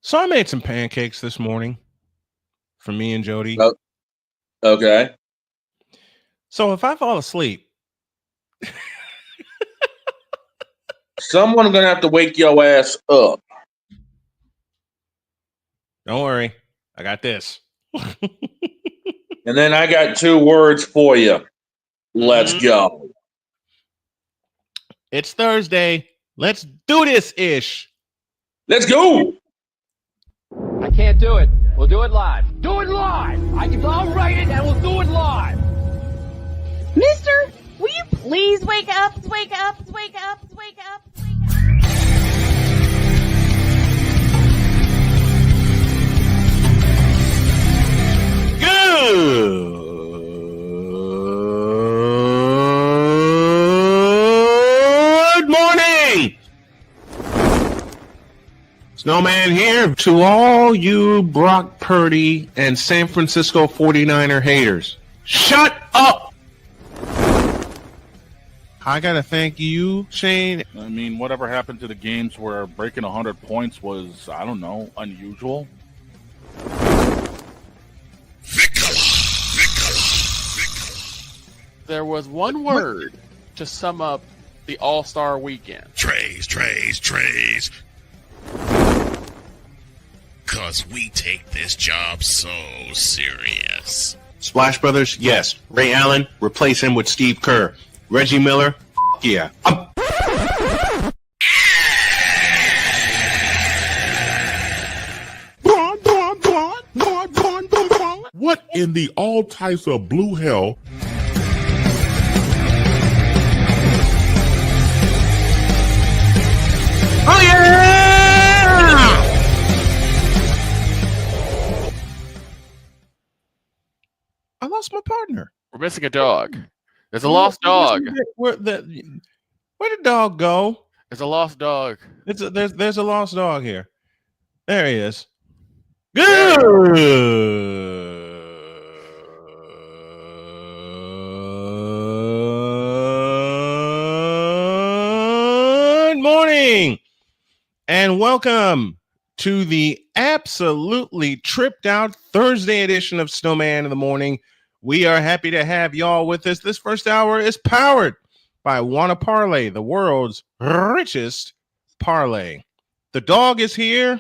So I made some pancakes this morning for me and Jody. Oh, okay. So if I fall asleep, Someone gonna have to wake your ass up. don't worry, I got this. And then I got 2 words for you. Let's go. It's Thursday. Let's do this ish. Let's go. I can't do it. We'll do it live. Do it live. I'll write it and we'll do it live. Mister, will you please wake up, wake up, wake up, wake up, wake up? Good morning. Snowman here to all you Brock Purdy and San Francisco 49er haters. Shut up. I got to thank you, Shane. I mean, whatever happened to the games where breaking 100 points was, I don't know, unusual? There was one word to sum up the All-Star weekend. Trays. Cause we take this job so serious. Splash Brothers, yes. Ray Allen, replace him with Steve Kerr. Reggie Miller, yeah. What in the all types of blue hell? Oh, yeah! I lost my partner. We're missing a dog. There's a lost dog. Where'd the dog go? There's a lost dog. There's a lost dog here. There he is. Good morning and welcome to the absolutely tripped out Thursday edition of Snowman in the Morning. We are happy to have y'all with us. This first hour is powered by Wanna Parlay, the world's richest parlay. The dog is here.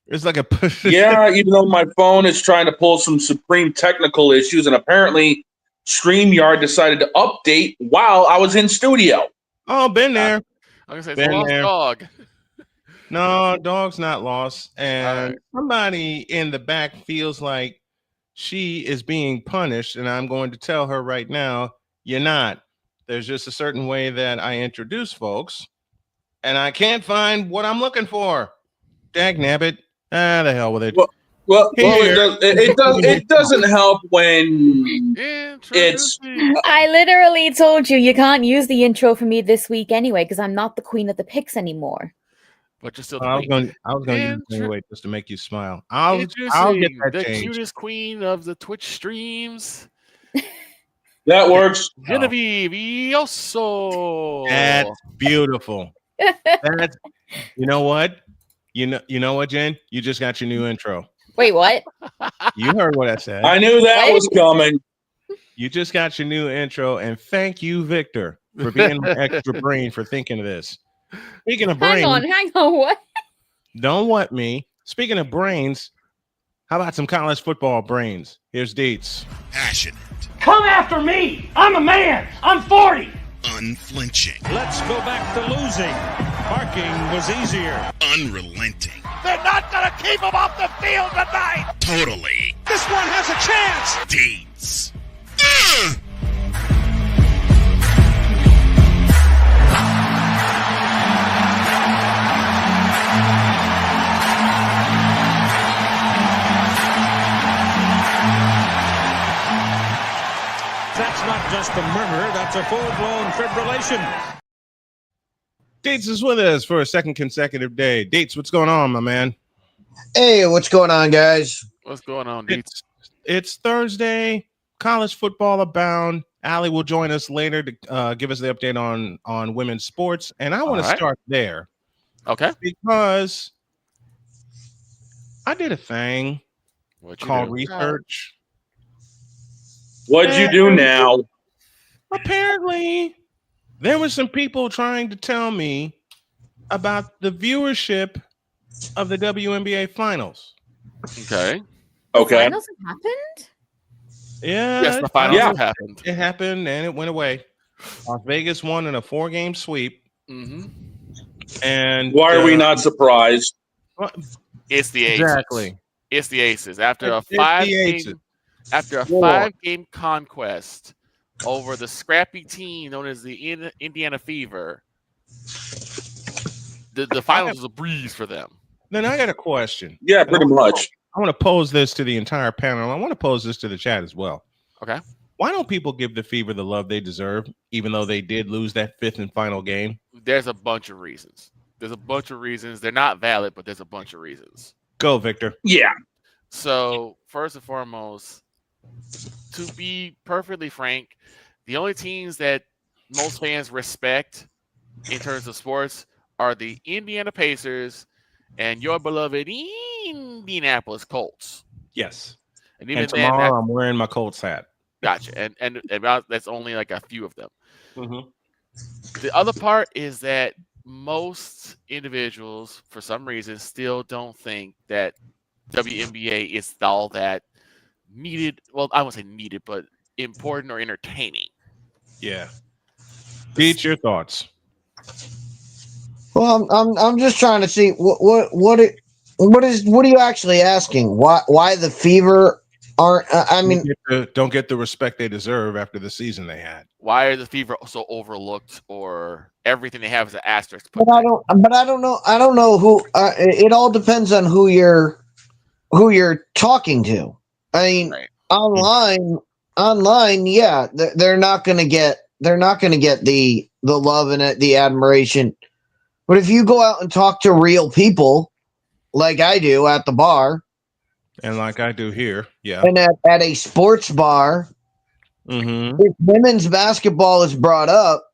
It's like a Yeah, even though my phone is trying to pull some supreme technical issues, and apparently StreamYard decided to update while I was in studio. Oh, been there. I'm gonna say it's a lost dog. No, dog's not lost. And right. Somebody in the back feels like she is being punished, and I'm going to tell her right now, you're not. There's just a certain way that I introduce folks, and I can't find what I'm looking for. Dag nabbit. The hell with it. Well, it doesn't help when it's. I literally told you can't use the intro for me this week anyway because I'm not the queen of the picks anymore. But you're still I was going to use it anyway just to make you smile. I'll get that the changed. Cutest queen of the Twitch streams. That works. Genevieve Yoso. That's beautiful. That's, you know what? You know what, Jen? You just got your new intro. Wait, what? You heard what I said. I knew that was coming. You just got your new intro, and thank you, Victor, for being my extra brain for thinking of this. Speaking of brains, hang on, what? Don't what me. Speaking of brains, how about some college football brains? Here's Deets. Passionate. Come after me. I'm a man. I'm 40. Unflinching. Let's go back to losing. Parking was easier. Unrelenting. They're not going to keep him off the field tonight. Totally. This one has a chance. Deeds. That's not just a murmur. That's a full-blown fibrillation. Dates is with us for a second consecutive day. Dates, what's going on, my man? Hey, what's going on, guys? What's going on, Dates? It's Thursday. College football abound. Allie will join us later to give us the update on women's sports, and I want to start there. Okay. Because I did a thing called research. What'd you do now? Apparently, there were some people trying to tell me about the viewership of the WNBA finals. Okay. Okay. Finals have happened? Yeah. Yes, the finals have happened. It happened and it went away. Las Vegas won in a 4-game sweep. Mm-hmm. And why are we not surprised? It's the Aces. Exactly. It's the Aces. After a It's the Aces. 5-game conquest over the scrappy team known as the Indiana Fever, the finals was a breeze for them. Then I got a question. Yeah, pretty much. I want to pose this to the entire panel. I want to pose this to the chat as well. Okay. Why don't people give the Fever the love they deserve, even though they did lose that 5th and final game? There's a bunch of reasons. They're not valid, but there's a bunch of reasons. Go, Victor. Yeah. So, first and foremost, to be perfectly frank, the only teams that most fans respect in terms of sports are the Indiana Pacers and your beloved Indianapolis Colts. Yes. And even tomorrow I'm wearing my Colts hat. Gotcha. And about that's only like a few of them. Mm-hmm. The other part is that most individuals, for some reason, still don't think that WNBA is all that needed. Well, I won't say needed, but important or entertaining. Yeah. Beat your thoughts. Well, I'm just trying to see what are you actually asking? Why the Fever aren't? I mean, don't get the respect they deserve after the season they had. Why are the Fever so overlooked, or everything they have is an asterisk? But I don't know. I don't know who. It all depends on who you're talking to. I mean, Right. online, yeah, they're not gonna get the love and the admiration. But if you go out and talk to real people, like I do at the bar, and like I do here, yeah, and at a sports bar, if women's basketball is brought up,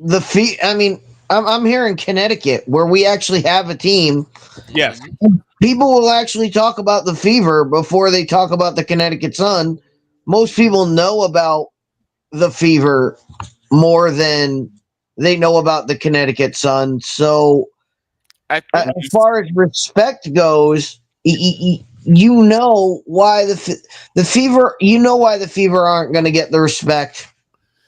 I mean, I'm here in Connecticut where we actually have a team. Yes, people will actually talk about the Fever before they talk about the Connecticut Sun. Most people know about the Fever more than they know about the Connecticut Sun. So, as far as respect goes, you know why the Fever. You know why the Fever aren't going to get the respect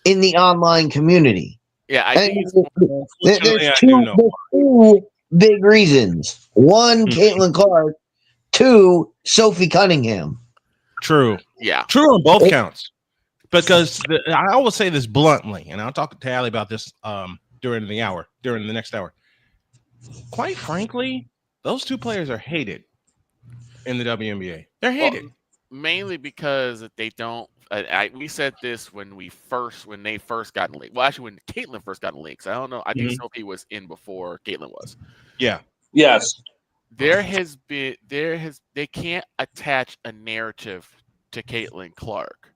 in the online community. Yeah, there's two big reasons. One, Caitlin Clark. Two, Sophie Cunningham. True. Yeah. True on both counts. Because I always say this bluntly, and I'll talk to Allie about this during the next hour. Quite frankly, those two players are hated in the WNBA. They're hated. Well, mainly because they don't. We said this when they first got in the league. Well, actually, when Caitlin first got in the league. So I don't know. I think Sophie was in before Caitlin was. Yeah. Yes. They can't attach a narrative to Caitlin Clark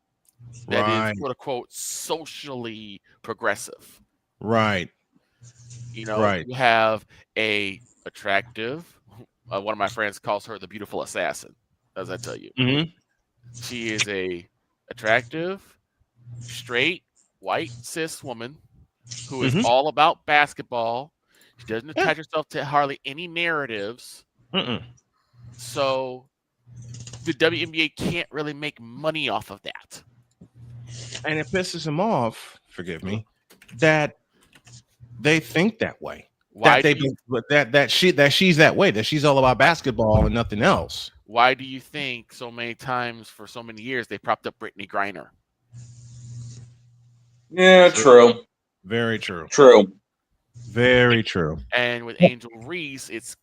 that is quote unquote socially progressive. Right. You you have a attractive. One of my friends calls her the beautiful assassin. As I tell you, she is a attractive, straight, white, cis woman who is all about basketball. She doesn't attach herself to hardly any narratives. So the WNBA can't really make money off of that. And it pisses them off, forgive me, that they think that way. Why that she's that way, that she's all about basketball and nothing else. Why do you think so many times for so many years they propped up Brittany Griner? Yeah, true. Very true. True. Very true. And with Angel Reese, it's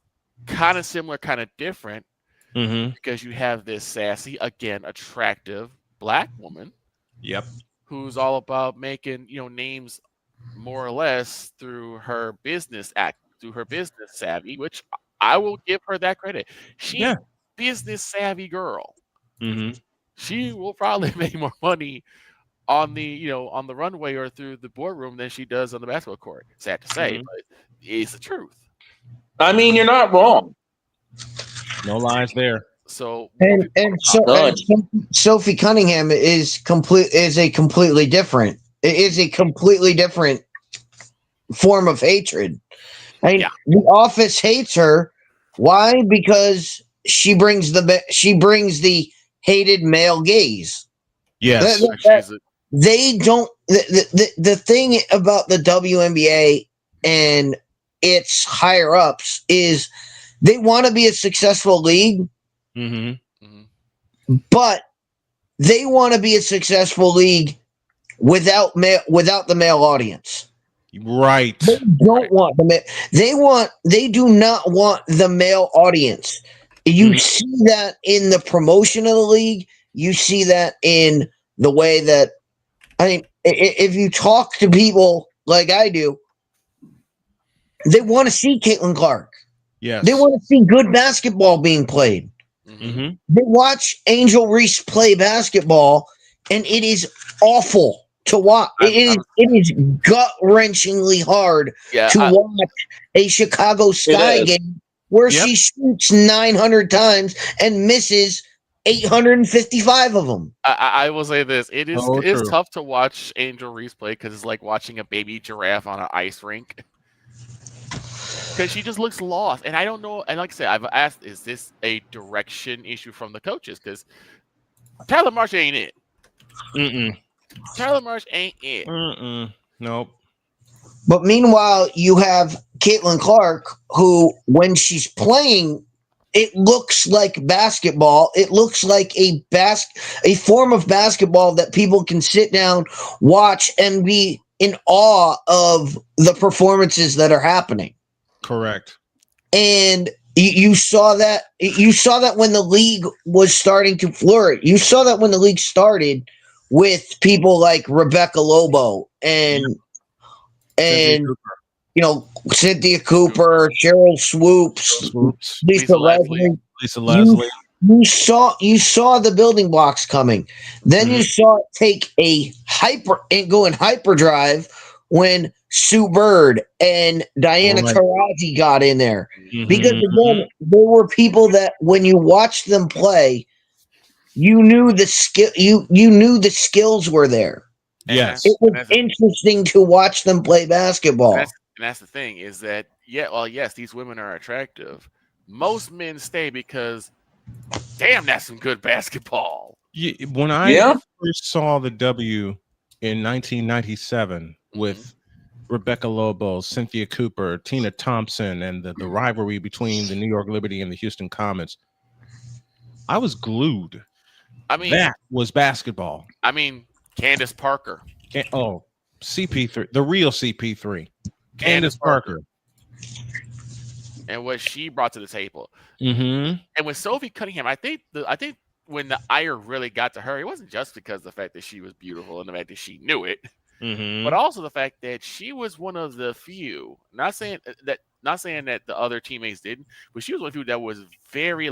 kind of similar, kind of different, because you have this sassy, again, attractive black woman. Yep. Who's all about making names more or less through her business savvy, which I will give her that credit. She's a business savvy girl. She will probably make more money on the on the runway or through the boardroom than she does on the basketball court. Sad to say, but it's the truth. I mean, you're not wrong. No lies there. So Sophie Cunningham is a completely different. It is a completely different form of hatred. I mean, the office hates her. Why? Because she brings the hated male gaze. Yes, they don't. The thing about the WNBA and its higher ups is they want to be a successful league, but they want to be a successful league without the male audience. Right. They don't want the they do not want the male audience. You see that in the promotion of the league. You see that in the way that, I mean, if you talk to people like I do, they want to see Caitlin Clark. Yes. They want to see good basketball being played. They watch Angel Reese play basketball, and it is awful to watch. It is gut-wrenchingly hard to watch a Chicago Sky game where she shoots 900 times and misses 855 of them. I will say this: it's tough to watch Angel Reese play because it's like watching a baby giraffe on an ice rink. Because she just looks lost, and I don't know. And like I said, I've asked, is this a direction issue from the coaches? Because Tyler Marsh ain't it. Tyler Marsh ain't it. Nope. But meanwhile, you have Caitlin Clark, who, when she's playing, it looks like basketball. It looks like a form of basketball that people can sit down, watch, and be in awe of the performances that are happening. Correct. And you saw that. You saw that when the league was starting to flourish. You saw that when the league started with people like Rebecca Lobo and Cynthia Cooper, Cheryl Swoops, Lisa Leslie. You saw the building blocks coming. Then you saw it take a hyperdrive when Sue Bird and Diana Taurasi got in there. Because again, there were people that when you watched them play, you knew the skill. You knew the skills were there. Yes, it was interesting to watch them play basketball. And that's the thing is that yes, these women are attractive. Most men stay because, damn, that's some good basketball. When I first saw the W in 1997 with Rebecca Lobo, Cynthia Cooper, Tina Thompson, and the rivalry between the New York Liberty and the Houston Comets, I was glued. I mean, that was basketball. I mean, Candace Parker. CP3, the real CP3. Candace Parker. And what she brought to the table. And with Sophie Cunningham, I think when the ire really got to her, it wasn't just because of the fact that she was beautiful and the fact that she knew it, but also the fact that she was one of the few. Not saying that the other teammates didn't, but she was one of the few that was very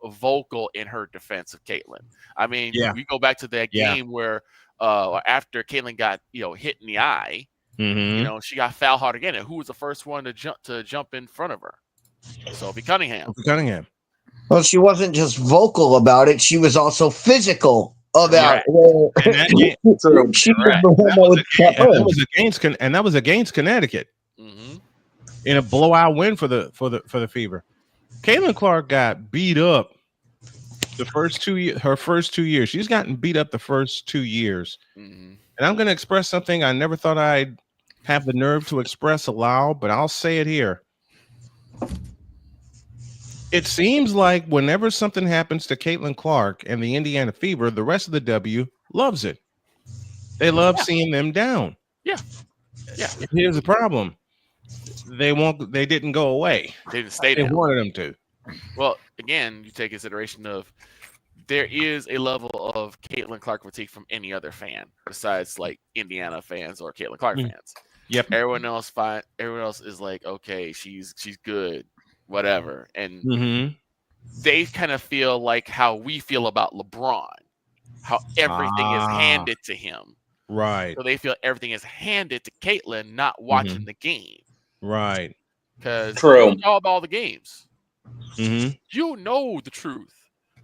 vocal in her defense of Caitlin. I mean, we go back to that game where after Caitlin got hit in the eye, she got foul hard again, and who was the first one to jump in front of her? Sophie Cunningham. Well, she wasn't just vocal about it; she was also physical about it. That was against Connecticut in a blowout win for the Fever. Caitlin Clark got beat up her first 2 years. She's gotten beat up the first 2 years, and I'm going to express something I never thought I'd have the nerve to express aloud, but I'll say it here. It seems like whenever something happens to Caitlin Clark and the Indiana Fever, the rest of the W loves it. They love seeing them down. Yeah. Here's the problem. They didn't go away. They didn't stay down. They wanted them to. Well, again, you take consideration of there is a level of Caitlin Clark fatigue from any other fan besides Indiana fans or Caitlin Clark fans. Yep. Everyone else is like, okay, she's good, whatever. And they kind of feel like how we feel about LeBron, how everything is handed to him. Right. So they feel everything is handed to Caitlin, not watching the game. Right. Because she saw all the games. Mm-hmm. You know the truth.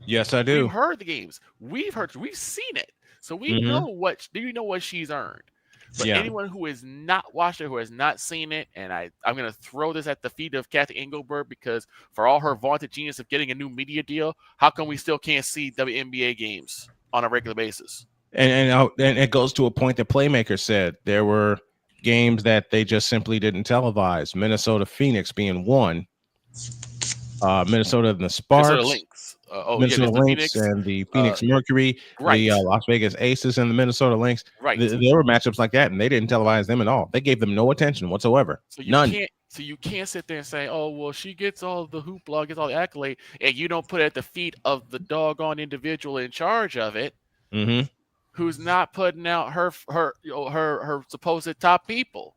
Yes, I do. We've heard the games. We've seen it. So we know what she's earned. But anyone who has not watched it, who has not seen it, and I'm going to throw this at the feet of Kathy Engelberg, because for all her vaunted genius of getting a new media deal, how come we still can't see WNBA games on a regular basis? And it goes to a point that Playmaker said. There were games that they just simply didn't televise. Minnesota Phoenix being one. Minnesota and the Sparks. Minnesota Lynx. Minnesota Lynx and the Phoenix Mercury. Right. The Las Vegas Aces and the Minnesota Lynx. Right. There were matchups like that, and they didn't televise them at all. They gave them no attention whatsoever. None. So you can't sit there and say, oh, well, she gets all the hoopla, gets all the accolade, and you don't put it at the feet of the doggone individual in charge of it, who's not putting out her supposed top people.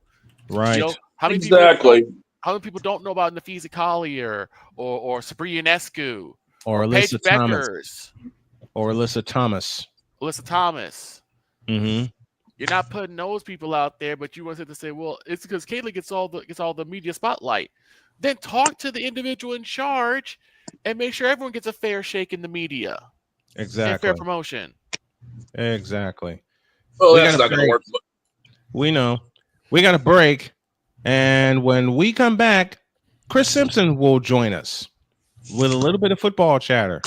Right. How many people don't know about Nafisa Collier or Sabrina Ionescu or Alyssa Thomas? Or Alyssa Thomas. Mm-hmm. You're not putting those people out there, but you want to say, well, it's because Kayla gets all the media spotlight. Then talk to the individual in charge and make sure everyone gets a fair shake in the media. Exactly. And fair promotion. Exactly. Well, that's not going to work. We know. We got a break. And when we come back, Chris Simpson will join us with a little bit of football chatter.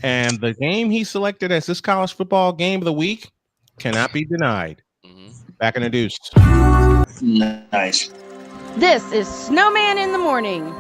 And the game he selected as this college football game of the week cannot be denied. Back in the deuce. Nice. This is Snowman in the Morning.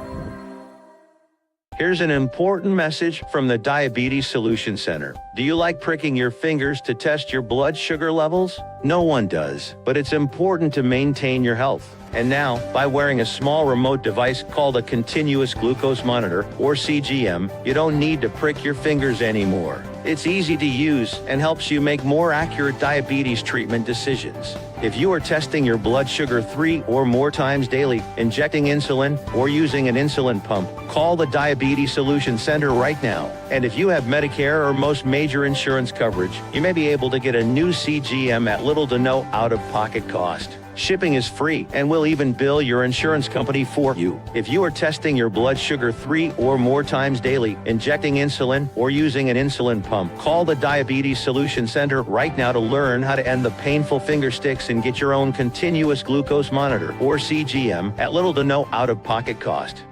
Here's an important message from the Diabetes Solution Center. Do you like pricking your fingers to test your blood sugar levels? No one does, but it's important to maintain your health. And now, by wearing a small remote device called a continuous glucose monitor, or CGM, you don't need to prick your fingers anymore. It's easy to use and helps you make more accurate diabetes treatment decisions. If you are testing your blood sugar 3 or more times daily, injecting insulin, or using an insulin pump, call the Diabetes Solution Center right now. And if you have Medicare or most major insurance coverage, you may be able to get a new CGM at little to no out-of-pocket cost. Shipping is free, and we'll even bill your insurance company for you. If you are testing your blood sugar 3 or more times daily, injecting insulin, or using an insulin pump, call the Diabetes Solution Center right now to learn how to end the painful finger sticks and get your own continuous glucose monitor, or CGM, at little to no out-of-pocket cost.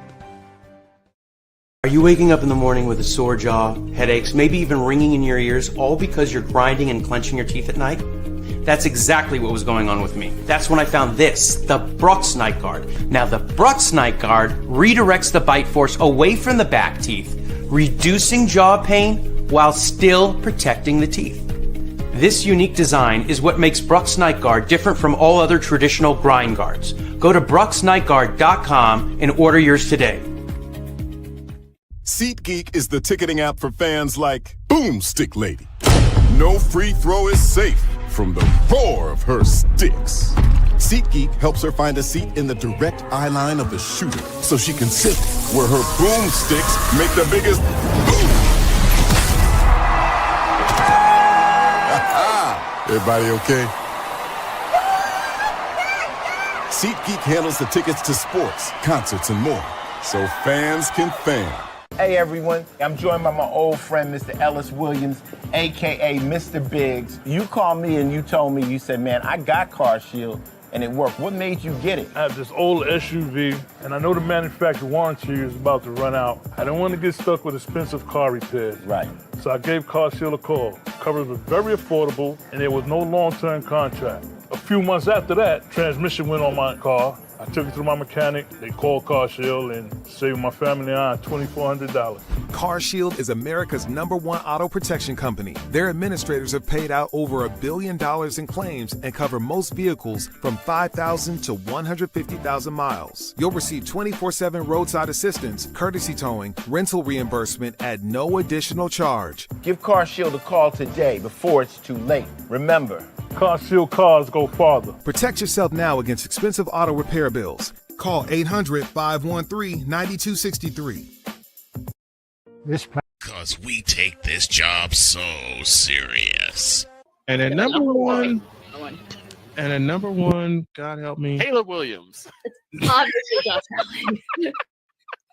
Are you waking up in the morning with a sore jaw, headaches, maybe even ringing in your ears, all because you're grinding and clenching your teeth at night? That's exactly what was going on with me. That's when I found this, the Brux Night Guard. Now, the Brux Night Guard redirects the bite force away from the back teeth, reducing jaw pain while still protecting the teeth. This unique design is what makes Brux Night Guard different from all other traditional grind guards. Go to BruxNightGuard.com and order yours today. SeatGeek is the ticketing app for fans like Boomstick Lady. No free throw is safe from the roar of her sticks. SeatGeek helps her find a seat in the direct eye line of the shooter so she can sit where her boomsticks make the biggest boom. Everybody okay? SeatGeek handles the tickets to sports, concerts, and more, so fans can fan. Hey everyone, I'm joined by my old friend, Mr. Ellis Williams, AKA Mr. Biggs. You called me and you told me, you said, man, I got Car Shield and it worked. What made you get it? I have this old SUV and I know the manufacturer warranty is about to run out. I didn't want to get stuck with expensive car repairs. Right. So I gave Car Shield a call. Coverage was very affordable and there was no long-term contract. A few months after that, transmission went on my car. I took it to my mechanic, they called Car Shield and saved my family and I $2,400. Car Shield is America's #1 auto protection company. Their administrators have paid out over $1 billion in claims and cover most vehicles from 5,000 to 150,000 miles. You'll receive 24/7 roadside assistance, courtesy towing, rental reimbursement at no additional charge. Give Car Shield a call today before it's too late. Remember, Car Shield cars go farther. Protect yourself now against expensive auto repair bills. Call 800-513-9263. Because we take this job so serious. And at number one, God help me, Taylor Williams. Obviously, Josh Allen.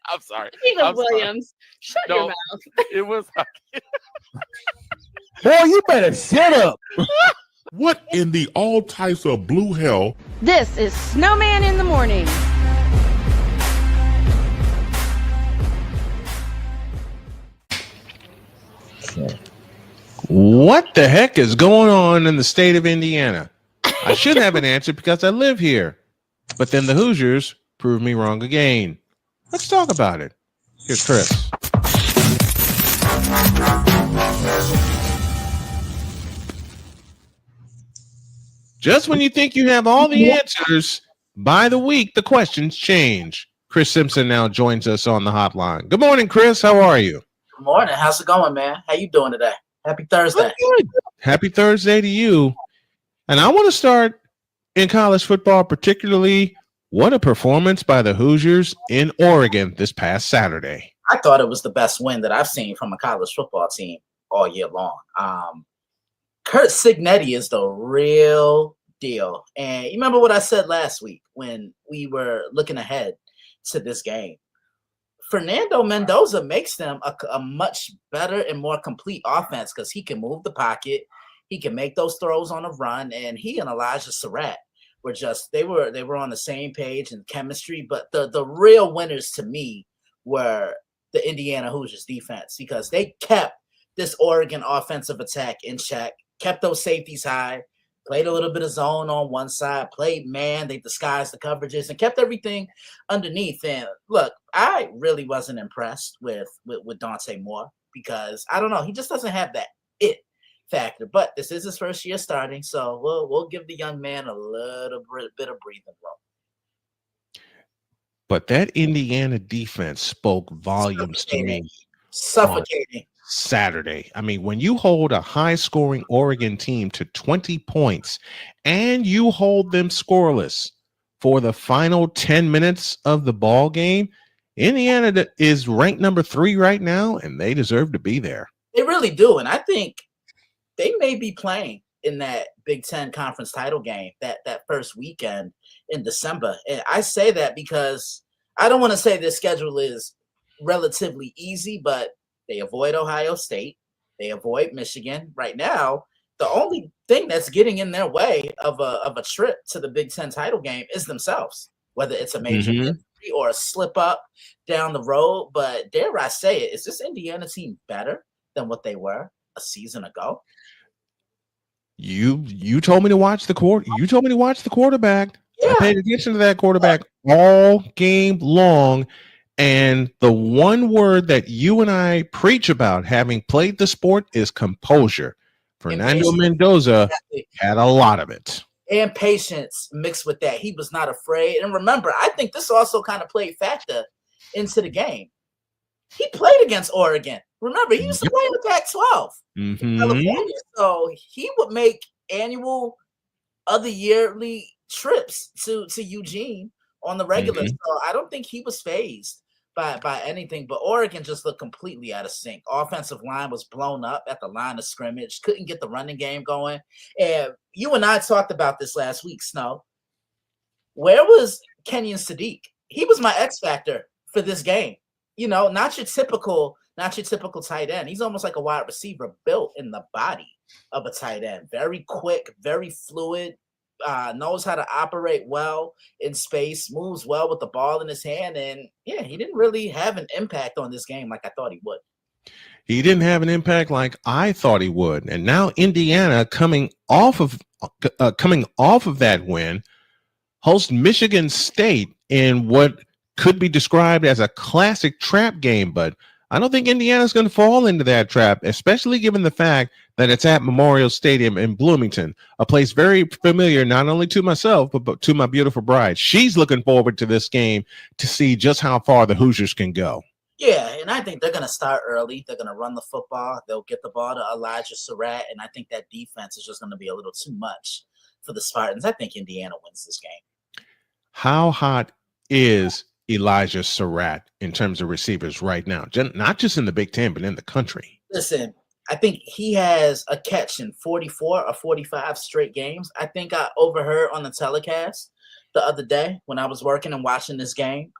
I'm sorry. Caleb Williams, shut your mouth. It was. Boy, you better shut up. What in the all types of blue hell? This is Snowman in the Morning. What the heck is going on in the state of Indiana? I should have an answer because I live here. But then the Hoosiers proved me wrong again. Let's talk about it. Here's Chris. Just when you think you have all the answers, by the week, the questions change. Chris Simpson now joins us on the hotline. Good morning, Chris. How are you? Good morning. How's it going, man? How you doing today? Happy Thursday. Happy Thursday to you. And I want to start in college football, particularly what a performance by the Hoosiers in Oregon this past Saturday. I thought it was the best win that I've seen from a college football team all year long. Kurt Cignetti is the real deal. And you remember what I said last week when we were looking ahead to this game? Fernando Mendoza makes them a much better and more complete offense because he can move the pocket, he can make those throws on a run, and he and Elijah Surratt were just they were on the same page in chemistry. But the real winners to me were the Indiana Hoosiers defense because they kept this Oregon offensive attack in check, kept those safeties high, played a little bit of zone on one side, played man, they disguised the coverages, and kept everything underneath. And look, I really wasn't impressed with Dante Moore because, I don't know, he just doesn't have that it factor. But this is his first year starting, so we'll give the young man a little bit of breathing room. But that Indiana defense spoke volumes to me. Suffocating. Saturday. I mean, when you hold a high-scoring Oregon team to 20 points and you hold them scoreless for the final 10 minutes of the ball game, Indiana is ranked number 3 right now, and they deserve to be there. They really do, and I think they may be playing in that Big Ten conference title game that first weekend in December. And I say that because I don't want to say their schedule is relatively easy, but they avoid Ohio State. They avoid Michigan. Right now, the only thing that's getting in their way of a trip to the Big Ten title game is themselves, whether it's a major injury or a slip up down the road. But dare I say it, is this Indiana team better than what they were a season ago? You told me to watch the quarterback. Yeah. I paid attention to that quarterback all game long. And the one word that you and I preach about, having played the sport, is composure. Fernando Mendoza had a lot of it. And patience mixed with that. He was not afraid. And remember, I think this also kind of played factor into the game. He played against Oregon. Remember, he used to play in the Pac-12 in California. So he would make annual, other yearly trips to Eugene on the regular. So I don't think he was fazed by anything, but Oregon just looked completely out of sync. Offensive line was blown up at the line of scrimmage, couldn't get the running game going. And you and I talked about this last week, Snow. Where was Kenyon Sadiq? He was my X factor for this game. You know, not your typical tight end. He's almost like a wide receiver built in the body of a tight end. Very quick, very fluid. Knows how to operate well in space, moves well with the ball in his hand, and yeah, he didn't really have an impact on this game like I thought he would. He didn't have an impact like I thought he would. And now Indiana, coming off of that win, hosts Michigan State in what could be described as a classic trap game, but I don't think Indiana's going to fall into that trap, especially given the fact that it's at Memorial Stadium in Bloomington, a place very familiar not only to myself, but to my beautiful bride. She's looking forward to this game to see just how far the Hoosiers can go. Yeah, and I think they're going to start early. They're going to run the football. They'll get the ball to Elijah Surratt, and I think that defense is just going to be a little too much for the Spartans. I think Indiana wins this game. How hot is Elijah Surratt in terms of receivers right now? Not just in the Big Ten, but in the country. Listen, I think he has a catch in 44 or 45 straight games. I think I overheard on the telecast the other day when I was working and watching this game.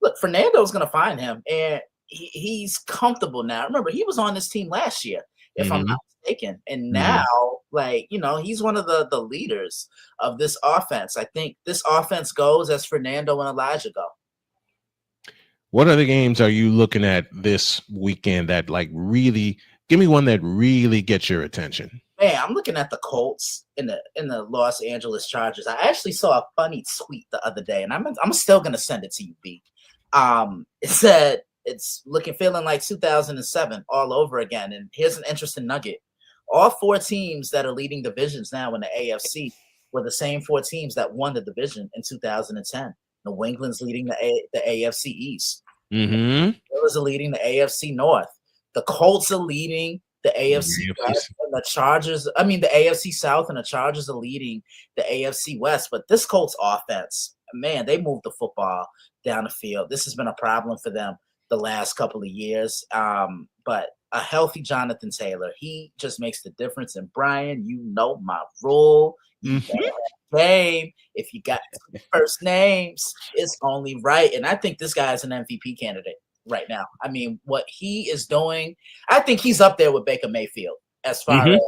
look, Fernando's going to find him, and he's comfortable now. Remember, he was on this team last year, if I'm not mistaken, and now, like, you know, he's one of the leaders of this offense. I think this offense goes as Fernando and Elijah go. What other games are you looking at this weekend that like really give me one that really gets your attention? Man, I'm looking at the Colts in the Los Angeles Chargers. I actually saw a funny tweet the other day, and I'm still gonna send it to you, B. It said it's feeling like 2007 all over again. And here's an interesting nugget: all 4 teams that are leading divisions now in the AFC were the same 4 teams that won the division in 2010. New England's leading the AFC East. The Steelers are leading the AFC North. The Colts are leading the AFC West, and the Chargers. I mean, the AFC South, and the Chargers are leading the AFC West. But this Colts offense, man, they moved the football down the field. This has been a problem for them the last couple of years. But a healthy Jonathan Taylor, he just makes the difference. And Brian, you know my rule. Game, if you got first names, it's only right. And I think this guy is an MVP candidate right now. I mean, what he is doing, I think he's up there with Baker Mayfield as far as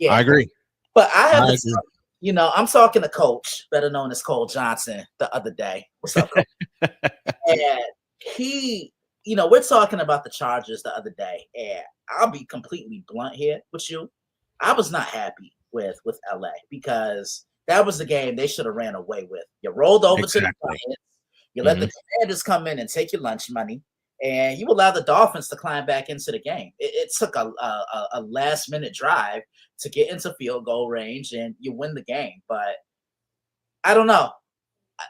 I agree. But I have to, you know, I'm talking to Coach, better known as Cole Johnson, the other day. What's up, Coach? And he, you know, we're talking about the Chargers the other day, and I'll be completely blunt here with you. I was not happy with LA because that was the game they should have ran away with. You rolled over to the Giants, you let the Commanders come in and take your lunch money, and you allowed the Dolphins to climb back into the game. It took a last-minute drive to get into field goal range, and you win the game. But I don't know.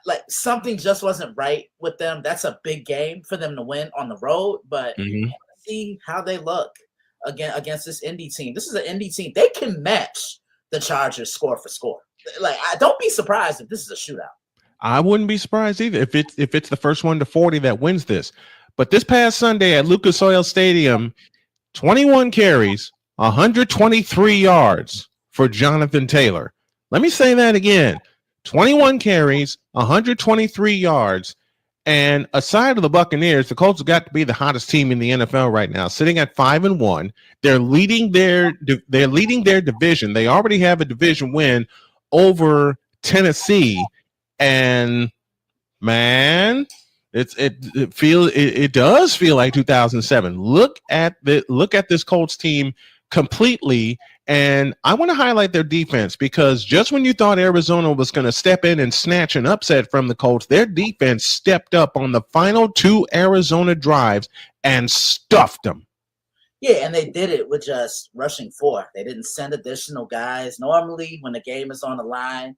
Like, something just wasn't right with them. That's a big game for them to win on the road, but see how they look against this Indy team. This is an Indy team. They can match the Chargers score for score. Like, don't be surprised if this is a shootout. I wouldn't be surprised either if it's the first 1 to 40 that wins this. But this past Sunday at Lucas Oil Stadium, 21 carries, 123 yards for Jonathan Taylor. Let me say that again. 21 carries, 123 yards. And aside of the Buccaneers, the Colts have got to be the hottest team in the NFL right now, sitting at 5-1. They're leading their division. They already have a division win over Tennessee, and man, it does feel like 2007. Look at this Colts team completely, and I want to highlight their defense because just when you thought Arizona was going to step in and snatch an upset from the Colts, their defense stepped up on the final 2 Arizona drives and stuffed them. Yeah, and they did it with just rushing 4. They didn't send additional guys. Normally, when the game is on the line,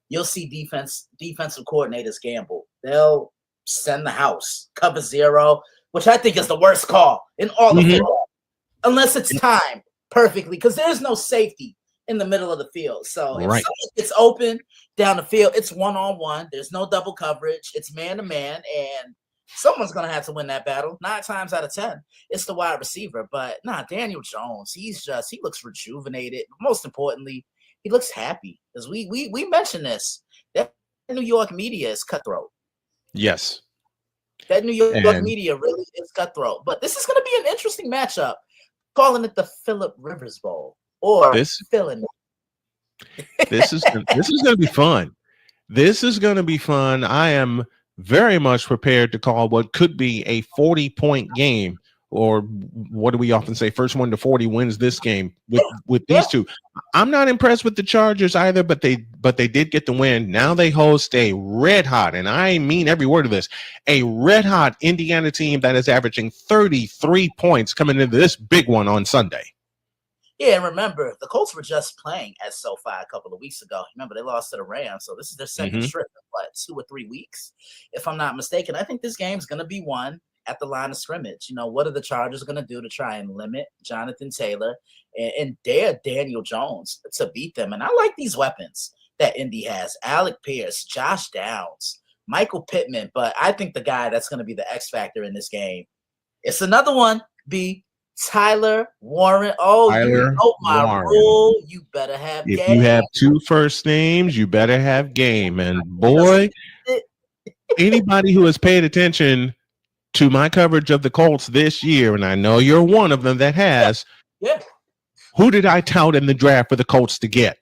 you'll see defensive coordinators gamble. They'll send the house, cover 0, which I think is the worst call in all of football, unless it's timed perfectly, because there's no safety in the middle of the field. So if it's open down the field, it's one-on-one. There's no double coverage. It's man-to-man, and someone's going to have to win that battle. 9 times out of 10, it's the wide receiver. But Daniel Jones, he looks rejuvenated. Most importantly, he looks happy. Because we mentioned this. That New York media is cutthroat. Yes. That New York media really is cutthroat. But this is going to be an interesting matchup. Calling it the Phillip Rivers Bowl. Or filling it. This is going to be fun. This is going to be fun. I am very much prepared to call what could be a 40-point game, or what do we often say? First 1 to 40 wins this game with these two. I'm not impressed with the Chargers either, but they did get the win. Now they host a red hot, and I mean every word of this, a red hot Indiana team that is averaging 33 points coming into this big one on Sunday. Yeah, and remember, the Colts were just playing at SoFi a couple of weeks ago. Remember, they lost to the Rams, so this is their second trip in, 2 or 3 weeks, if I'm not mistaken. I think this game's going to be won at the line of scrimmage. You know, what are the Chargers going to do to try and limit Jonathan Taylor and dare Daniel Jones to beat them? And I like these weapons that Indy has. Alec Pierce, Josh Downs, Michael Pittman, but I think the guy that's going to be the X factor in this game, it's another one, Tyler Warren. Oh, you know my rule. You better have game. If you have 2 first names, you better have game. And boy, anybody who has paid attention to my coverage of the Colts this year, and I know you're one of them that has. Yeah. Who did I tout in the draft for the Colts to get?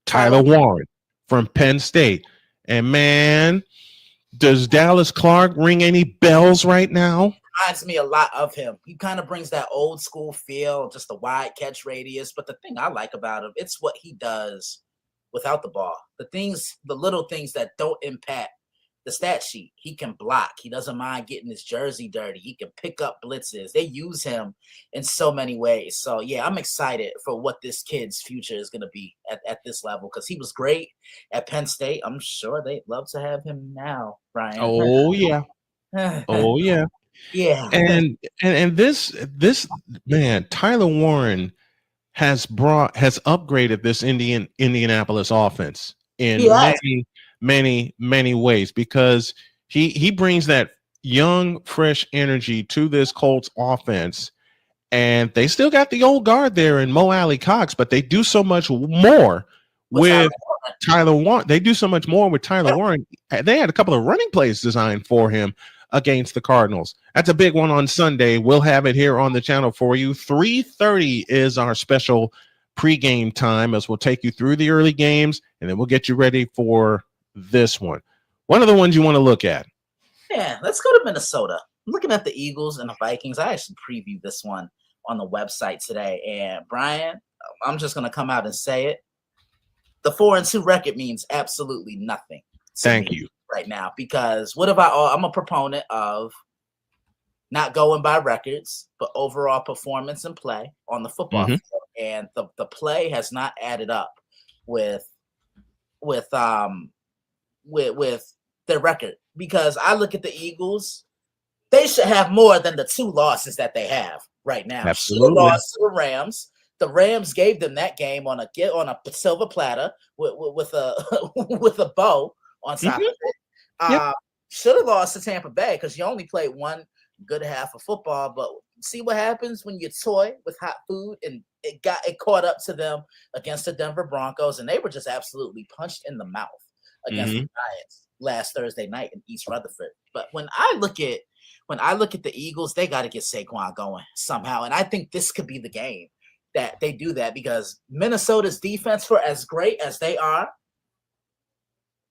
Tyler Warren from Penn State. And man, does Dallas Clark ring any bells right now? Reminds me a lot of him. He kind of brings that old school feel, just a wide catch radius. But the thing I like about him, it's what he does without the ball. The little things that don't impact the stat sheet. He can block. He doesn't mind getting his jersey dirty. He can pick up blitzes. They use him in so many ways. So, yeah, I'm excited for what this kid's future is going to be at this level because he was great at Penn State. I'm sure they'd love to have him now, Brian. Oh, yeah. Oh, yeah. Yeah. And this man, Tyler Warren has upgraded this Indianapolis offense in many ways because he brings that young, fresh energy to this Colts offense. And they still got the old guard there in Mo Alley Cox, but they do so much more with Tyler Warren. They do so much more with Tyler Warren. They had a couple of running plays designed for him against the Cardinals. That's a big one on Sunday. We'll have it here on the channel for you. 3:30 is our special pregame time as we'll take you through the early games, and then we'll get you ready for this one. One of the ones you want to look at. Yeah, let's go to Minnesota. I'm looking at the Eagles and the Vikings. I actually previewed this one on the website today. And Brian, I'm just going to come out and say it. The 4-2 record means absolutely nothing. Thank you. Right now, because I'm a proponent of not going by records, but overall performance and play on the football field. And the play has not added up with their record. Because I look at the Eagles, they should have more than the 2 losses that they have right now. Absolutely. Lost to the Rams. The Rams gave them that game on a silver platter with a bow on top of it. Should have lost to Tampa Bay because you only played one good half of football. But see what happens when you toy with hot food, and it caught up to them against the Denver Broncos, and they were just absolutely punched in the mouth against the Giants last Thursday night in East Rutherford. But when I look at the Eagles, they got to get Saquon going somehow, and I think this could be the game that they do that because Minnesota's defense, for as great as they are,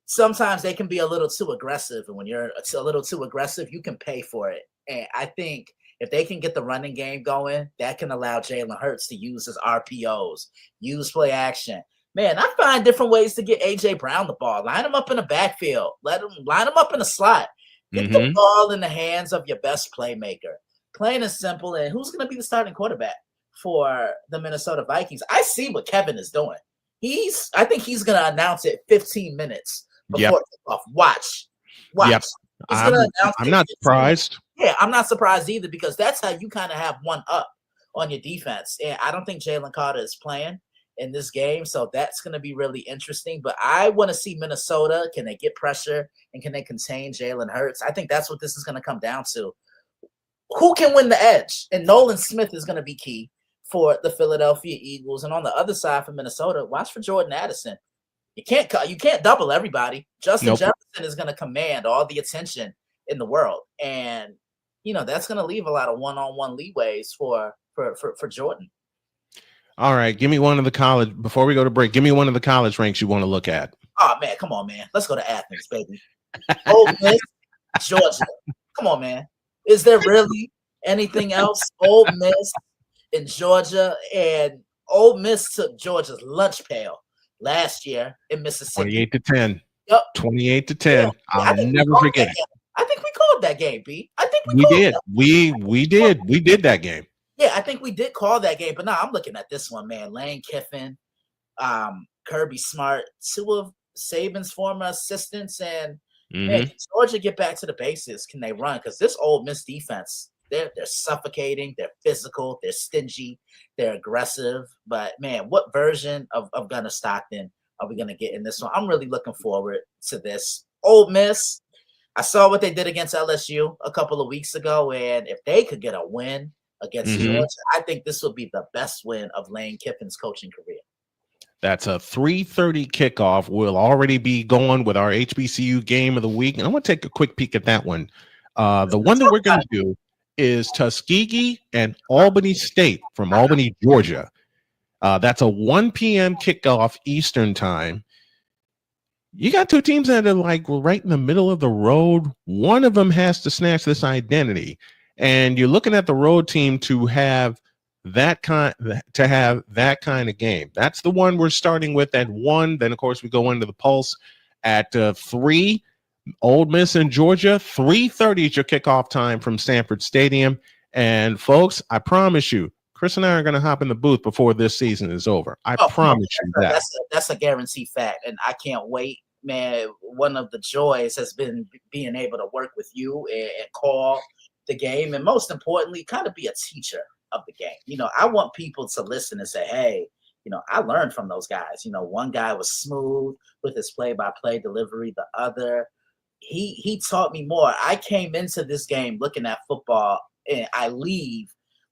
sometimes they can be a little too aggressive. And when you're a little too aggressive, you can pay for it. And I think if they can get the running game going, that can allow Jalen Hurts to use his RPOs, use play action. Man, I find different ways to get A.J. Brown the ball. Line him up in the backfield. Line him up in the slot. Get the ball in the hands of your best playmaker. Plain and simple. And who's going to be the starting quarterback for the Minnesota Vikings? I see what Kevin is doing. I think he's going to announce it 15 minutes before kickoff. Watch. Yep. I'm not surprised. Yeah, I'm not surprised either because that's how you kind of have one up on your defense. And I don't think Jalen Carter is playing in this game, so that's going to be really interesting. But I want to see Minnesota. Can they get pressure and can they contain Jalen Hurts? I think that's what this is going to come down to. Who can win the edge? And Nolan Smith is going to be key for the Philadelphia Eagles. And on the other side for Minnesota, watch for Jordan Addison. You can't double everybody. Justin Jefferson is going to command all the attention in the world, and that's going to leave a lot of one-on-one leeways for Jordan. All right, give me one of the college before we go to break. Give me one of the college ranks you want to look at. Oh man, come on, man. Let's go to Athens, baby. Ole Miss, Georgia. Come on, man. Is there really anything else? Ole Miss in Georgia, and Ole Miss took Georgia's lunch pail last year in Mississippi. 28-10. Yep. 28-10. Yeah. I'll never forget it. I think we called that game, B. I think we did. We did that game. Yeah, I think we did call that game. But now I'm looking at this one, man. Lane Kiffin, Kirby Smart, 2 of Saban's former assistants, and man, can Georgia get back to the basics? Can they run? Because this Ole Miss defense, they're suffocating, they're physical, they're stingy, they're aggressive. But man, what version of Gunnar Stockton are we gonna get in this one? I'm really looking forward to this. Ole Miss, I saw what they did against LSU a couple of weeks ago, and if they could get a win against Georgia, I think this will be the best win of Lane Kiffin's coaching career. That's a 3:30 kickoff. We'll already be going with our HBCU game of the week. And I want to take a quick peek at that one. The one that we're going to do is Tuskegee and Albany State from Albany, Georgia. That's a 1 p.m. kickoff Eastern time. You got two teams that are like right in the middle of the road. One of them has to snatch this identity, and you're looking at the road team to have that kind of game. That's the one we're starting with at 1. Then of course we go into the Pulse at 3. Ole Miss in Georgia, 3:30 is your kickoff time from Sanford Stadium. And folks, I promise you, Chris and I are going to hop in the booth before this season is over. I promise you that. That's a guaranteed fact, and I can't wait, man. One of the joys has been being able to work with you and call the game, and most importantly, kind of be a teacher of the game. You know, I want people to listen and say, hey, you know, I learned from those guys. You know, one guy was smooth with his play-by-play delivery. The other, he taught me more. I came into this game looking at football, and I leave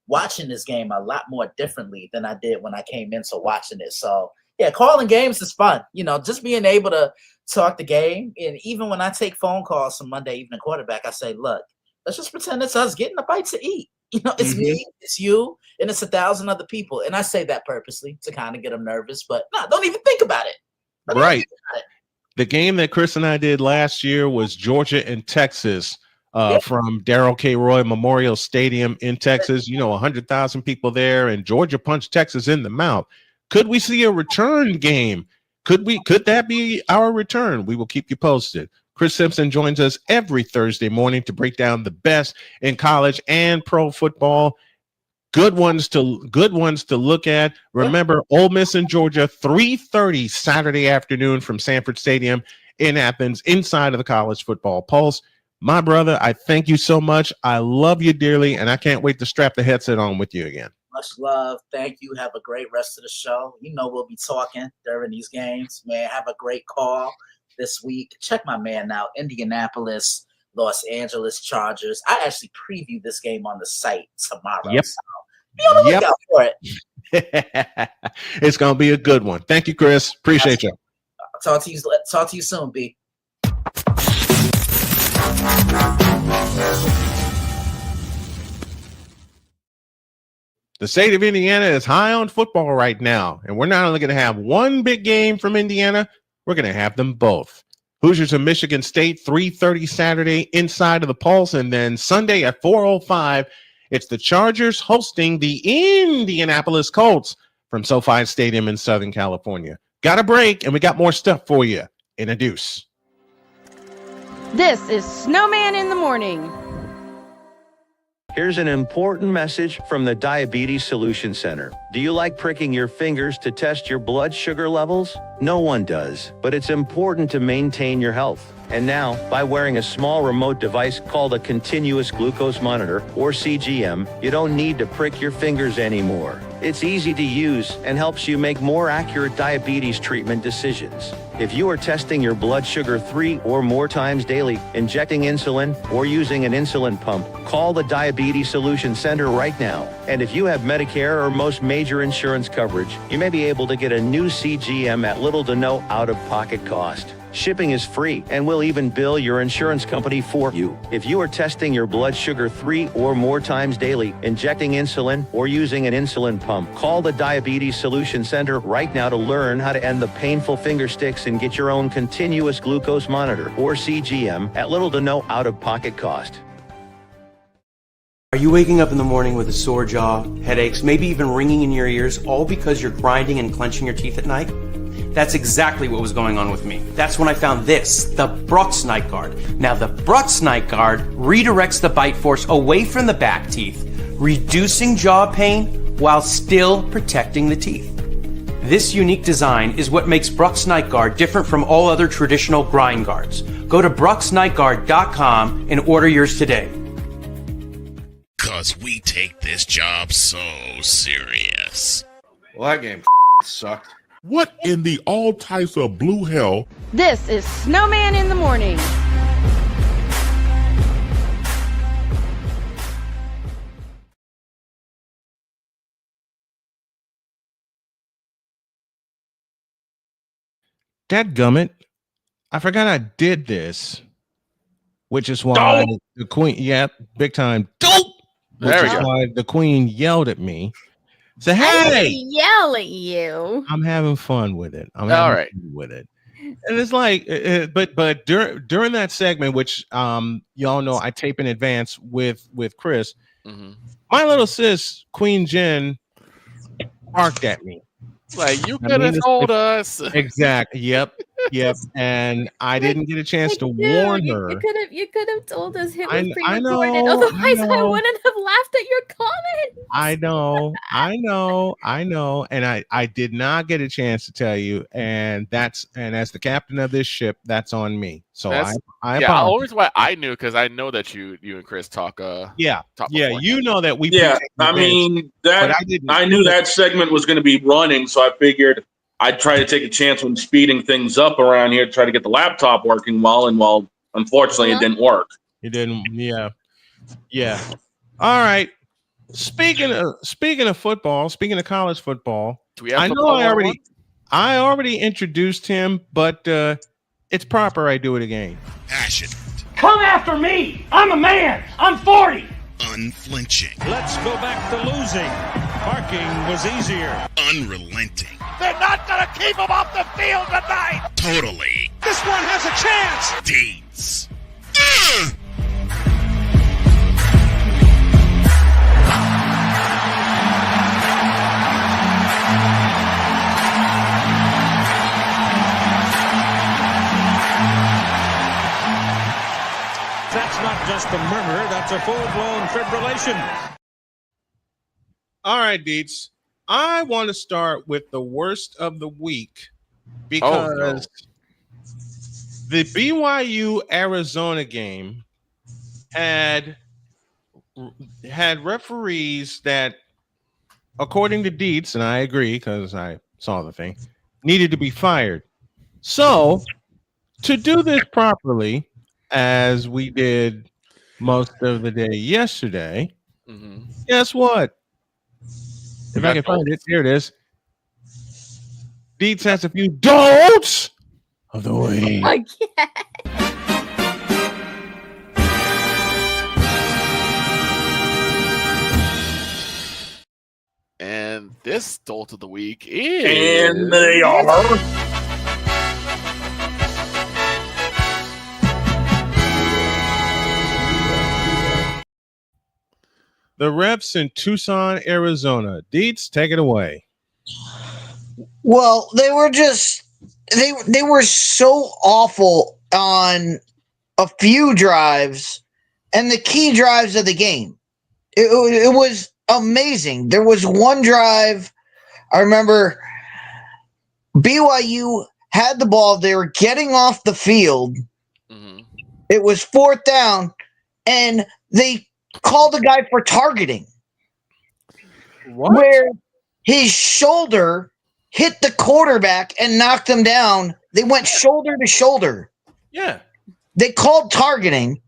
watching this game a lot more differently than I did when I came into watching it. So yeah, calling games is fun. You know, just being able to talk the game. And even when I take phone calls from Monday Evening Quarterback, I say, look, let's just pretend it's us getting a bite to eat. You know, it's me, it's you, and it's 1,000 other people. And I say that purposely to kind of get them nervous, but no, don't even think about it. Right. The game that Chris and I did last year was Georgia and Texas. From Darrell K. Roy Memorial Stadium in Texas, you know, 100,000 people there, and Georgia punched Texas in the mouth. Could we see a return game? Could that be our return? We will keep you posted. Chris Simpson joins us every Thursday morning to break down the best in college and pro football. Good ones to look at. Remember, Ole Miss in Georgia, 3:30 Saturday afternoon from Sanford Stadium in Athens, inside of the College Football Pulse. My brother, I thank you so much. I love you dearly, and I can't wait to strap the headset on with you again. Much love. Thank you. Have a great rest of the show. You know we'll be talking during these games, man. Have a great call this week. Check my man out, Indianapolis, Los Angeles Chargers. I actually previewed this game on the site tomorrow. Yep. So be on the lookout for it. It's going to be a good one. Thank you, Chris. Appreciate you. Talk to you soon, B. The state of Indiana is high on football right now, and we're not only going to have one big game from Indiana, we're going to have them both. Hoosiers of Michigan State, 3:30 Saturday inside of the Pulse, and then Sunday at 4:05, it's the Chargers hosting the Indianapolis Colts from SoFi Stadium in Southern California. Got a break, and we got more stuff for you in a deuce. This is Snowman in the Morning. Here's an important message from the Diabetes Solution Center. Do you like pricking your fingers to test your blood sugar levels? No one does, but it's important to maintain your health. And now, by wearing a small remote device called a continuous glucose monitor, or CGM, you don't need to prick your fingers anymore. It's easy to use and helps you make more accurate diabetes treatment decisions. If you are testing your blood sugar 3 or more times daily, injecting insulin, or using an insulin pump, call the Diabetes Solution Center right now. And if you have Medicare or most major insurance coverage, you may be able to get a new CGM at little to no out-of-pocket cost. Shipping is free, and we'll even bill your insurance company for you. If you are testing your blood sugar 3 or more times daily, injecting insulin, or using an insulin pump, call the Diabetes Solution Center right now to learn how to end the painful finger sticks and get your own continuous glucose monitor, or CGM, at little to no out-of-pocket cost. Are you waking up in the morning with a sore jaw, headaches, maybe even ringing in your ears, all because you're grinding and clenching your teeth at night? That's exactly what was going on with me. That's when I found this, the Brooks Night Guard. Now, the Brooks Night Guard redirects the bite force away from the back teeth, reducing jaw pain while still protecting the teeth. This unique design is what makes Brooks Night Guard different from all other traditional grind guards. Go to brooksnightguard.com and order yours today. 'Cause we take this job so serious. Well, that game sucked. What in the all types of blue hell? This is Snowman in the Morning. Dadgummit, I forgot I did this. which is why the queen, big time dope. Which is why the queen yelled at me. Say, hey, I didn't yell at you. I'm having fun with it. I'm All having right fun with it. And it's like, but during that segment, which y'all know I tape in advance with Chris, my little sis Queen Jen barked at me. Like, you could have told us. Exactly. Yep. And I didn't get a chance to warn her. You could have told us it was I know, pre-recorded. Otherwise, I wouldn't have laughed at your comment. I know. And I did not get a chance to tell you. And as the captain of this ship, that's on me. So I apologize. The only reason why I knew, because I know that you and Chris talk. You know that we. Yeah, I mean that. I knew that segment was going to be running, so I figured I'd try to take a chance when speeding things up around here to try to get the laptop working well. And unfortunately, it didn't work. It didn't. Yeah. All right. Speaking of football, speaking of college football, I know I already introduced him, but it's proper I do it again. Passionate. Come after me. I'm a man. I'm 40. Unflinching. Let's go back to losing. Parking was easier. Unrelenting. They're not going to keep him off the field tonight. Totally. This one has a chance. Deeds. That's not just a murmur, that's a full-blown fibrillation. All right, Deets. I want to start with the worst of the week because the BYU Arizona game had referees that, according to Deets, and I agree because I saw the thing, needed to be fired. So, to do this properly, as we did most of the day yesterday, guess what? If I can find it, here it is. Deets has a few don'ts of the week. And this dolt of the week is... And they are... The refs in Tucson, Arizona. Deets, take it away. Well, they were just they were so awful on a few drives and the key drives of the game. It was amazing. There was one drive, I remember BYU had the ball. They were getting off the field. It was 4th down, and they called the guy for targeting. What? Where his shoulder hit the quarterback and knocked him down. They went shoulder to shoulder. Yeah. They called targeting.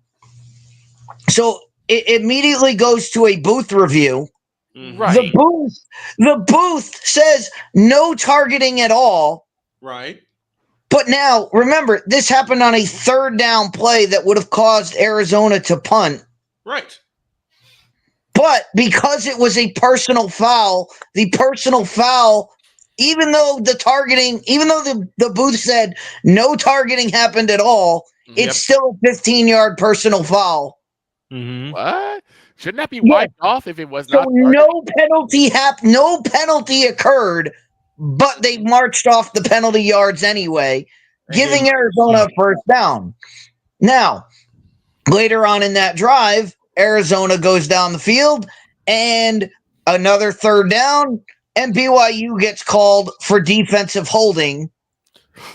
So it immediately goes to a booth review. Right. The booth says no targeting at all. Right. But now, remember, this happened on a 3rd down play that would have caused Arizona to punt. Right. But because it was a personal foul, even though the booth said no targeting happened at all, it's still a 15-yard personal foul. What? Shouldn't that be wiped off if it was so not? No penalty occurred, but they marched off the penalty yards anyway, giving Arizona a 1st down. Now, later on in that drive, Arizona goes down the field and another 3rd down, and BYU gets called for defensive holding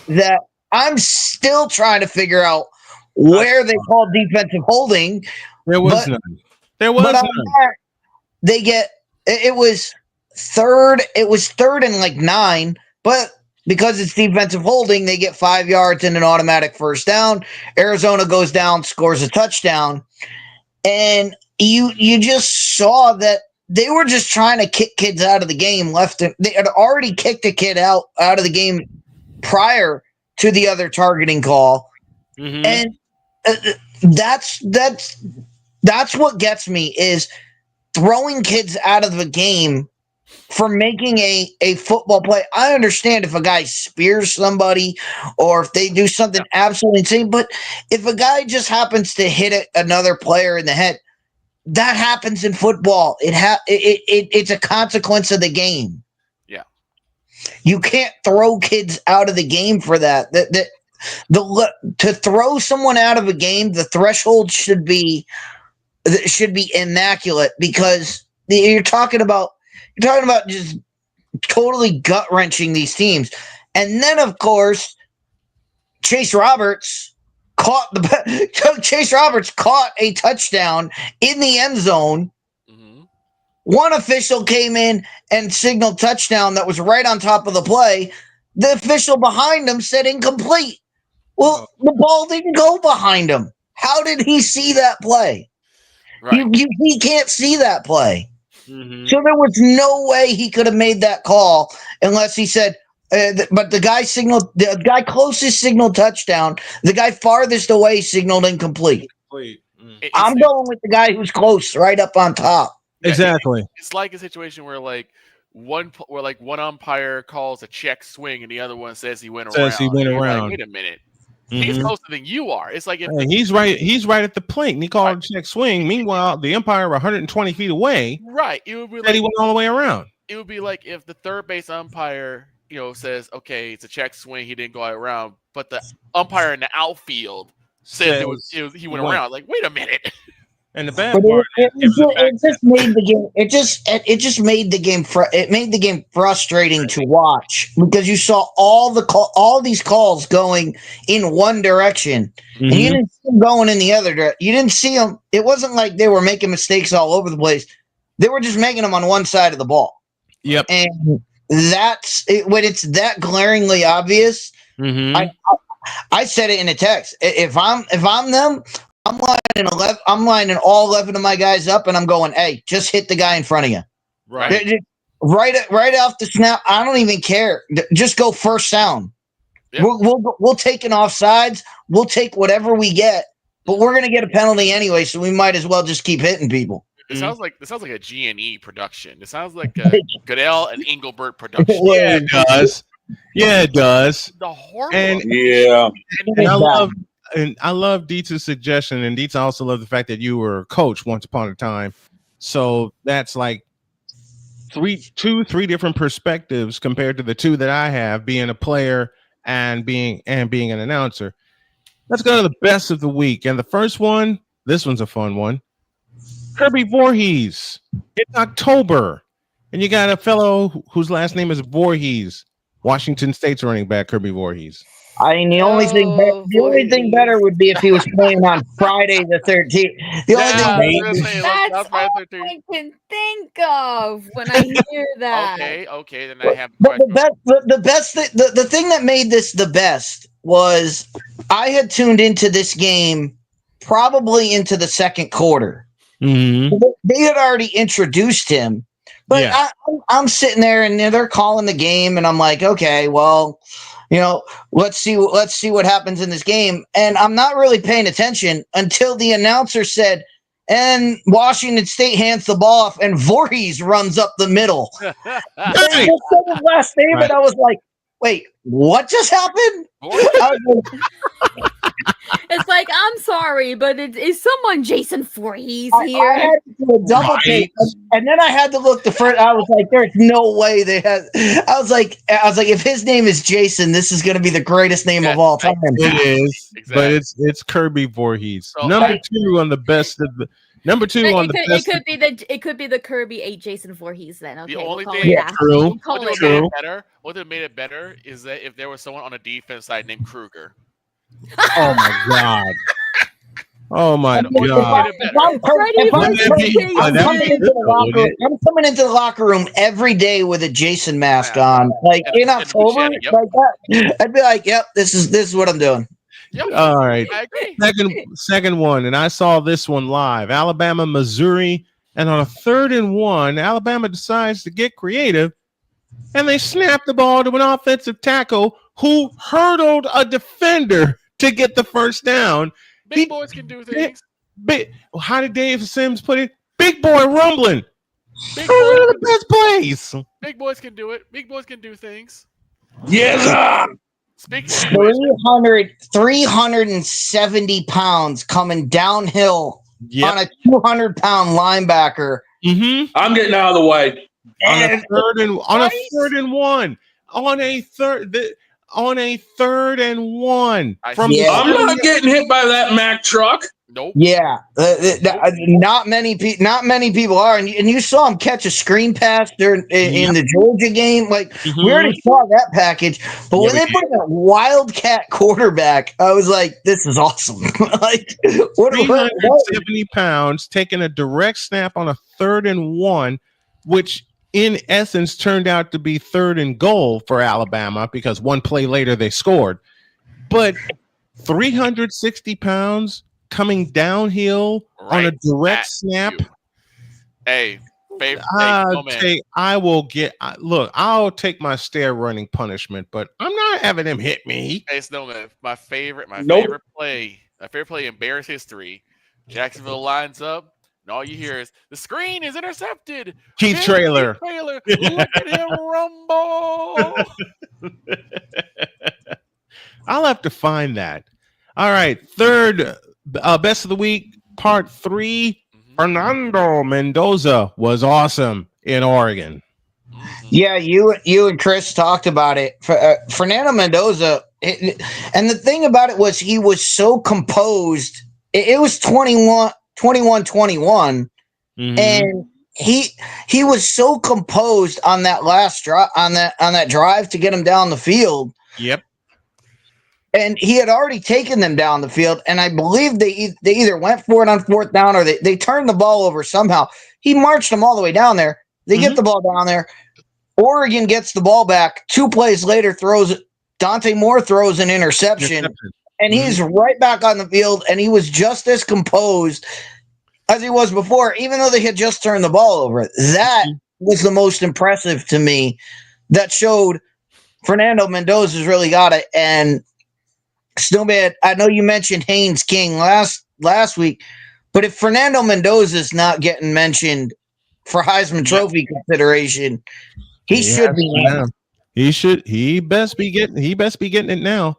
that I'm still trying to figure out where they called defensive holding. There was none. There was none. They get it was 3rd and like 9, but because it's defensive holding, they get 5 yards and an automatic 1st down. Arizona goes down, scores a touchdown. And you just saw that they were just trying to kick kids out of the game. They had already kicked a kid out of the game prior to the other targeting call. And that's what gets me is throwing kids out of the game for making a football play. I understand if a guy spears somebody or if they do something absolutely insane, but if a guy just happens to hit another player in the head, that happens in football. It's a consequence of the game. Yeah. You can't throw kids out of the game for that. To throw someone out of a game, the threshold should be immaculate, because you're talking about just totally gut wrenching these teams. And then, of course, Chase Roberts caught a touchdown in the end zone. Mm-hmm. One official came in and signaled touchdown that was right on top of the play. The official behind him said incomplete. Well, the ball didn't go behind him. How did he see that play? Right. He can't see that play. Mm-hmm. So there was no way he could have made that call unless he said, but the guy closest signaled touchdown. The guy farthest away signaled incomplete. I'm going with the guy who's close, right up on top. Exactly. It's like a situation where one umpire calls a check swing and the other one says he went around. Like, wait a minute. Mm-hmm. He's closer than you are. It's like he's right at the plate, and he called a check swing. Meanwhile, the umpire 120 feet away. Right. It would be he went all the way around. It would be like if the third base umpire, says, okay, it's a check swing, he didn't go around, but the umpire in the outfield said he went around. Like, wait a minute. And the bad part, it just made the game. It made the game frustrating to watch, because you saw all these calls going in one direction, and you didn't see them going in the other direction. You didn't see them. It wasn't like they were making mistakes all over the place. They were just making them on one side of the ball. Yep. And that's it, when it's that glaringly obvious. I said it in a text. If I'm them, I'm lining all 11 of my guys up, and I'm going, hey, just hit the guy in front of you. Right. Right off the snap. I don't even care. Just go first down. Yep. We'll take an offsides. We'll take whatever we get, but we're gonna get a penalty anyway, so we might as well just keep hitting people. It sounds like a G&E production. It sounds like a Goodell and Engelbert production. Yeah, it does. Yeah, it does. The horrible. And I love Dietz's suggestion, and Dietz also loved the fact that you were a coach once upon a time. So that's like three different perspectives compared to the two that I have, being a player and being an announcer. Let's go to the best of the week. And the first one, this one's a fun one. Kirby Voorhees. It's October, and you got a fellow whose last name is Voorhees, Washington State's running back, Kirby Voorhees. I mean, the only thing better would be if he was playing on Friday the 13th. The only thing that's all I can think of when I hear that. Okay, then I have. But the thing that made this the best was I had tuned into this game probably into the second quarter. Mm-hmm. They had already introduced him, but I'm sitting there and they're calling the game, and I'm like, okay, well, let's see what happens in this game. And I'm not really paying attention until the announcer said, and Washington State hands the ball off, and Voorhees runs up the middle. His last name, and I was like, wait, what just happened? It's like, I'm sorry, but is someone Jason Voorhees here? I had to do a double take, and then I had to look the first. I was like, "There's no way they had." I was like, if his name is Jason, this is going to be the greatest name of all time. It is, but it's Kirby Voorhees. Number two on the best of the. Number two on the best. It could be the Kirby 8 Jason Voorhees then. Okay, the only we'll thing, true. What would have made it better is that if there was someone on the defense side named Kruger. Oh my god! Oh my god! I'm coming into the locker room every day with a Jason mask on, like in October, like that. I'd be like, "Yep, this is what I'm doing." Yep. All right. I agree. Second one, and I saw this one live. Alabama, Missouri, and on a 3rd and 1, Alabama decides to get creative, and they snap the ball to an offensive tackle who hurdled a defender to get the first down. Big boys can do things. How did Dave Sims put it? Big boy rumbling. Big boy the best place. Big boys can do it. Big boys can do things. Yes. 370 pounds coming downhill on a 200-pound linebacker. I'm getting out of the way. On a third and one. On a third and one. I'm not getting hit by that Mack truck. Nope. Yeah, not many people are, and you saw him catch a screen pass during in the Georgia game. Like we already saw that package, but when they put a wildcat quarterback, I was like, "This is awesome!" Like, 370 pounds taking a direct snap on a third and one, which in essence turned out to be third and goal for Alabama because one play later they scored, but 360 pounds. Coming downhill on a direct snap. Hey, favorite. I'll take my stair running punishment, but I'm not having him hit me. Hey, Snowman, my favorite play in Bears history. Jacksonville lines up, and all you hear is the screen is intercepted. Keith Traylor. Look at him rumble. I'll have to find that. All right, third. Best of the week, part 3. Fernando Mendoza was awesome in Oregon. Yeah, you and Chris talked about it. Fernando Mendoza, and the thing about it was he was so composed. It was 21-21, and he was so composed on that last drive on that drive to get him down the field. Yep. And he had already taken them down the field, and I believe they either went for it on fourth down or they turned the ball over somehow. He marched them all the way down there. They get the ball down there. Oregon gets the ball back. 2 plays later, Dante Moore throws an interception, and he's right back on the field, and he was just as composed as he was before, even though they had just turned the ball over. That was the most impressive to me. That showed Fernando Mendoza's really got it, and Snowman, I know you mentioned Haynes King last week, but if Fernando Mendoza is not getting mentioned for Heisman Trophy consideration, he should be now. He best be getting it now.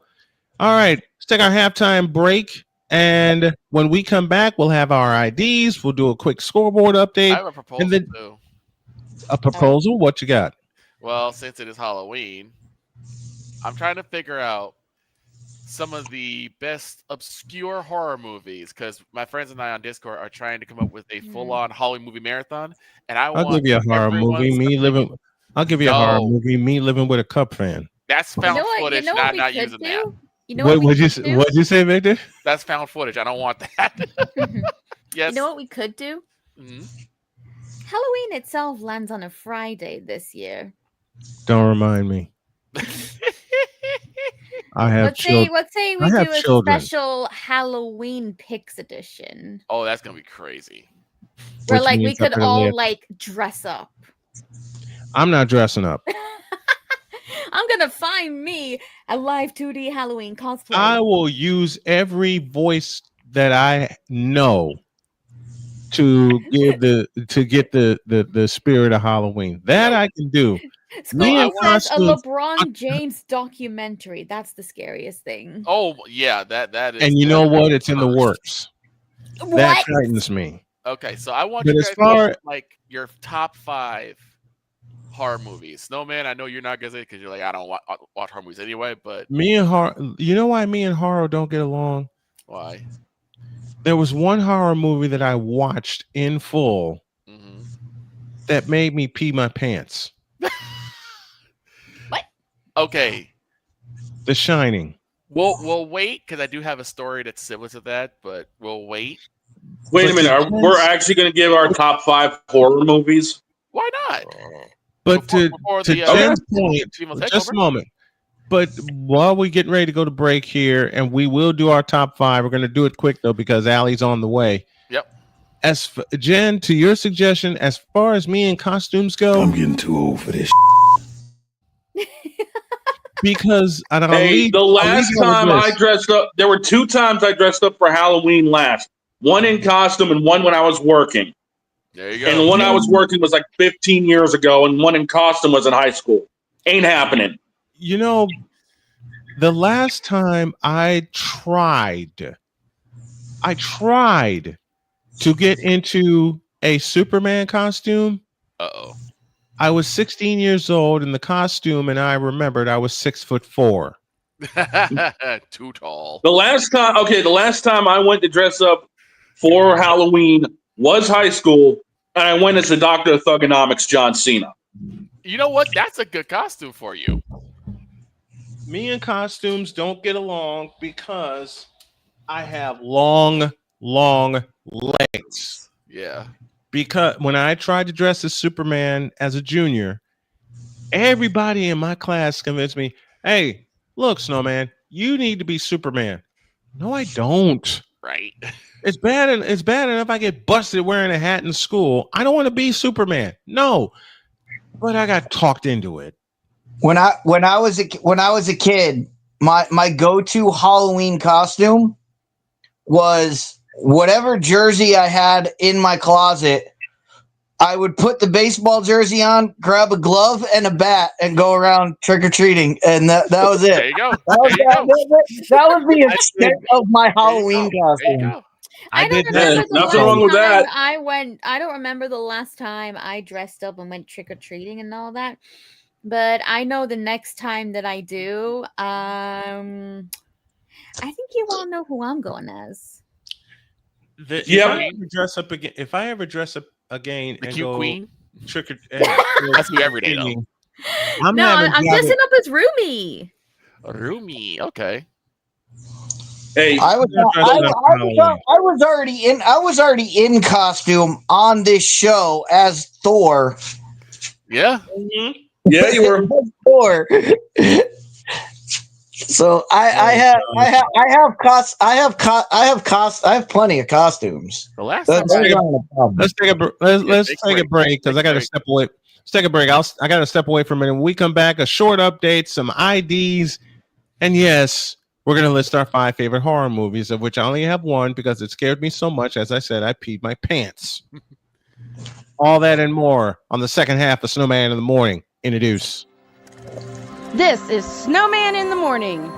All right, let's take our halftime break, and when we come back, we'll have our IDs. We'll do a quick scoreboard update. I have a proposal too. A proposal? What you got? Well, since it is Halloween, I'm trying to figure out some of the best obscure horror movies, because my friends and I on Discord are trying to come up with a full-on Halloween movie marathon, and I'll give you a horror movie. I'll give you a horror movie. Me living with a Cup fan. That's found footage. I'm not using that. You know what what'd you say, Victor? That's found footage. I don't want that. Yes. You know what we could do? Halloween itself lands on a Friday this year. Don't remind me. I have children. Let's say we do a special Halloween Picks edition. Oh, that's gonna be crazy. Where we could all dress up. I'm not dressing up. I'm gonna find me a live 2D Halloween cosplay. I will use every voice that I know to get the spirit of Halloween. That I can do. School says a LeBron James documentary. That's the scariest thing. Oh yeah, that is. And you know what? It's in the works. What? That frightens me. Okay, so I want you guys to your top 5 horror movies. Snowman, I know you're not gonna say because you're like, I don't watch horror movies anyway. But me and horror, you know why me and horror don't get along? Why? There was one horror movie that I watched in full that made me pee my pants. What? Okay. The Shining. We'll wait because I do have a story that's similar to that, but we'll wait. Wait a minute. We're actually going to give our top 5 horror movies? Why not? But to Jen's point, just a moment. But while we're getting ready to go to break here, and we will do our top 5, we're going to do it quick, though, because Allie's on the way. Yep. Jen, to your suggestion, as far as me and costumes go, I'm getting too old for this. because the last time I dressed up, there were 2 times I dressed up for Halloween last. One in costume and one when I was working. There you go. And the one I was working was like 15 years ago, and one in costume was in high school. Ain't happening. You know, the last time I tried to get into a Superman costume. I was 16 years old in the costume, and I remembered I was 6'4". Too tall. The last time I went to dress up for Halloween was high school, and I went as the Doctor of Thugonomics, John Cena. You know what? That's a good costume for you. Me and costumes don't get along because I have long legs. Yeah. Because when I tried to dress as Superman as a junior, everybody in my class convinced me, hey, look, Snowman, you need to be Superman. No, I don't. Right. It's bad enough I get busted wearing a hat in school. I don't want to be Superman. No. But I got talked into it. When I was a kid, my go-to Halloween costume was whatever jersey I had in my closet. I would put the baseball jersey on, grab a glove and a bat, and go around trick-or-treating, and that was it. There you go. That was the extent of my Halloween costume. I don't remember the nothing wrong with that. I don't remember the last time I dressed up and went trick-or-treating and all that. But I know the next time that I do, I think you all know who I'm going as. If I ever dress up again the and cute go queen trick or that's me every day though. I'm dressing up as Rumi. Rumi, okay. Hey, I was already in costume on this show as Thor. Yeah. Mm-hmm. Yeah, you were. Thor. So I have plenty of costumes. The last let's take a break because I got to step away. Let's take a break. I got to step away for a minute. When we come back, a short update, some IDs, and yes, we're gonna list our 5 favorite horror movies, of which I only have one because it scared me so much. As I said, I peed my pants. All that and more on the second half of Snowman in the Morning. Introduce. This is Snowman in the Morning.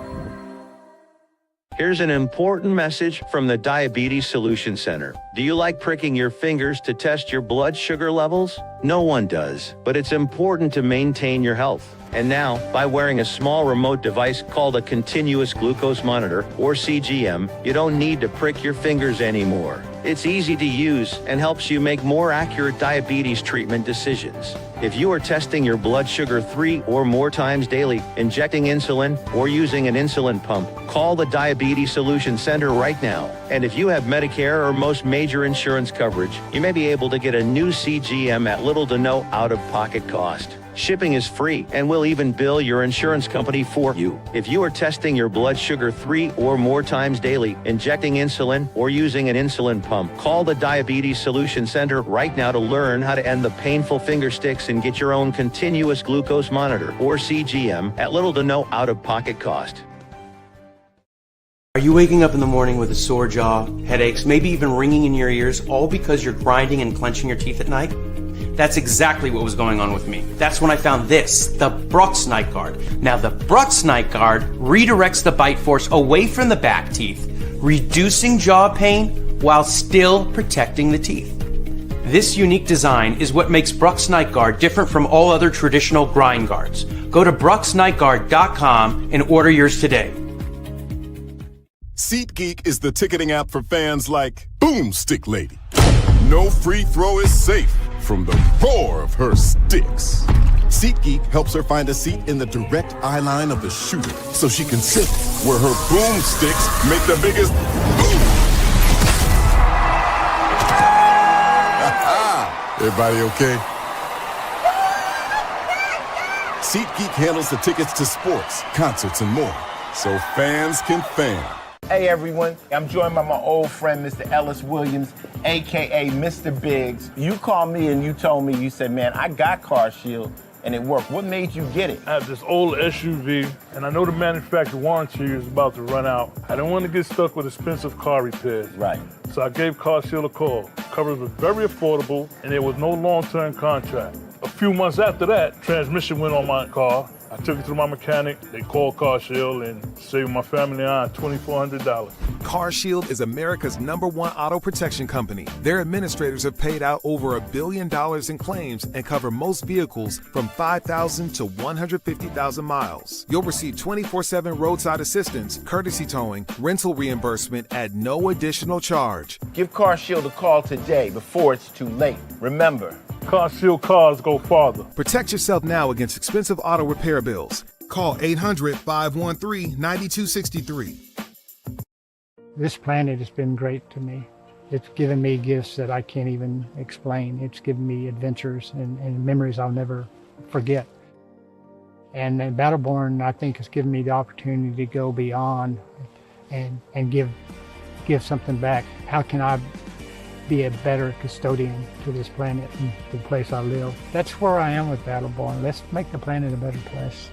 Here's an important message from the Diabetes Solution Center. Do you like pricking your fingers to test your blood sugar levels? No one does, but it's important to maintain your health. And now, by wearing a small remote device called a continuous glucose monitor, or CGM, you don't need to prick your fingers anymore. It's easy to use and helps you make more accurate diabetes treatment decisions. If you are testing your blood sugar 3 or more times daily, injecting insulin, or using an insulin pump, call the Diabetes Solution Center right now. And if you have Medicare or most major insurance coverage, you may be able to get a new CGM at little to no out-of-pocket cost. Shipping is free, and we'll even bill your insurance company for you. If you are testing your blood sugar 3 or more times daily, injecting insulin, or using an insulin pump, call the Diabetes Solution Center right now to learn how to end the painful finger sticks and get your own continuous glucose monitor, or CGM, at little to no out-of-pocket cost. Are you waking up in the morning with a sore jaw, headaches, maybe even ringing in your ears, all because you're grinding and clenching your teeth at night? That's exactly what was going on with me. That's when I found this, the Brooks Night Guard. Now, the Brooks Night Guard redirects the bite force away from the back teeth, reducing jaw pain while still protecting the teeth. This unique design is what makes Brooks Night Guard different from all other traditional grind guards. Go to brooksnightguard.com and order yours today. SeatGeek is the ticketing app for fans like Boomstick Lady. No free throw is safe from the roar of her sticks. SeatGeek helps her find a seat in the direct eye line of the shooter so she can sit where her boomsticks make the biggest boom. Everybody okay? SeatGeek handles the tickets to sports, concerts, and more, so fans can fan. Hey everyone, I'm joined by my old friend, Mr. Ellis Williams, AKA Mr. Biggs. You called me and you told me, you said, man, I got CarShield and it worked. What made you get it? I have this old SUV, and I know the manufacturer warranty is about to run out. I didn't want to get stuck with expensive car repairs. Right. So I gave CarShield a call. Coverage was very affordable, and there was no long-term contract. A few months after that, transmission went on my car. I took it to my mechanic. They called CarShield and saved my family on $2,400. CarShield is America's #1 auto protection company. Their administrators have paid out over $1 billion in claims and cover most vehicles from 5,000 to 150,000 miles. You'll receive 24/7 roadside assistance, courtesy towing, rental reimbursement at no additional charge. Give CarShield a call today before it's too late. Remember, CarShield cars go farther. Protect yourself now against expensive auto repair bills. Call 800-513-9263. This planet has been great to me. It's given me gifts that I can't even explain. It's given me adventures and memories I'll never forget. And Battleborn, I think, has given me the opportunity to go beyond and give something back. How can I be a better custodian to this planet and the place I live? That's where I am with Battleborn. Let's make the planet a better place.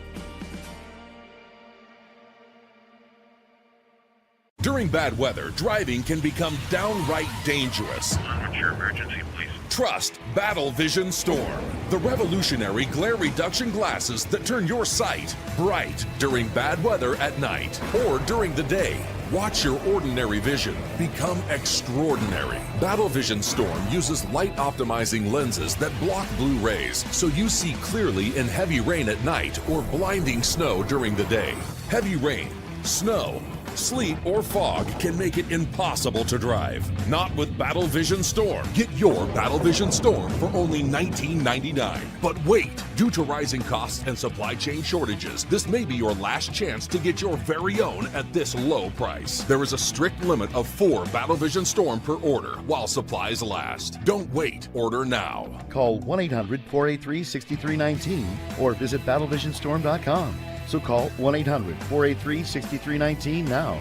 During bad weather, driving can become downright dangerous. What's your emergency, please? Trust Battle Vision Storm, the revolutionary glare reduction glasses that turn your sight bright during bad weather at night or during the day. Watch your ordinary vision become extraordinary. Battle Vision Storm uses light optimizing lenses that block blue rays so you see clearly in heavy rain at night or blinding snow during the day. Heavy rain, snow, sleet, or fog can make it impossible to drive. Not with Battle Vision Storm. Get your Battle Vision Storm for only $19.99. But wait, due to rising costs and supply chain shortages, this may be your last chance to get your very own at this low price. There is a strict limit of 4 Battle Vision Storm per order while supplies last. Don't wait, order now. Call 1-800-483-6319 or visit battlevisionstorm.com. So call 1-800-483-6319 now.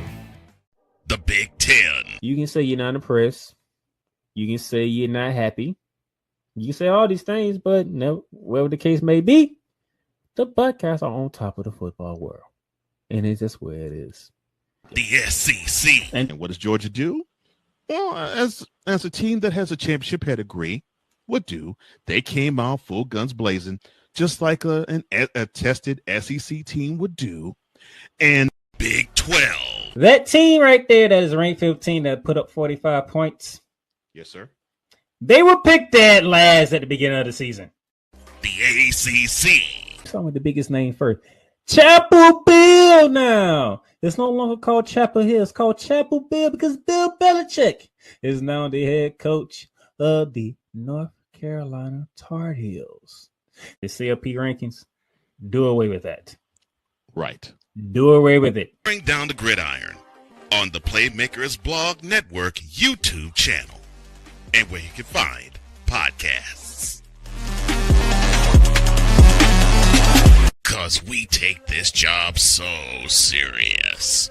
The Big Ten. You can say you're not impressed. You can say you're not happy. You can say all these things, but no, whatever the case may be, the Buckeyes are on top of the football world. And it's just where it is. The SEC. And what does Georgia do? Well, as a team that has a championship pedigree would do, they came out full guns blazing, just like a tested SEC team would do. And Big 12. That team right there that is ranked 15 that put up 45 points. Yes, sir. They were picked dead last at the beginning of the season. The ACC. Start with the biggest name first. Chapel Bill now. It's no longer called Chapel Hill. It's called Chapel Bill because Bill Belichick is now the head coach of the North Carolina Tar Heels. The CLP rankings, do away with that. Right. Do away with it. Bring down the gridiron on the Playmakers Blog Network YouTube channel and where you can find podcasts. Because we take this job so serious.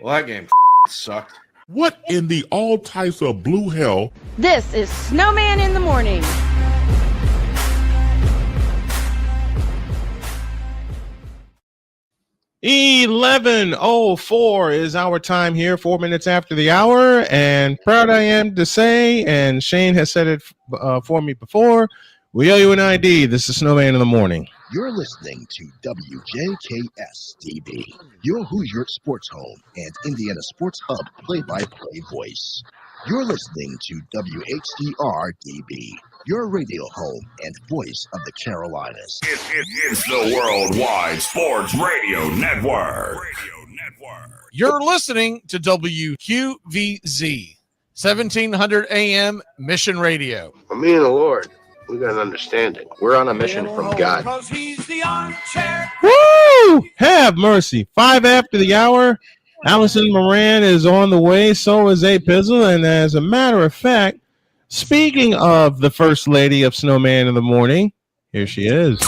Well, that game sucked. What in the all types of blue hell? This is Snowman in the Morning. $11:04 is our time here, 4 minutes after the hour, and proud I am to say, and Shane has said it for me before, we owe you an ID. This is Snowman in the Morning. You're listening to WJKS-DB, your Hoosier Sports Home and Indiana Sports Hub play-by-play voice. You're listening to WHDR-DB, your radio home and voice of the Carolinas. It's the Worldwide Sports Radio Network. You're listening to WQVZ, 1700 AM Mission Radio. Me and the Lord, we got an understanding. We're on a mission from God. Woo! Have mercy. 5 after the hour. Allison Moran is on the way. So is A Pizzle. And as a matter of fact, speaking of the First Lady of Snowman in the Morning, here she is.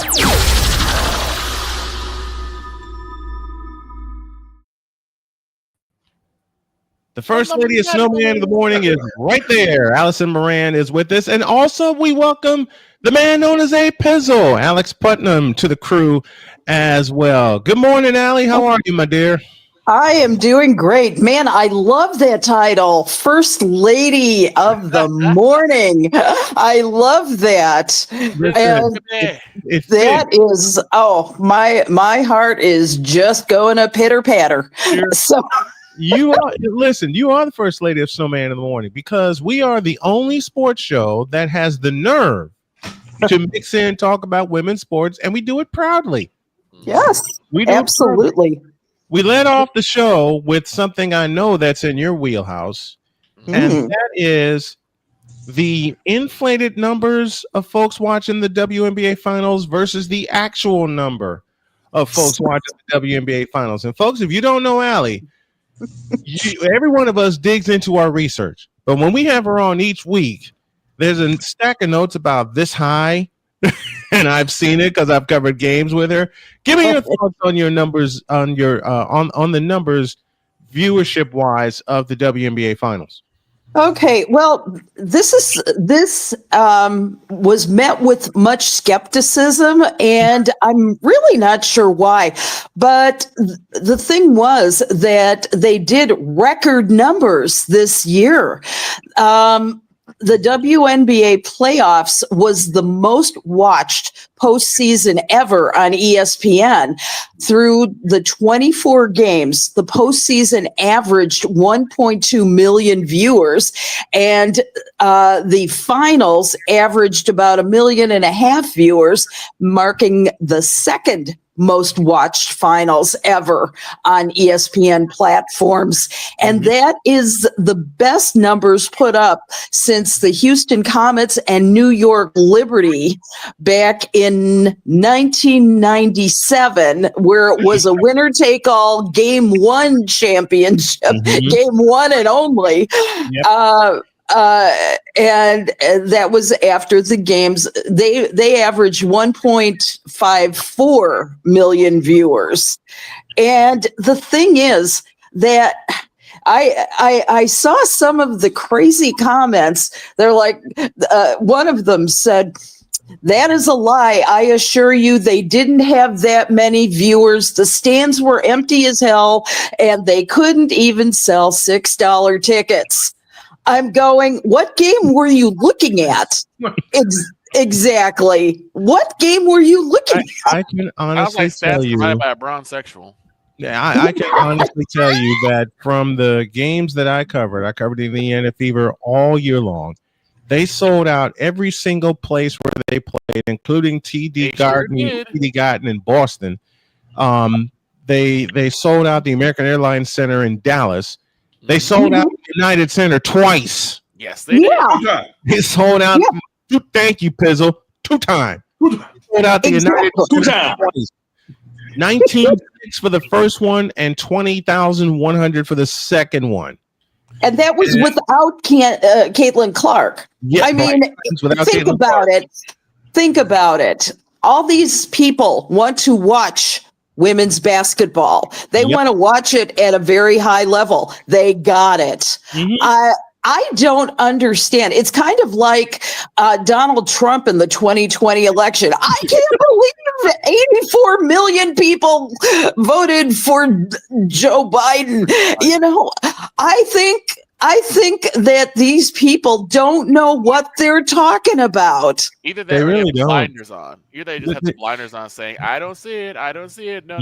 The First Lady of Snowman in the Morning is right there. Allison Moran is with us. And also we welcome the man known as A Pizzle, Alex Putnam, to the crew as well. Good morning, Allie. How are you, my dear? I am doing great. Man, I love that title. First Lady of the Morning. I love that. And that is, my heart is just going a pitter patter. So you are the first lady of Snowman in the Morning, because we are the only sports show that has the nerve to mix in and talk about women's sports, and we do it proudly. Yes, we do absolutely. We led off the show with something I know that's in your wheelhouse, and that is the inflated numbers of folks watching the WNBA finals versus the actual number of folks watching the WNBA finals. And folks, if you don't know Allie, every one of us digs into our research, but when we have her on each week, there's a stack of notes about this high, and I've seen it because I've covered games with her. Give me your thoughts on your numbers, on your on the numbers viewership wise of the WNBA finals. Okay, well, this was met with much skepticism, and I'm really not sure why. But the thing was that they did record numbers this year. The WNBA playoffs was the most watched postseason ever on ESPN. Through the 24 games, the postseason averaged 1.2 million viewers, and the finals averaged about 1.5 million viewers, marking the second most watched finals ever on ESPN platforms. And that is the best numbers put up since the Houston Comets and New York Liberty back in 1997, where it was a winner-take-all Game 1 championship, Game 1 and only. Yep. And that was after the games. They averaged 1.54 million viewers. And the thing is that I saw some of the crazy comments. They're like, one of them said, "That is a lie. I assure you, they didn't have that many viewers. The stands were empty as hell, and they couldn't even sell $6 tickets." I'm going, what game were you looking at? Exactly. What game were you looking at? I can honestly tell you. By a bronsexual. Yeah, I can honestly tell you that from the games that I covered Indiana Fever all year long. They sold out every single place where they played, including TD Garden in Boston. They sold out the American Airlines Center in Dallas. They sold out the United Center twice. Yes, they did. They sold out. Yeah. Thank you, Pizzle. 2 times. Sold out the United Center twice. 19,600 for the first one and 20,100 for the second one. And that was without Caitlin Clark. Yeah, I mean, Think about it. All these people want to watch women's basketball. They want to watch it at a very high level. They got it. I don't understand. It's kind of like Donald Trump in the 2020 election. I can't believe 84 million people voted for Joe Biden. You know, I think that these people don't know what they're talking about. Either they really have blinders on. Either they just have the blinders on saying, I don't see it. I don't see it. No.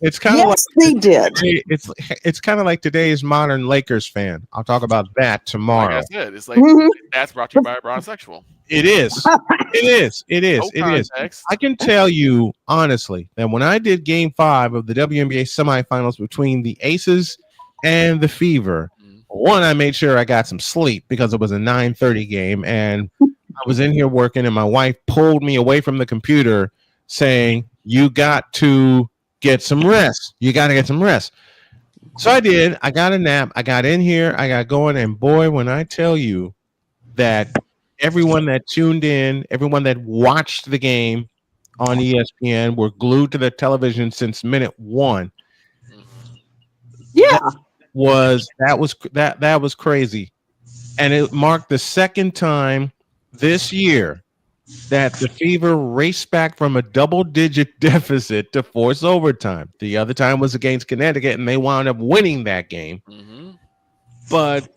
It's kind of like they did. It's kind of like today's modern Lakers fan. I'll talk about that tomorrow. Like I said, it's like that's brought to you by a bronsexual. It is. It is. I can tell you honestly that when I did Game 5 of the WNBA semifinals between the Aces and the Fever, one, I made sure I got some sleep because it was a 9:30 game, and I was in here working, and my wife pulled me away from the computer saying, "You got to get some rest. You got to get some rest." So I did. I got a nap. I got in here. I got going, and boy, when I tell you that everyone that tuned in, everyone that watched the game on ESPN were glued to the television since minute 1. Yeah. That was crazy. And it marked the second time this year that the Fever raced back from a double-digit deficit to force overtime. The other time was against Connecticut, and they wound up winning that game. Mm-hmm. But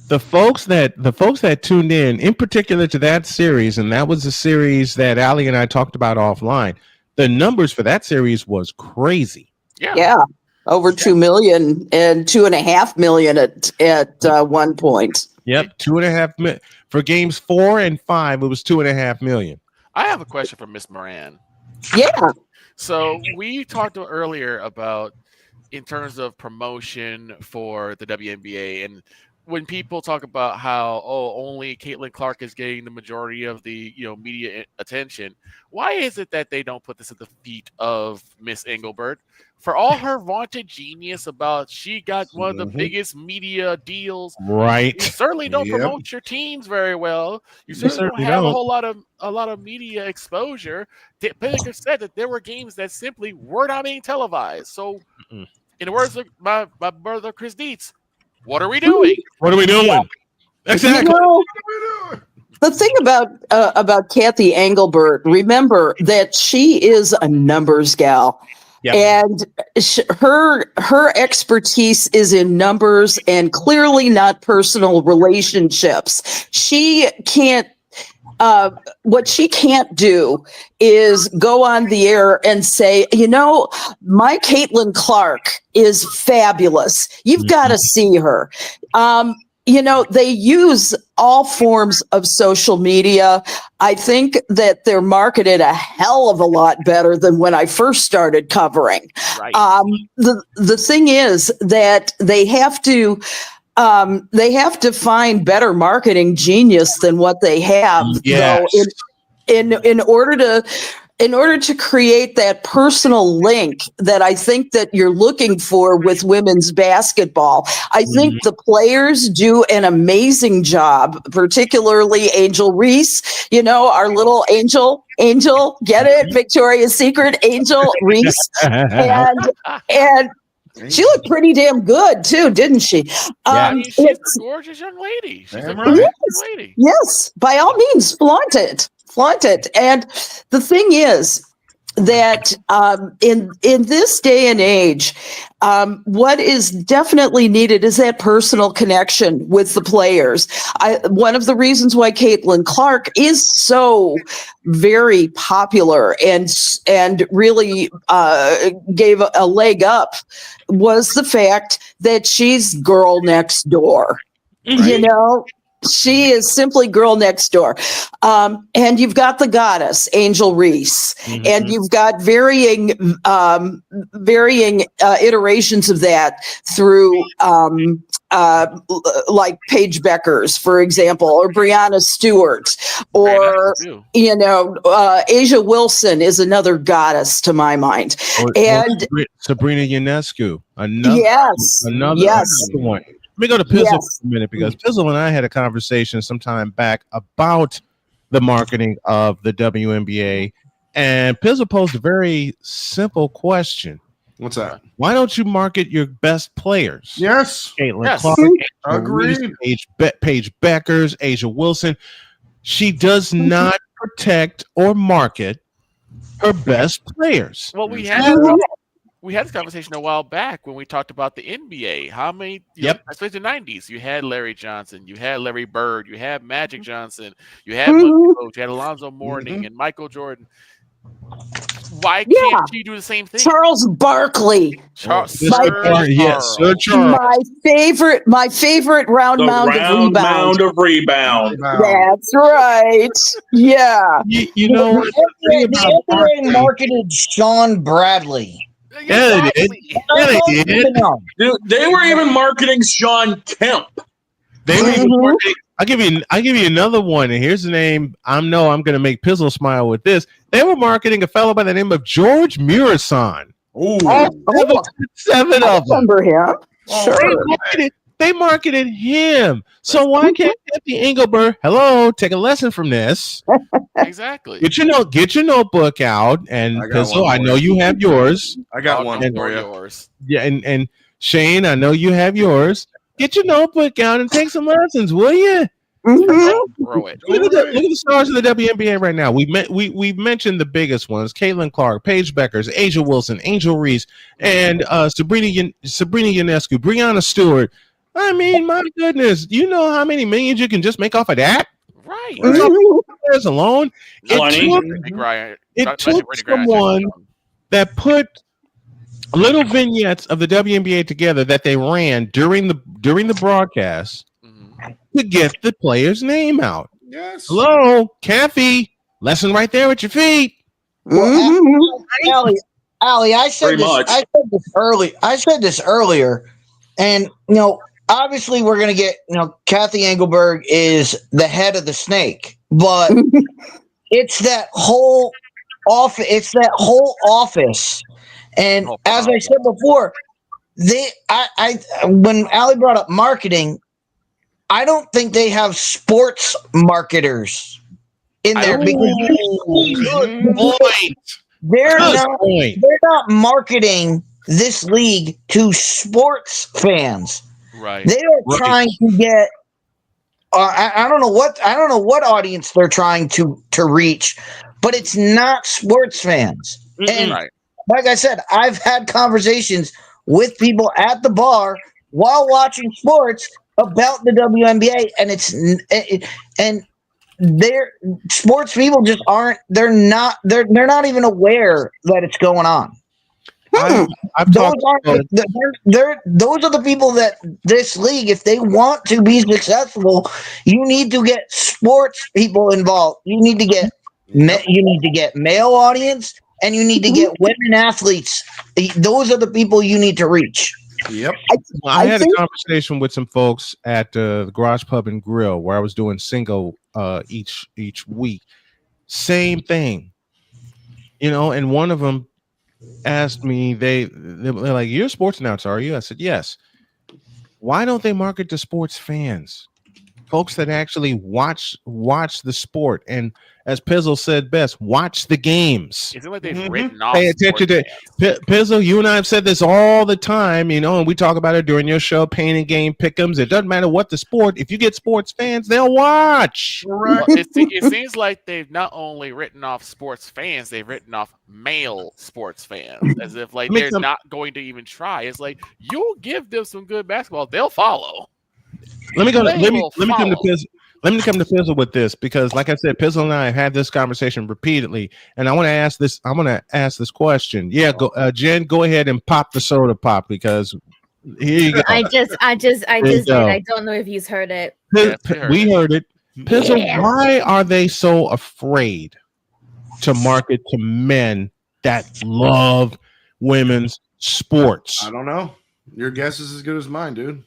the folks that tuned in particular to that series, and that was a series that Allie and I talked about offline, the numbers for that series was crazy. Yeah. Over 2 million and 2.5 million at one point. Yep, 2.5 million for games 4 and 5. It was 2.5 million. I have a question for Miss Moran. Yeah. So we talked earlier about in terms of promotion for the WNBA, and when people talk about how only Caitlin Clark is getting the majority of the media attention, why is it that they don't put this at the feet of Miss Engelbert? For all her vaunted genius about she got one of the biggest media deals, right? You certainly don't promote your teams very well. You certainly don't have a whole lot of media exposure. Pinnaker said that there were games that simply were not being televised. So, in the words of my brother Chris Dietz, what are we doing? What are we doing? Exactly. The thing about Kathy Engelbert, remember that she is a numbers gal. Yep. And her expertise is in numbers and clearly not personal relationships. She can't. What she can't do is go on the air and say, my Caitlin Clark is fabulous. You've got to see her. They use all forms of social media. I think that they're marketed a hell of a lot better than when I first started covering. Right. The thing is that they have to find better marketing genius than what they have. Yes. Though, in order to create that personal link that I think that you're looking for with women's basketball. I think the players do an amazing job, particularly Angel Reese, our little Angel, get it? Victoria's Secret, Angel Reese. And she looked pretty damn good too, didn't she? She's a gorgeous young lady. She's a gorgeous young lady. Yes, by all means, flaunt it. And the thing is that in this day and age, what is definitely needed is that personal connection with the players. One of the reasons why Caitlin Clark is so very popular and really gave a leg up was the fact that she's girl next door. Right. She is simply girl next door. And you've got the goddess, Angel Reese, and you've got varying iterations of that through like Paige Beckers, for example, or Brianna Stewart, or Asia Wilson is another goddess to my mind. And Sabrina Ionescu, another one. Let me go to Pizzle for a minute, because Pizzle and I had a conversation some time back about the marketing of the WNBA, and Pizzle posed a very simple question. What's that? Why don't you market your best players? Yes. Caitlin Clark, agreed. Paige Beckers, Asia Wilson. She does not protect or market her best players. Well, we had this conversation a while back when we talked about the NBA. How many, especially the 90s, you had Larry Johnson, you had Larry Bird, you had Magic Johnson, you had you had Alonzo Mourning and Michael Jordan. Why can't she do the same thing? Charles Barkley. Sir Charles. My favorite round mound of rebound. That's right. Yeah. You know what? The NBA marketed Sean Bradley. Yeah, they did. Dude, they were even marketing Sean Kemp. They were even marketing. I'll give you another one, and here's the name. I'm going to make Pizzle smile with this. They were marketing a fellow by the name of George Murasan. Seven of them. Remember him? Sure. They marketed him. So why can't Kathy Engelbert, take a lesson from this? Exactly. Get your notebook out, and Pizzle, I know you have yours. I got one for you. Yeah, and Shane, I know you have yours. Get your notebook out and take some lessons, will you? Throw it. Look at the stars of the WNBA right now. We've mentioned the biggest ones: Caitlin Clark, Paige Beckers, Asia Wilson, Angel Reese, and Sabrina Ionescu, Breanna Stewart. I mean, my goodness, you know how many millions you can just make off of that? Right. Players alone. It took someone that put little vignettes of the WNBA together that they ran during the broadcast to get the player's name out. Yes. Hello, Kathy. Lesson right there at your feet. Well, Allie, I said this earlier, and obviously we're gonna get Kathy Engelberg is the head of the snake, but it's that whole office. It's that whole office, and as I said before, when Allie brought up marketing, I don't think they have sports marketers in there because they're not marketing this league to sports fans. Right. They are trying to get. I don't know what audience they're trying to reach, but it's not sports fans. And like I said, I've had conversations with people at the bar while watching sports about the WNBA, and their sports people just aren't. They're not even aware that it's going on. Those are the people that this league, if they want to be successful, you need to get sports people involved. You need to get male audience, and you need to get women athletes. Those are the people you need to reach. Yep. I had a conversation with some folks at the Garage Pub and Grill where I was doing single each week. Same thing, and one of them asked me, they're like, "You're a sports announcer, are you?" I said, "Yes." Why don't they market to sports fans, folks that actually watch the sport? And as Pizzle said best, watch the games. It's like they've written off. Pay attention to Pizzle. You and I have said this all the time, and we talk about it during your show, Pain and Game Pick'ems. It doesn't matter what the sport. If you get sports fans, they'll watch. Well, it seems like they've not only written off sports fans, they've written off male sports fans, as if they're not going to even try. It's like, you'll give them some good basketball, they'll follow. Let me come to Pizzle. Let me come to Pizzle with this, because, like I said, Pizzle and I have had this conversation repeatedly, and I want to ask this. I'm going to ask this question. Yeah, Jen, go ahead and pop the soda pop, because here you go. I just did. I don't know if you've heard it. We heard it. Pizzle, why are they so afraid to market to men that love women's sports? I don't know. Your guess is as good as mine, dude.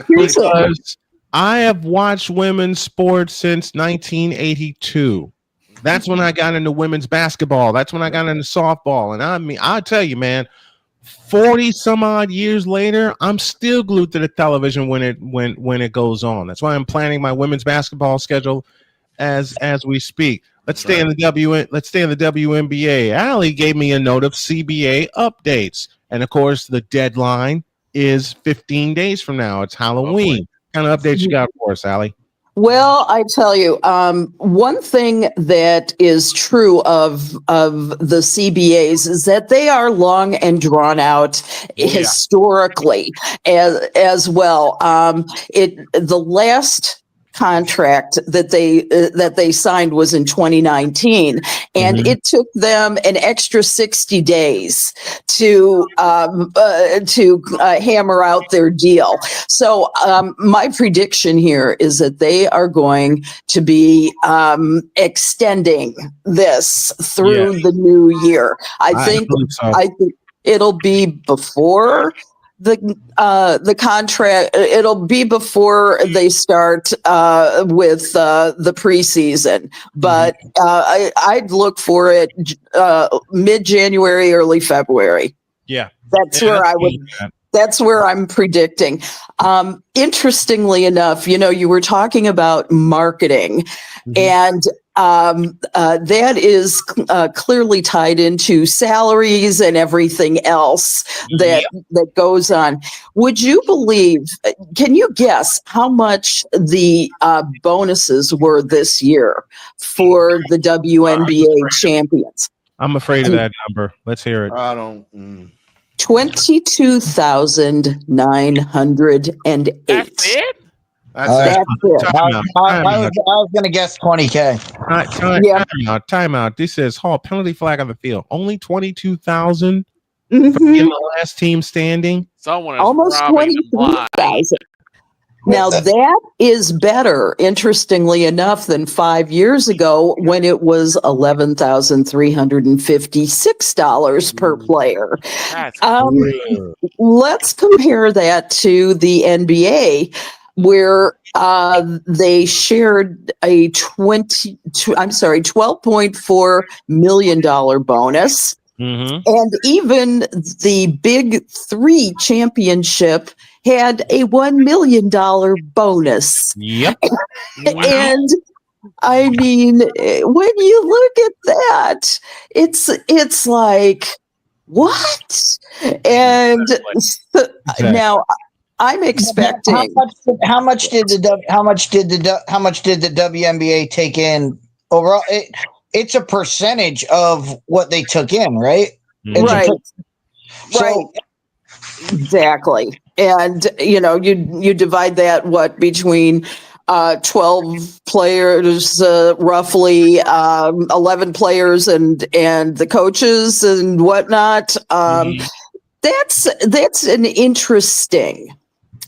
Because I have watched women's sports since 1982. That's when I got into women's basketball. That's when I got into softball. And I mean, I'll tell you, man, 40 some odd years later, I'm still glued to the television when it goes on. That's why I'm planning my women's basketball schedule as we speak. Let's stay in the WNBA. Allie gave me a note of CBA updates. And of course, the deadline is 15 days from now. It's Halloween. What kind of updates you got for us, Allie? Well, I tell you, one thing that is true of the CBAs is that they are long and drawn out historically as well. The last contract that they signed was in 2019, and it took them an extra 60 days to hammer out their deal. So my prediction here is that they are going to be extending this through the new year. I think it'll be before the contract. It'll be before they start with the preseason, but I'd look for it mid-January, early February. Yeah, that's where I would. That's where I'm predicting. Interestingly enough, you were talking about marketing, and that is clearly tied into salaries and everything else that goes on. Would you believe? Can you guess how much the bonuses were this year for the WNBA champions? I'm afraid of that number. Let's hear it. I don't. 22,908. That's it? That's it. I was going to guess 20K. Time out. This says Hall penalty flag on the field. Only 22,000 in the last team standing. Someone is almost 23,000. Now that is better, interestingly enough, than 5 years ago when it was $11,356 per player. Let's compare that to the NBA, where they shared a $12.4 million bonus. And even the Big Three championship had a $1 million bonus. Yep. And I mean, when you look at that, it's like, what? And now I'm expecting. How much did the WNBA take in overall? It's a percentage of what they took in, right? Right. Exactly. And you divide that between 12 players, roughly 11 players, and the coaches and whatnot. That's an interesting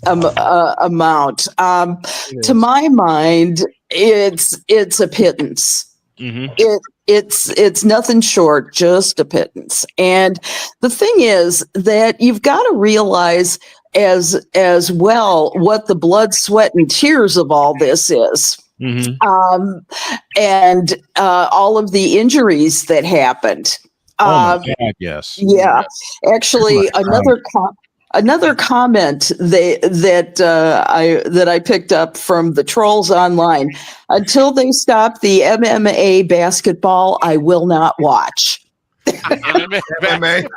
amount. To my mind, it's a pittance. It's nothing short, just a pittance. And the thing is that you've got to realize as well what the blood, sweat, and tears of all this is. And all of the injuries that happened. Oh my God, yes. Yeah. Actually, another comment that I picked up from the trolls online: until they stop the MMA basketball, I will not watch. MMA.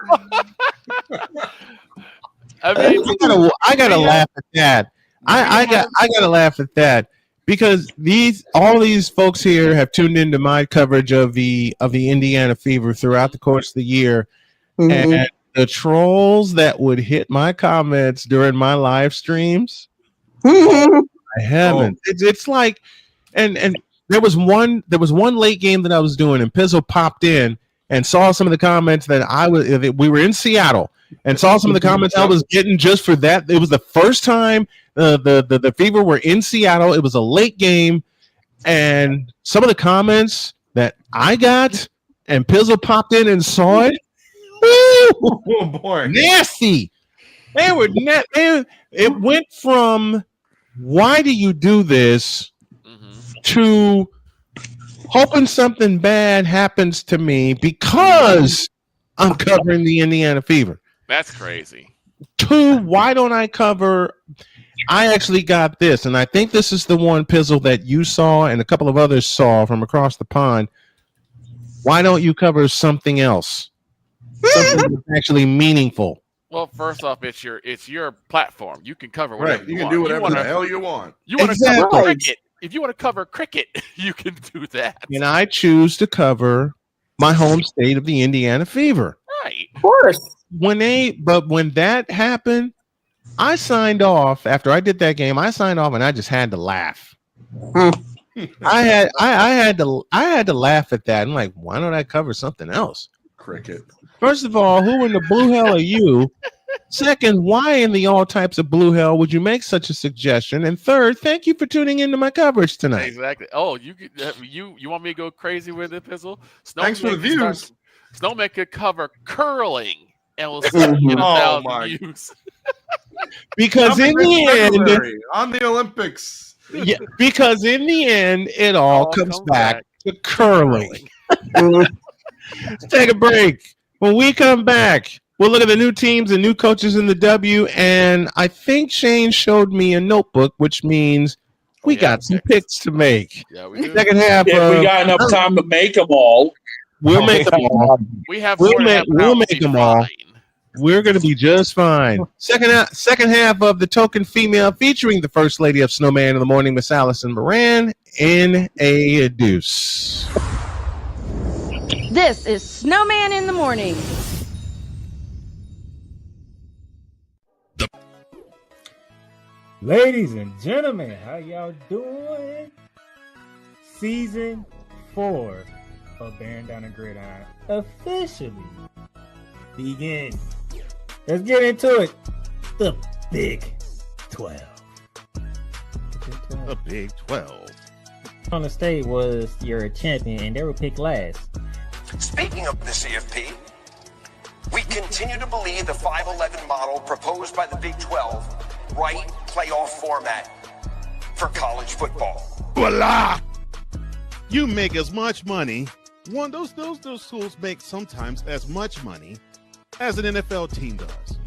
I gotta laugh at that. I gotta laugh at that because all these folks here have tuned into my coverage of the Indiana Fever throughout the course of the year, and the trolls that would hit my comments during my live streams, I haven't. It's like, and there was one late game that I was doing, and Pizzle popped in and saw some of the comments that we were in Seattle, and saw some of the comments I was getting just for that. It was the first time the Fever were in Seattle. It was a late game, and some of the comments that I got, and Pizzle popped in and saw it. Oh boy, nasty! They were it went from "Why do you do this?" to hoping something bad happens to me because I'm covering the Indiana Fever. That's crazy. 2, why don't I cover? I actually got this, and I think this is the one, Pizzle, that you saw and a couple of others saw from across the pond. Why don't you cover something else? Something that's actually meaningful. Well, first off, it's your platform. You can cover whatever you can do whatever the hell you want. You want to cover cricket. If you want to cover cricket, you can do that. And I choose to cover my home state of the Indiana Fever. Right. Of course. When that happened, I signed off. After I did that game, I signed off, and I just had to laugh. I had to laugh at that. I'm like, why don't I cover something else? Cricket. First of all, who in the blue hell are you? Second, why in the all types of blue hell would you make such a suggestion? And third, thank you for tuning into my coverage tonight. Exactly. Oh, you want me to go crazy with it, Pizzle? Thanks for the views. Snowman could cover curling and will still get 1,000 views. Because in the end, on the Olympics. Yeah, because in the end, it all comes back to curling. Let's take a break. When we come back, We'll look at the new teams and new coaches in the W. And I think Shane showed me a notebook, which means we got some picks to make. Yeah, we do. Second half. If we got enough time to make them all. We'll make them all. We have We'll make them all. We're going to be just fine. Second half of the Token Female, featuring the First Lady of Snowman in the Morning, Miss Allison Moran, in a deuce. This is Snowman in the Morning. Ladies and gentlemen, how y'all doing? Season 4 of Bearing Down the Gridiron officially begins. Let's get into it. The Big 12. The Big 12. On the stage was your champion, and they were picked last. Speaking of the CFP, we continue to believe the 5-11 model proposed by the Big 12 right playoff format for college football. Voila! You make as much money. Those schools make sometimes as much money as an NFL team does.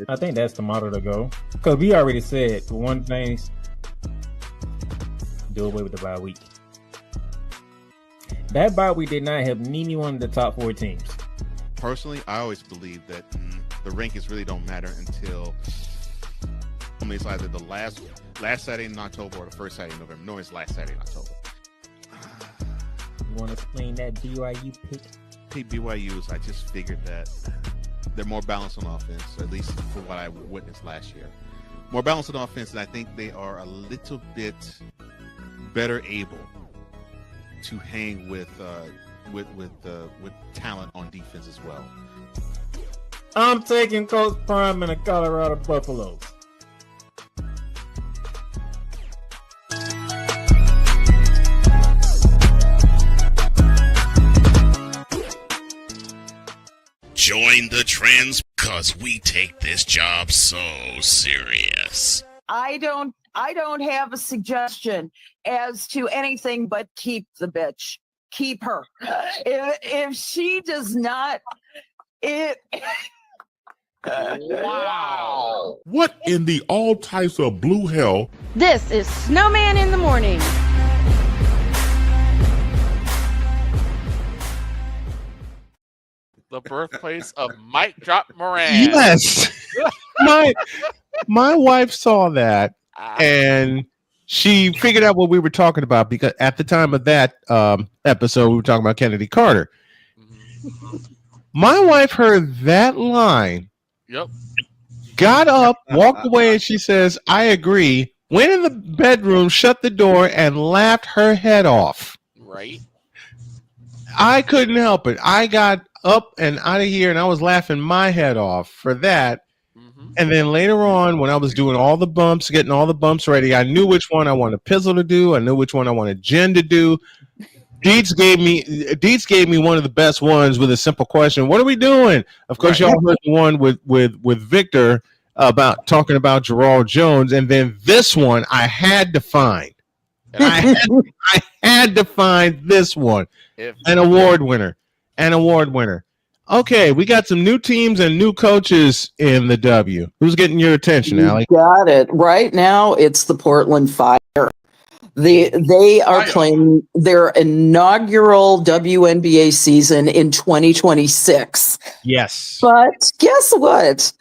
I think that's the model to go. Because we already said, for one thing, do away with the bye week. That bye week did not help anyone in the top 4 teams. Personally, I always believe that the rankings really don't matter until it's either the last Saturday in October or the first Saturday in November. No, it's last Saturday in October. You want to explain that BYU pick? BYU's, I just figured that they're more balanced on offense, at least for what I witnessed last year. More balanced on offense, and I think they are a little bit better able to hang with talent on defense as well. I'm taking Coach Prime and the Colorado Buffaloes. Join the trends because we take this job so serious. I don't have a suggestion as to anything but keep the bitch. Keep her. If she does not, wow. What in the all types of blue hell? This is Snowman in the Morning. The birthplace of Mike Drop Moran. Yes. my wife saw that and she figured out what we were talking about, because at the time of that episode, we were talking about Kennedy Carter. My wife heard that line. Yep. Got up, walked away, and she says, I agree. Went in the bedroom, shut the door, and laughed her head off. Right. I couldn't help it. I got up and out of here, and I was laughing my head off for that. And then later on, when I was doing all the bumps, getting all the bumps ready, I knew which one I wanted Pizzle to do. I knew which one I wanted Jen to do. Dietz gave me one of the best ones with a simple question. What are we doing? Of course, y'all heard the one with Victor about talking about Gerald Jones. And then this one I had to find. I had to find this one. An award winner. Okay, we got some new teams and new coaches in the W. Who's getting your attention, Allie? Got it. Right now, it's the Portland Fire. They are playing their inaugural WNBA season in 2026. Yes. But guess what?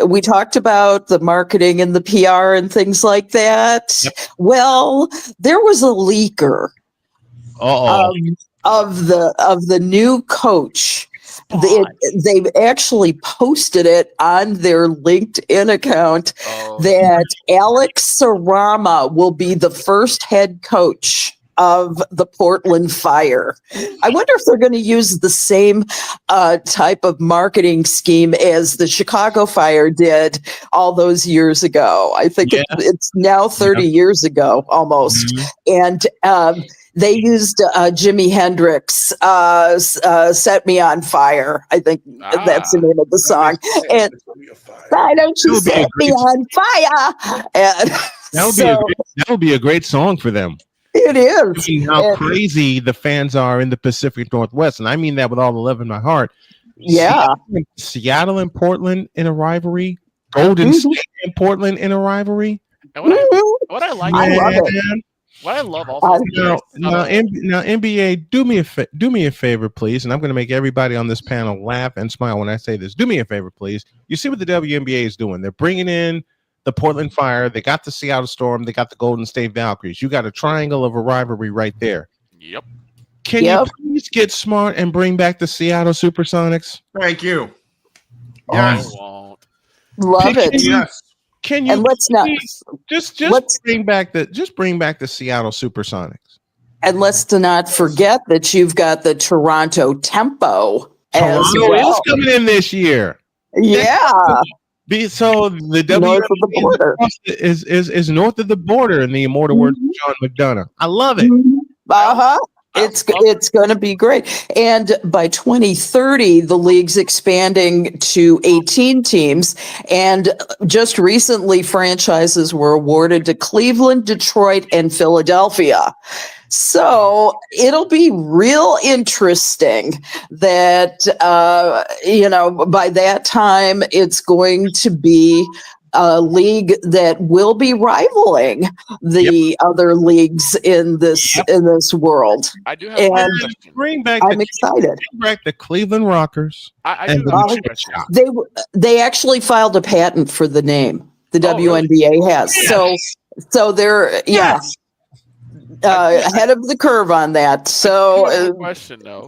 We talked about the marketing and the PR and things like that. Yep. Well, there was a leaker. Of the new coach. They've actually posted it on their LinkedIn account that Alex Sarama will be the first head coach of the Portland Fire. I wonder if they're going to use the same type of marketing scheme as the Chicago Fire did all those years ago. I think it's now 30 years ago almost. And they used Jimi Hendrix, Set Me on Fire. I think that's the name of the song. And why don't you set me on fire? And that would be a great song for them. It is. I mean, how crazy the fans are in the Pacific Northwest, and I mean that with all the love in my heart. Yeah, Seattle and Portland in a rivalry. Golden State and Portland in a rivalry. And what I like, I love it. What I love also now, NBA, do me a favor, please, and I'm going to make everybody on this panel laugh and smile when I say this. Do me a favor, please. You see what the WNBA is doing? They're bringing in the Portland Fire. They got the Seattle Storm. They got the Golden State Valkyries. You got a triangle of a rivalry right there. Yep. Can you please get smart and bring back the Seattle Supersonics? Thank you. Yes. Love it. Yes. Can you? And let's not just bring back the Seattle Supersonics. And let's not forget that you've got the Toronto Tempo as Toronto well. is coming in this year. Yeah. So the WNBA is north of the border, in the immortal words of John McDonough. I love it. Uh-huh. It's going to be great. And by 2030, the league's expanding to 18 teams. And just recently, franchises were awarded to Cleveland, Detroit, and Philadelphia. So it'll be real interesting that, by that time, it's going to be a league that will be rivaling the other leagues in this world. I do have a bring back. I'm excited. Bring back the Cleveland Rockers. They actually filed a patent for the name. The WNBA has. Yes. So they're ahead of the curve on that. So question though.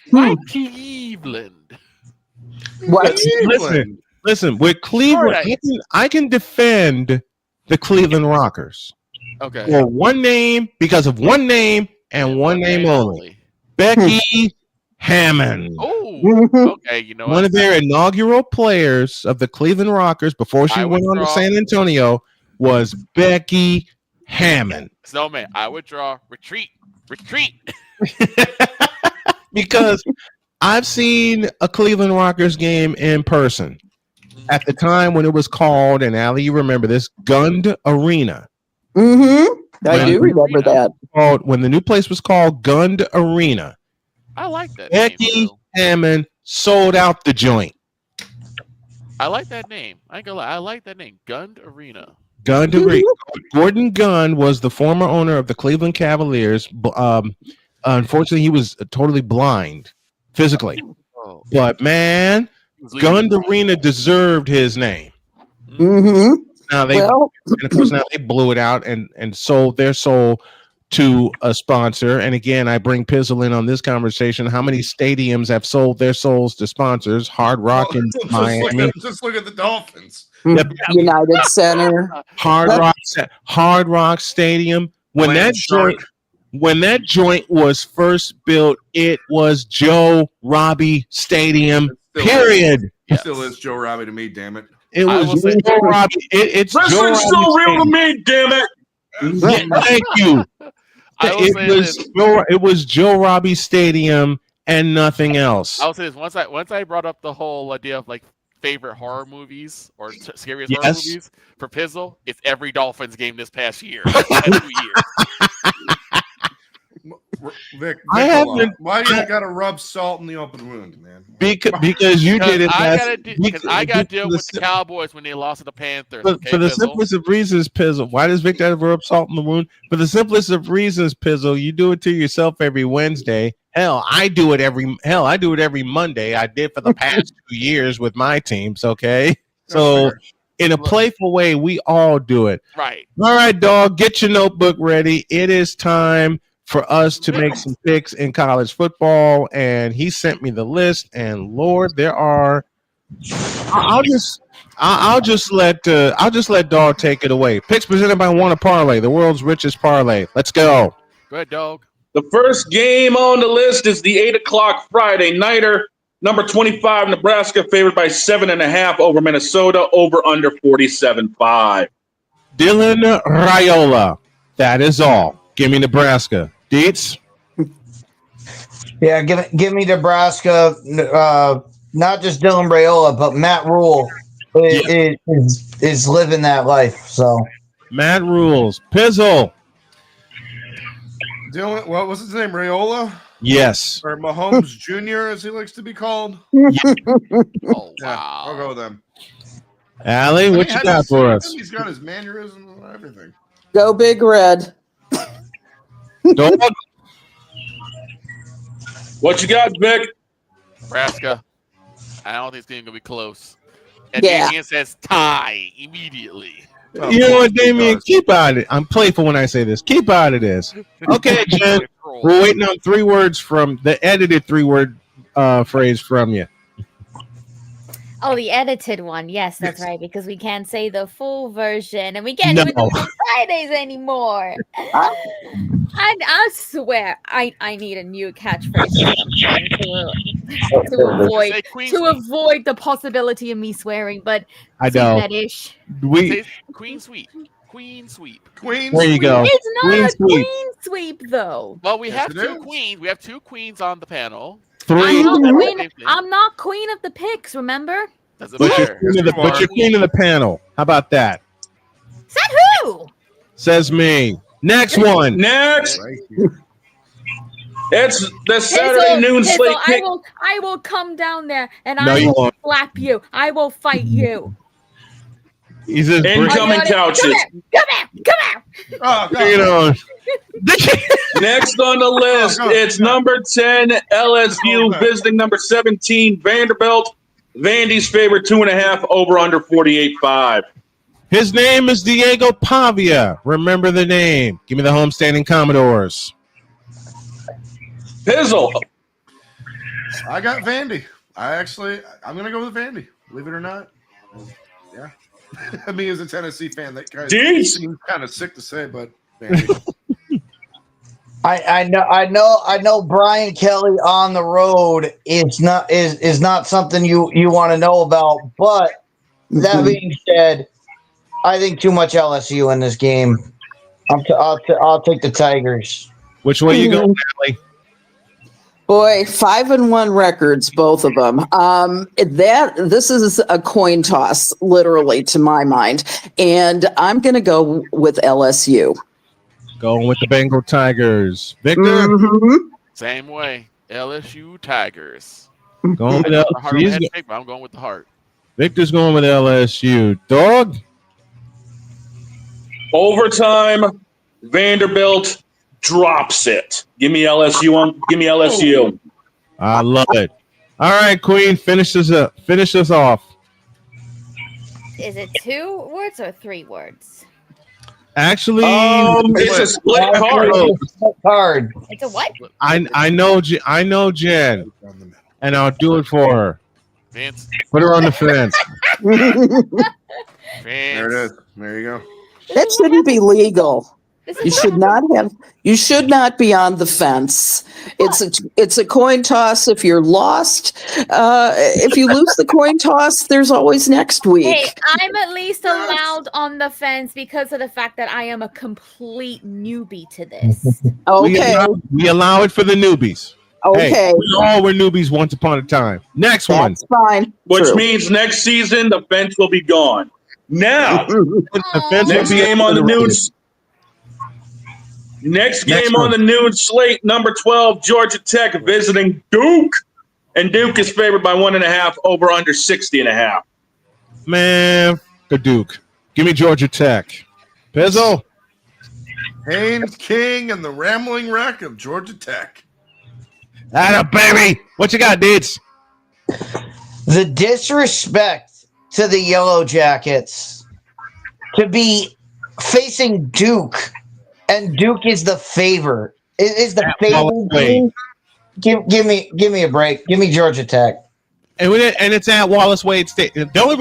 Why Cleveland? What? Listen, with Cleveland, I can defend the Cleveland Rockers. Okay. For one name, because of one name and one name only. Becky Hammond. Oh, okay. You know, one of their inaugural players of the Cleveland Rockers before she went on to San Antonio was Becky Hammond. Snowman, I withdraw. Retreat. Because I've seen a Cleveland Rockers game in person at the time when it was called, and Allie, you remember this, Gund Arena. Mm-hmm. I do remember that. When the new place was called Gund Arena. I like that. Becky Hammond sold out the joint. I like that name. I ain't gonna lie. I like that name. Gund Arena. Gund Arena. Gordon Gund was the former owner of the Cleveland Cavaliers. Unfortunately, he was totally blind physically. But man, Gund Arena deserved his name. Mm-hmm. Now they blew it out and sold their soul to a sponsor. And again, I bring Pizzle in on this conversation. How many stadiums have sold their souls to sponsors? Hard Rock in Miami. Just look at the Dolphins. Yep. United Center. Hard Rock Stadium. When that joint was first built, it was Joe Robbie Stadium. Period. Still is Joe Robbie to me, damn it. It was Joe Robbie. It's wrestling's still real to me, damn it. Yeah, thank you. It was Joe Robbie Stadium and nothing else. I'll say this once I brought up the whole idea of like favorite horror movies or scariest horror movies for Pizzle. It's every Dolphins game this past year. Vic, why do you got to rub salt in the open wound, man? Because you did it. I got to deal with the Cowboys when they lost to the Panthers. For the simplest of reasons, Pizzle. Why does Victor have to rub salt in the wound? For the simplest of reasons, Pizzle. You do it to yourself every Wednesday. Hell, I do it every Monday. I did for the past 2 years with my teams. Okay, so in a playful way, we all do it. Right. All right, dog. Get your notebook ready. It is time for us to make some picks in college football, and he sent me the list. And Lord, there are. I'll just let Dog take it away. Picks presented by Wanna Parlay, the world's richest parlay. Let's go. Go ahead, Dog. The first game on the list is the 8:00 Friday nighter. Number 25, Nebraska, favored by 7.5 over Minnesota, over under 47.5. Dylan Raiola. That is all. Give me Nebraska. Dietz? Yeah, give me Nebraska. Not just Dylan Raiola, but Matt Rule is living that life. So Matt Rules. Pizzle. Dylan, what was his name? Raiola? Yes. Or Mahomes Jr., as he likes to be called? Oh, wow. Yeah, I'll go with them. Allie, what you got for us? He's got his mannerisms and everything. Go Big Red. Dog? What you got, Vic? Nebraska. I don't think it's going to be close. And Yeah. Damian says tie immediately. You know what, Damien? Keep out of it. I'm playful when I say this. Keep out of this. Okay, Jen. We're waiting on 3 words from the edited 3-word phrase from you. Oh, the edited one. Yes, that's right. Because we can't say the full version, and we can't even do it on Fridays anymore. I swear, I need a new catchphrase to avoid the possibility of me swearing. But I know. Queen sweep. Queen sweep. There you go. It's not Queen a sweep. queen sweep, though. Well, we have 2 queens. We have 2 queens on the panel. 3. I'm not queen of the picks. Remember? Doesn't But matter. you're queen of the panel. How about that? Said who? Says me. Next one. Next. It's the Saturday noon slate pick. I will come down there and No, I you will won't. slap you. I will fight you. He's just Incoming couches. Come here. Oh, Bring it on. Next on the list, it's number 10 LSU visiting number 17 Vanderbilt. Vandy's favorite 2.5 over under 48.5. His name is Diego Pavia. Remember the name. Give me the homestanding Commodores. Pizzle. I got Vandy. I'm going to go with Vandy. Believe it or not. Yeah. I mean, as a Tennessee fan, that guy seems kind of sick to say, but Vandy. I know Brian Kelly on the road is not something you want to know about, but that being said, I think too much LSU in this game. I'll take the Tigers. Which way you going, Allie? Boy, 5-1 records, both of them. This is a coin toss, literally, to my mind, and I'm going to go with LSU. Going with the Bengal Tigers. Victor? Same way. LSU Tigers. Going with LSU. I'm going with the heart. Victor's going with LSU. Dog? Overtime. Vanderbilt drops it. Give me LSU. Give me LSU. I love it. All right, Queen. Finish this up. Finish this off. Is it 2 words or 3 words? Actually, it's a split card. It's a what? I know Jen, and I'll do it for her. Vince. Put her on the fence. There it is. There you go. That shouldn't be legal. You should not be on the fence. It's a coin toss. If you're lost, if you lose the coin toss, there's always next week. Hey, I'm at least allowed on the fence because of the fact that I am a complete newbie to this. Okay. We allow it for the newbies. Okay. Hey, we all were newbies once upon a time. Next one. That's fine. Which means next season the fence will be gone. Now, next game on the news. Next game on the noon slate, number 12, Georgia Tech visiting Duke. And Duke is favored by 1.5 over under 60.5. Man, the Duke. Give me Georgia Tech. Pizzo. Haynes King and the Rambling Wreck of Georgia Tech. Atta baby. What you got, dudes? The disrespect to the Yellow Jackets to be facing Duke. And Duke is the favor. Is the favorite team? Give me a break. Give me Georgia Tech. And it's at Wallace Wade Stadium. The only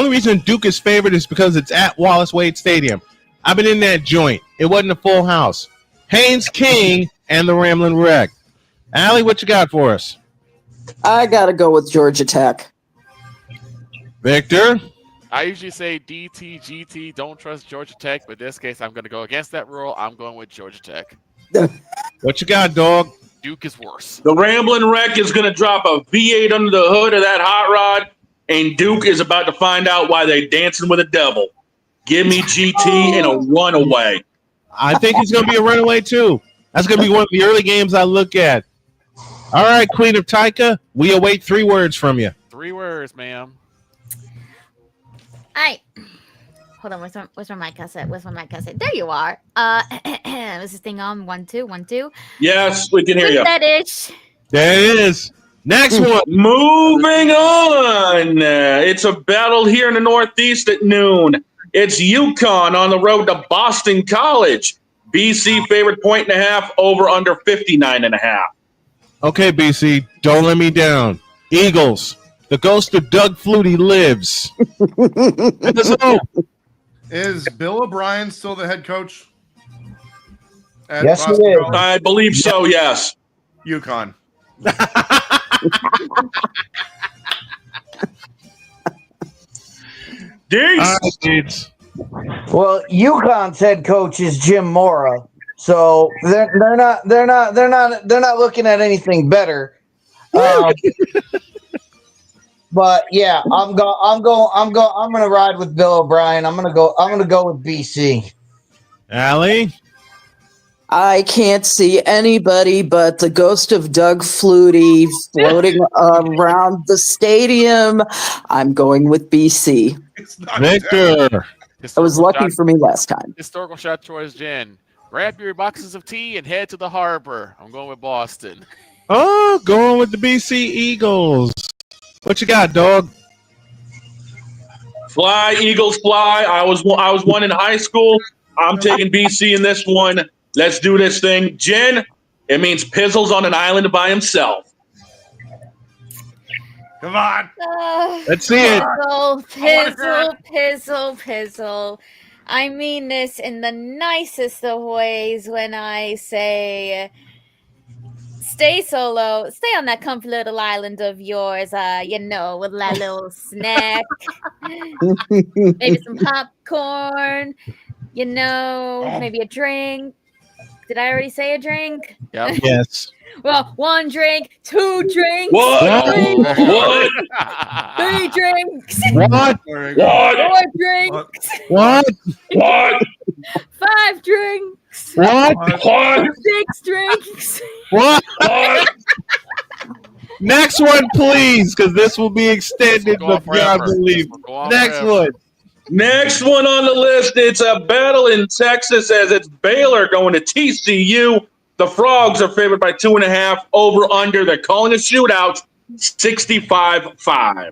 reason Duke is favored is because it's at Wallace Wade Stadium. I've been in that joint. It wasn't a full house. Haynes King and the Ramblin' Wreck. Allie, what you got for us? I got to go with Georgia Tech. Victor? I usually say DT, GT, don't trust Georgia Tech, but in this case, I'm going to go against that rule. I'm going with Georgia Tech. What you got, dog? Duke is worse. The Ramblin' Wreck is going to drop a V8 under the hood of that hot rod, and Duke is about to find out why they're dancing with the devil. Give me GT and a runaway. I think it's going to be a runaway, too. That's going to be one of the early games I look at. All right, Queen of Taika, we await 3 words from you. 3 words, ma'am. Hold on, where's my mic cassette? Where's my mic cassette? There you are. Is this thing on? 1, 2, 1, 2. Yes, we can hear you. That-ish. There it is. Next one. Moving on. It's a battle here in the Northeast at noon. It's UConn on the road to Boston College. BC favorite 1.5, over under 59.5. Okay, BC, don't let me down. Eagles. The ghost of Doug Flutie lives. Is Bill O'Brien still the head coach? Yes, he is. I believe so, yes. UConn. Deeds. Well, UConn's head coach is Jim Mora, so they're not looking at anything better. But yeah, I'm gonna ride with Bill O'Brien. I'm gonna go with BC. Allie? I can't see anybody but the ghost of Doug Flutie floating around the stadium. I'm going with BC. Victor. It was lucky for me last time. Historical shot choice, Jen. Grab your boxes of tea and head to the harbor. I'm going with Boston. Oh, going with the BC Eagles. What you got, dog? Fly, Eagles, fly. I was one in high school. I'm taking BC in this one. Let's do this thing. Jen, it means Pizzle's on an island by himself. Come on. Let's see it. Pizzle. I mean this in the nicest of ways when I say stay solo, stay on that comfy little island of yours, with that little snack, maybe some popcorn, maybe a drink. Did I already say a drink? Yep. Yes. Well, 1 drink, 2 drinks, What? 3 drinks, What? 4 drinks, What? 5 drinks, What? 6 drinks. What? Next one, please, because this will be extended beyond belief. Next one. Next one on the list, it's a battle in Texas as it's Baylor going to TCU. The Frogs are favored by 2.5, over under. They're calling a shootout, 65-5.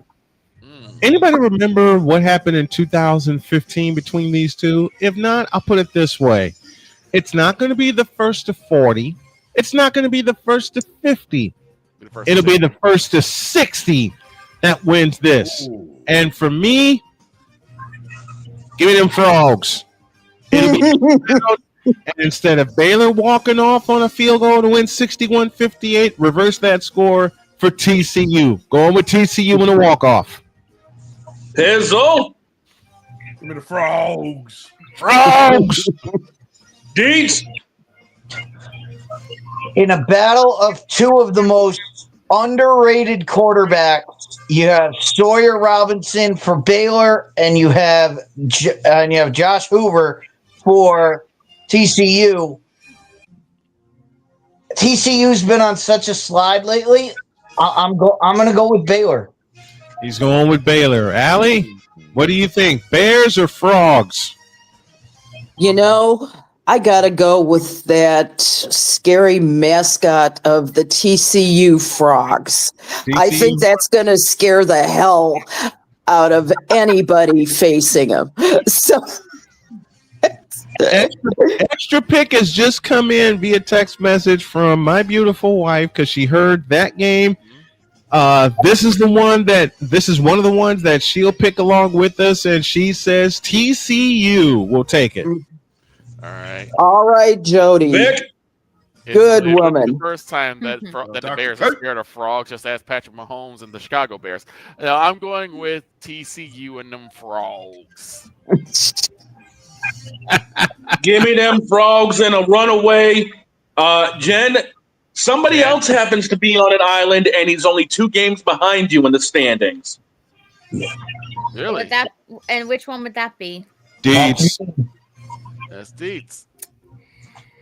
Anybody remember what happened in 2015 between these two? If not, I'll put it this way. It's not going to be the first to 40. It's not going to be the first to 50. It'll be the first to 60 that wins this. And for me, give me them Frogs. It'll be and instead of Baylor walking off on a field goal to win 61-58, reverse that score for TCU. Going with TCU in a walk-off. Pizzle. Give me the Frogs. Frogs. Deeds. In a battle of 2 of the most underrated quarterbacks, you have Sawyer Robinson for Baylor, and you have Josh Hoover for TCU. TCU's been on such a slide lately. I'm going to go with Baylor. He's going with Baylor. Allie, what do you think? Bears or Frogs? I got to go with that scary mascot of the TCU Frogs. I think that's going to scare the hell out of anybody facing them. So extra pick has just come in via text message from my beautiful wife because she heard that game. This is one of the ones that she'll pick along with us, and she says TCU will take it. All right, Jody. Vic? Good woman. The first time that the Bears are scared of frogs, just ask Patrick Mahomes and the Chicago Bears. I'm going with TCU and them Frogs. Give me them Frogs and a runaway. Jen, somebody else happens to be on an island, and he's only 2 games behind you in the standings. Really? And which one would that be? Deeds. That's Deeds.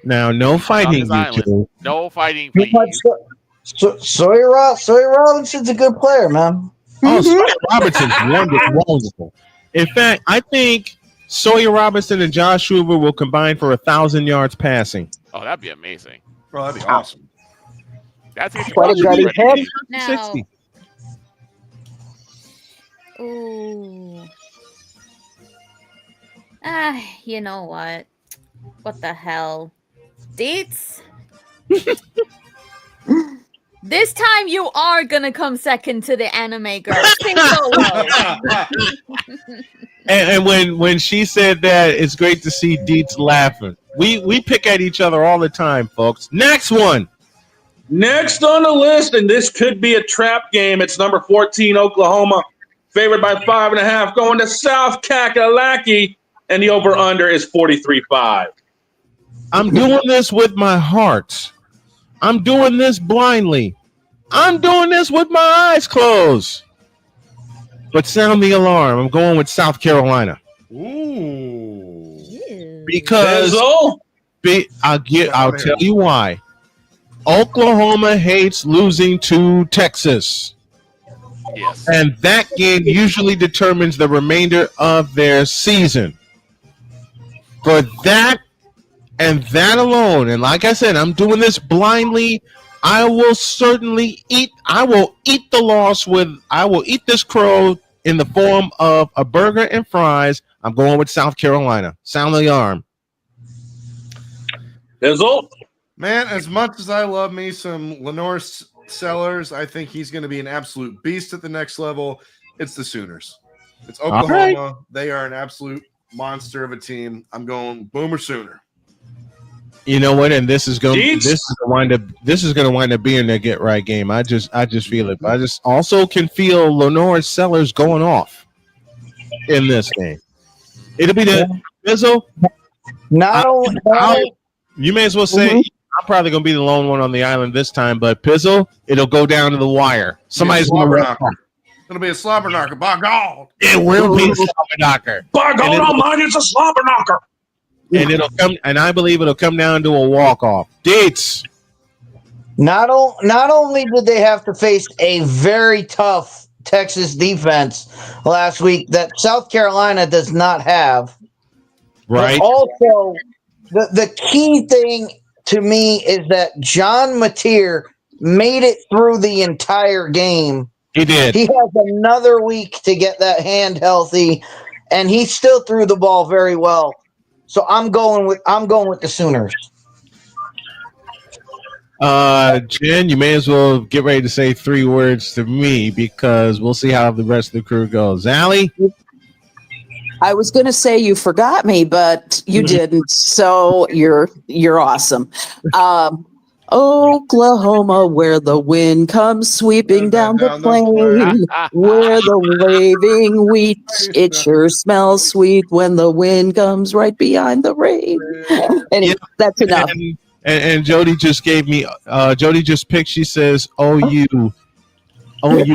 Now, no fighting, you two. No fighting, please. Sawyer Robinson's a good player, man. Oh, Sawyer Robinson's wonderful. In fact, I think Sawyer Robinson and Josh Hoover will combine for 1,000 yards passing. Oh, that'd be amazing. Bro, that'd be awesome. That's what a gutty head. Now, ooh. You know what? What the hell? Deets? This time you are gonna come second to the anime girl. Sing solo. And when she said that, it's great to see Deets laughing. We pick at each other all the time, folks. Next one. Next on the list, and this could be a trap game. It's number 14, Oklahoma, favored by 5.5, going to South Kakalaki, and the over-under is 43.5. I'm doing this with my heart. I'm doing this blindly. I'm doing this with my eyes closed. But sound the alarm. I'm going with South Carolina. Ooh. Because I'll tell you why. Oklahoma hates losing to Texas. Yes. And that game usually determines the remainder of their season. For that and that alone, and like I said, I'm doing this blindly. I will eat the loss I will eat this crow in the form of a burger and fries. I'm going with South Carolina. Sound the alarm. Bizzle? Man, as much as I love me some Lenore Sellers, I think he's going to be an absolute beast at the next level. It's the Sooners. It's Oklahoma. Right. They are an absolute monster of a team. I'm going Boomer Sooner. You know what? And this is going to wind up being their get right game. I just feel it. But I just also can feel Lenore Sellers going off in this game. It'll be the Bizzle. You may as well say I'm probably going to be the lone one on the island this time, but Pizzle, it'll go down to the wire. Somebody's going to walk off. It'll be a slobber knocker. By God. It will be a slobber knocker. By God Almighty, it's a slobber knocker. And it'll come, and I believe it'll come down to a walk-off. Dates. Not only did they have to face a very tough Texas defense last week that South Carolina does not have, right? But also, the key thing to me is that John Mateer made it through the entire game. He did. He has another week to get that hand healthy, and he still threw the ball very well. So I'm going with the Sooners. Jen, you may as well get ready to say 3 words to me because we'll see how the rest of the crew goes. Allie? I was going to say you forgot me, but you didn't. So you're awesome. Oklahoma, where the wind comes sweeping down the plain, where the waving wheat, it sure smells sweet when the wind comes right behind the rain. Anyway, that's enough. And Jody just gave me, Jody just picked, she says, OU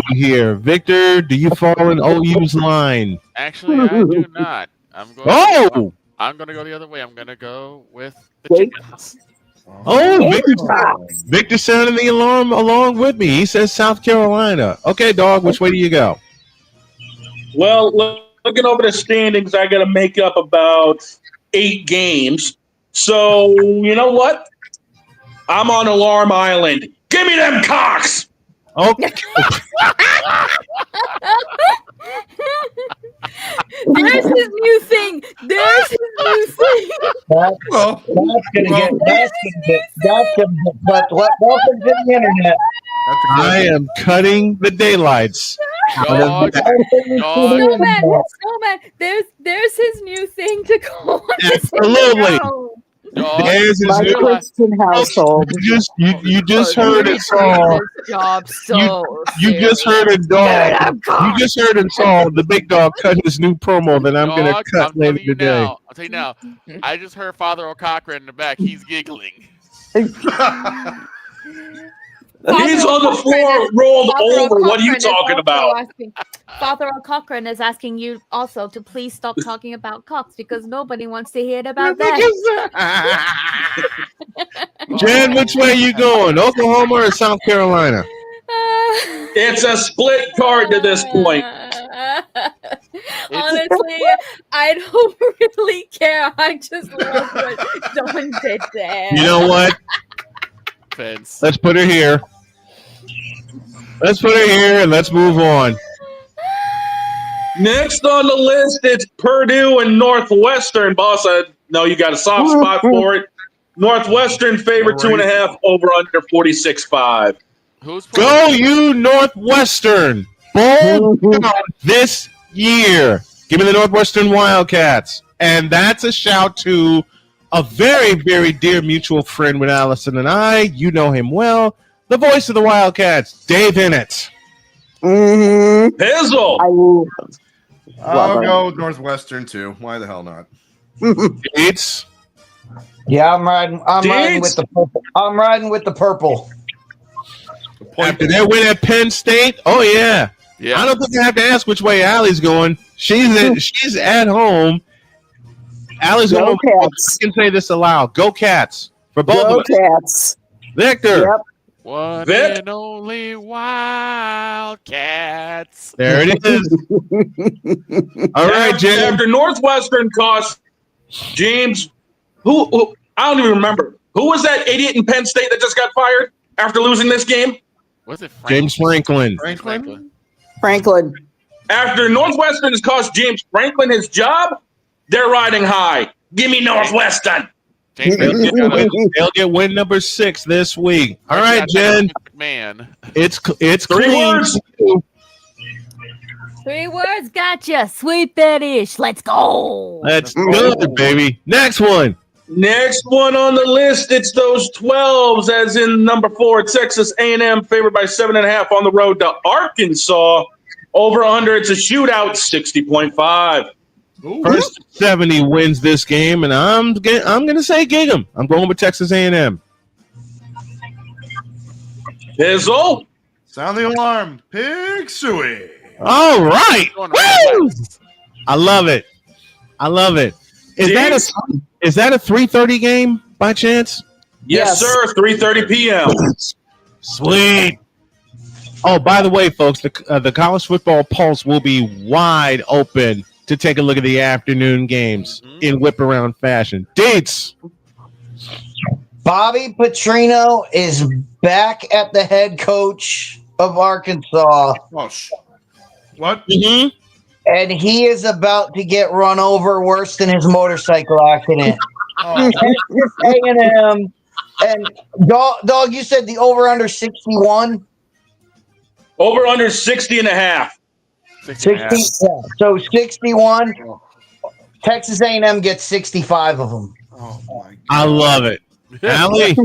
here. Victor, do you fall in OU's line? Actually, I do not. I'm going to go the other way. I'm going to go with the Chickens. Victor sounding the alarm along with me. He says South Carolina. Okay, dog, which way do you go? Well, looking over the standings, I got to make up about 8 games. So, you know what? I'm on Alarm Island. Give me them cocks! Okay. There's his new thing. That's gonna get welcome to the internet. I am cutting the daylights. Snowman, there's his new thing to go on. Absolutely. There's his new Christian household. You just heard it, Saul. You just heard it, dog. You just heard it, Saul. The big dog cut his new promo that I'm going to cut later today. I'll tell you now. I just heard Father O'Cochran in the back. He's giggling. He's on the floor, rolled over. What are you talking about? Father O'Cochran is asking you also to please stop talking about cocks because nobody wants to hear about that. Jen, which way you going? Oklahoma or South Carolina? It's a split card to this point. Honestly, I don't really care. I just love what Don did there. You know what? Let's put her here. Let's put her here and let's move on. Next on the list, it's Purdue and Northwestern. Boss, I know you got a soft spot for it. Northwestern favorite 2.5 over under 46.5. Go you Northwestern. Bold down this year. Give me the Northwestern Wildcats. And that's a shout to a very, very dear mutual friend with Allison and I. You know him well. The voice of the Wildcats, Dave Innett. Pizzle. I'll go with Northwestern too. Why the hell not? It's I'm riding with the purple. I'm riding with the purple. After that win at Penn State, oh yeah. I don't think I have to ask which way Allie's going. She's at home. Allie's going. I can say this aloud. Go Cats for both of us. Go Cats. Victor. Yep. One and only Wildcats. There it is. All right, Jim. After Northwestern cost James, who I don't even remember. Who was that idiot in Penn State that just got fired after losing this game? Was it James Franklin? Franklin. After Northwestern has cost James Franklin his job, they're riding high. Give me Northwestern. They'll get win number 6 this week. All right, Jen. Man, it's 3 clean. words. 3 words, gotcha. Sweet that ish. Let's go. That's good, baby. Next one. Next one on the list, it's those 12s, as in number 4, Texas A&M, favored by 7.5 on the road to Arkansas. Over under, it's a shootout, 60.5. First 70 wins this game, and I'm gonna say gig 'em. I'm going with Texas A&M. Pizzle. Sound the alarm. Pig Suey. All right. Woo! I love it. Is that a 3:30 game by chance? Yes, sir. 3:30 p.m. Sweet. Oh, by the way, folks, the college football pulse will be wide open to take a look at the afternoon games in whip around fashion. Dates. Bobby Petrino is back at the head coach of Arkansas. What? Mm-hmm. And he is about to get run over worse than his motorcycle accident. A&M. And dog, you said the over-under 61? Over-under 60.5. 60, yeah. So 61. Texas A&M gets 65 of them. Oh my God. I love it. Allie.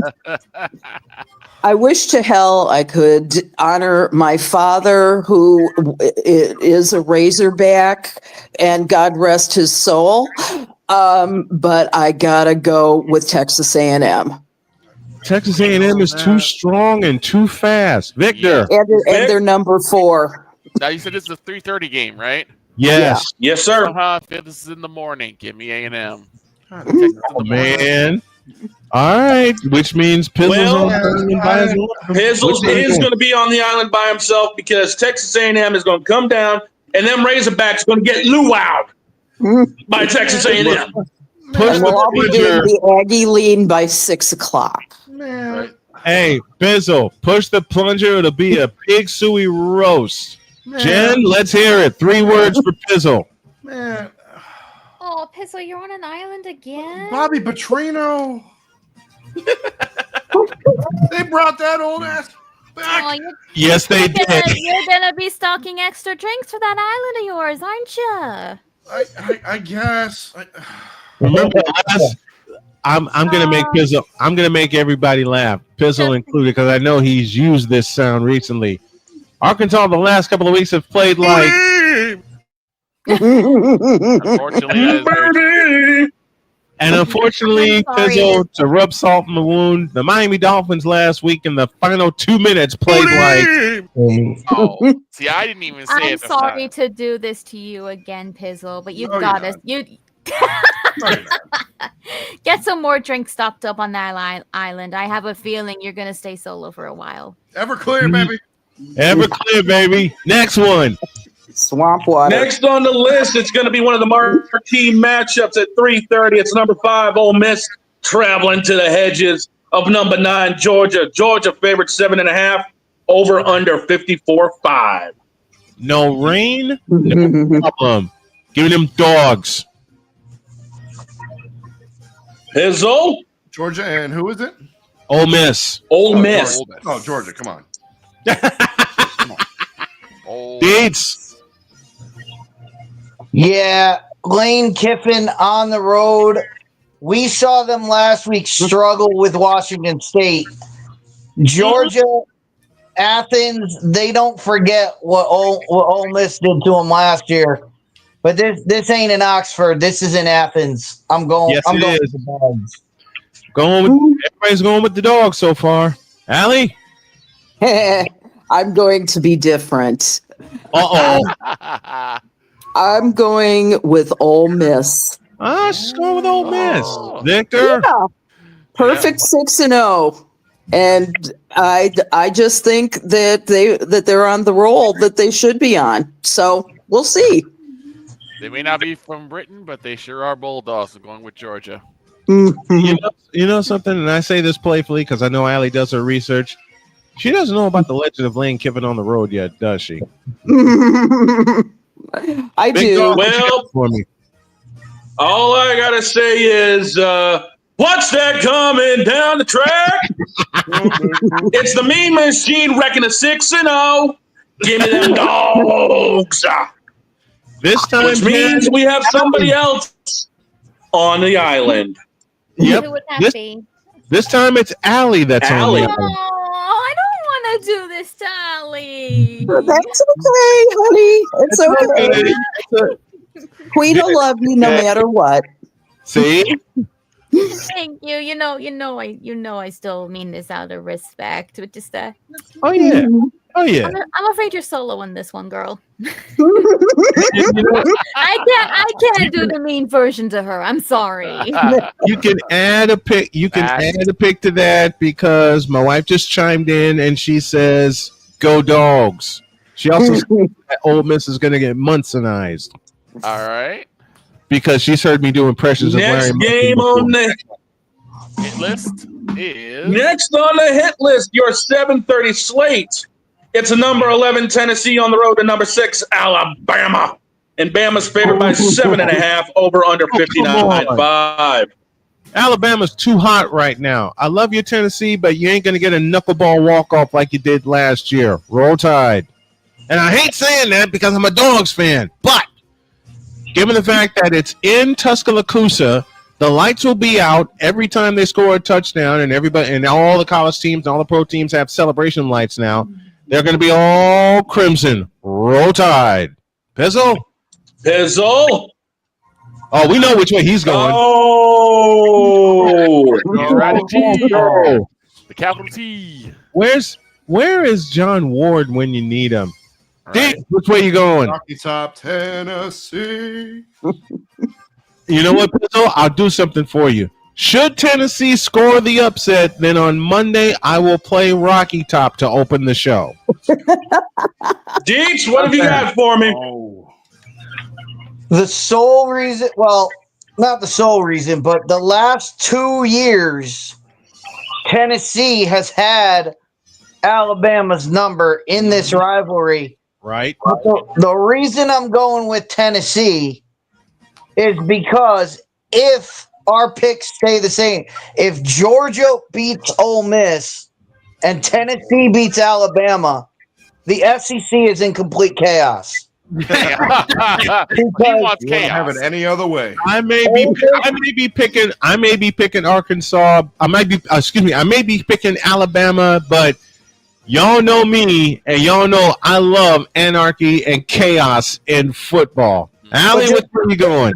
I wish to hell I could honor my father, who is a Razorback, and God rest his soul. But I gotta go with Texas A&M. Texas A&M is too strong and too fast. Victor. And they're number 4. Now you said it's a 3:30 game, right? Yes. Yeah. Yes, sir. If this is in the morning, give me A&M. Oh, man. All right, which means Pizzle's is going to be on the island by himself because Texas A&M is going to come down, and them Razorbacks are going to get luau'd by Texas A&M. And we'll all be doing the Aggie lean by 6 o'clock. Man. Hey, Pizzle, push the plunger. It'll be a pig suey roast. Man. Jen, let's hear it. 3 words for Pizzle. Man. Oh, Pizzle, you're on an island again? Bobby Petrino. They brought that old ass back. Oh, yes, they did. You're going to be stocking extra drinks for that island of yours, aren't you? I guess. Remember last... I'm gonna make Pizzle. I'm gonna make everybody laugh, Pizzle included, because I know he's used this sound recently. Arkansas, the last couple of weeks have played like. Unfortunately, And unfortunately, Pizzle, to rub salt in the wound, the Miami Dolphins last week in the final 2 minutes played like. Oh, see, I didn't even say I'm it. sorry to do this to you again, Pizzle, but you got us. You get some more drinks stocked up on that island. I have a feeling you're gonna stay solo for a while. Everclear, baby. Everclear, baby. Next one. Swamp water. Next on the list, it's going to be one of the marquee matchups at 3:30. It's number 5, Ole Miss, traveling to the hedges of number 9, Georgia. Georgia favorite 7.5, over under 54.5. No rain, no problem. Give them dogs. Pizzle. Georgia, and who is it? Ole Miss. Ole Miss. Oh, Georgia, come on. Dates. Yeah, Lane Kiffin on the road. We saw them last week struggle with Washington State. Georgia, Athens, they don't forget what Ole Miss did to them last year. But this ain't in Oxford. This is in Athens. I'm going. Yes, I'm it going is. with the dogs. Everybody's going with the dogs so far. Allie? I'm going to be different. Uh-oh. I'm going with Ole Miss. She's going with Ole Miss. Victor? Yeah. Perfect 6-0. And I just think that they're on the roll that they should be on. So we'll see. They may not be from Britain, but they sure are Bulldogs. So going with Georgia. You know something, and I say this playfully because I know Allie does her research. She doesn't know about the legend of Lane Kiffin on the road yet, does she? I do. Dog, Well, for me. All I gotta say is, what's that coming down the track? It's the Mean Machine wrecking a 6-0. Give me them dogs. This time, which means we have somebody else on the island. Yep. Who would that be? This time it's Allie that's Allie. on the island. Oh, I don't want to do this, Tally. That's okay, honey. It's okay. Queen will love you no matter what. See? Thank you. You know, I still mean this out of respect. But just Oh yeah. Oh yeah. I'm afraid you're solo in this one, girl. I can't do the mean version to her. I'm sorry. You can add a pick. You can add a pick to that because my wife just chimed in and she says, "Go dogs." She also said that Ole Miss is going to get Munsonized. All right. Because she's heard me do impressions of Larry. Next game on the hit list is next on the hit list. Your 7:30 slate. It's a number 11 Tennessee on the road to number 6 Alabama, and Bama's favored by 7.5 over under 59.5. Alabama's too hot right now. I love you, Tennessee, but you ain't going to get a knuckleball walk-off like you did last year. Roll Tide. And I hate saying that because I'm a Dogs fan, but given the fact that it's in Tuscaloosa, the lights will be out every time they score a touchdown, and everybody and all the college teams and all the pro teams have celebration lights now. They're going to be all crimson. Roll Tide. Pizzle? Pizzle? Oh, we know which way he's going. Oh! The capital T. Where is John Ward when you need him? Right. Which way you going? Rocky Top, Tennessee. You know what, Pizzle? I'll do something for you. Should Tennessee score the upset, then on Monday I will play Rocky Top to open the show. Deeks, what have you got for me? The sole reason, well, not the sole reason, but the last 2 years, Tennessee has had Alabama's number in this rivalry. Right. The reason I'm going with Tennessee is because if our picks stay the same, if Georgia beats Ole Miss and Tennessee beats Alabama, the SEC is in complete chaos. He wants chaos. Have it any other way. I may be picking Arkansas. I may be picking Alabama, but y'all know me and y'all know I love anarchy and chaos in football. Allie, where are you going?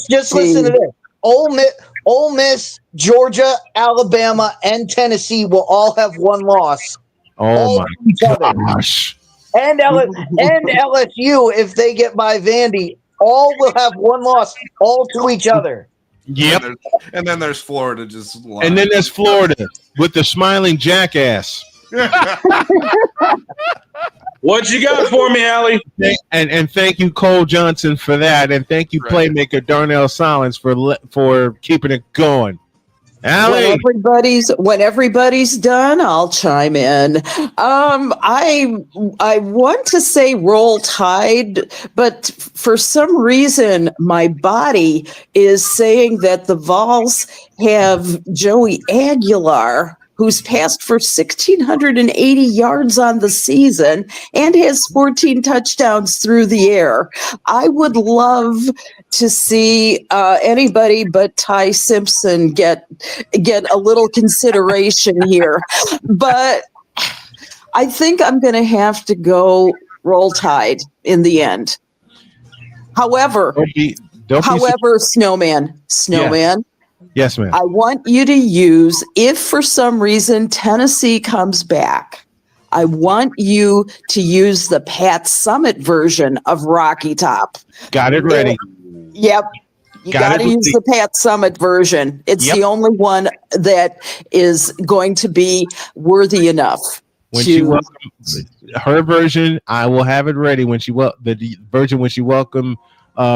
Just listen to this. Ole Ole Miss, Georgia, Alabama, and Tennessee will all have one loss. Oh my gosh. And LSU, if they get by Vandy, all will have one loss, all to each other. Yep. And then there's Florida just lying. And then there's Florida with the smiling jackass. What you got for me, Allie? And thank you, Cole Johnson, for that. And thank you, playmaker Darnell Silence, for keeping it going. Allie. When everybody's done, I'll chime in. I want to say Roll Tide, but for some reason my body is saying that the Vols have Joey Aguilar, who's passed for 1,680 yards on the season and has 14 touchdowns through the air. I would love to see anybody but Ty Simpson get a little consideration here. But I think I'm going to have to go Roll Tide in the end. However, Snowman. Yes, ma'am. I want you to use, if for some reason Tennessee comes back, I want you to use the Pat Summitt version of Rocky Top. Got it ready. Yep. You got to use the Pat Summitt version. It's the only one that is going to be worthy enough. When she welcomes her version, I will have it ready when she the version when she welcomed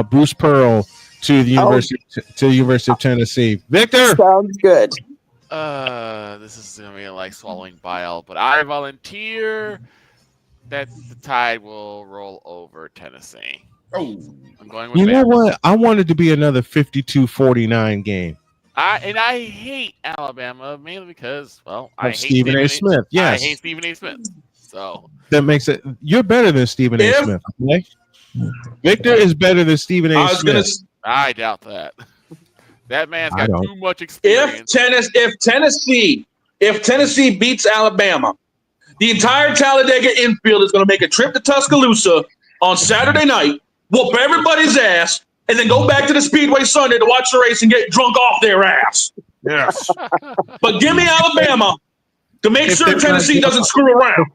Bruce Pearl to the University of Tennessee. Victor, sounds good. This is gonna be like swallowing bile, but I volunteer that the Tide will roll over Tennessee. Oh, I'm going with you know what? I want it to be another 52-49 game. I hate Alabama mainly because, well, I hate Stephen A. Smith. Yes, I hate Stephen A. Smith. So that makes it. You're better than Stephen A. Smith. Okay? Victor is better than Stephen A. Smith. I doubt that. That man's got too much experience. If Tennessee beats Alabama, the entire Talladega infield is going to make a trip to Tuscaloosa on Saturday night, whoop everybody's ass, and then go back to the Speedway Sunday to watch the race and get drunk off their ass. Yes. But give me Alabama to make sure Tennessee doesn't screw around.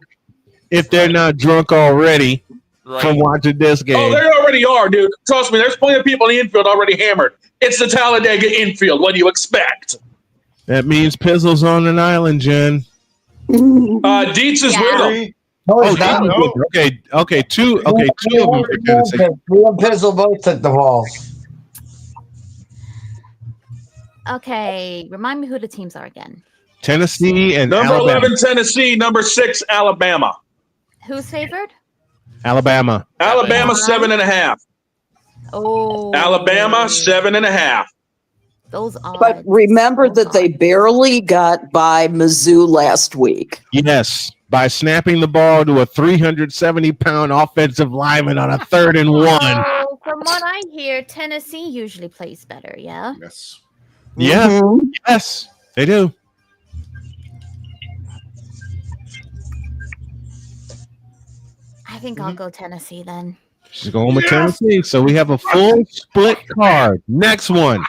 If they're not drunk already from watching this game. Oh, they already are, dude. Trust me, there's plenty of people in the infield already hammered. It's the Talladega infield. What do you expect? That means Pizzle's on an island, Jen. Dietz is with them. Okay, two of them for Tennessee. Me and Pizzle both took the Vols. Okay, remind me who the teams are again. Tennessee and number Alabama. 11 Tennessee, number 6 Alabama. Who's favored? Alabama. 7.5. Oh, Alabama 7.5. Those are. But remember that they barely got by Mizzou last week. Yes, by snapping the ball to a 370-pound offensive lineman on a 3rd and 1. Oh, from what I hear, Tennessee usually plays better. Yeah. Yes. Yeah. Yes, they do. I think I'll go Tennessee then. She's going with Tennessee. So we have a full split card. Next one.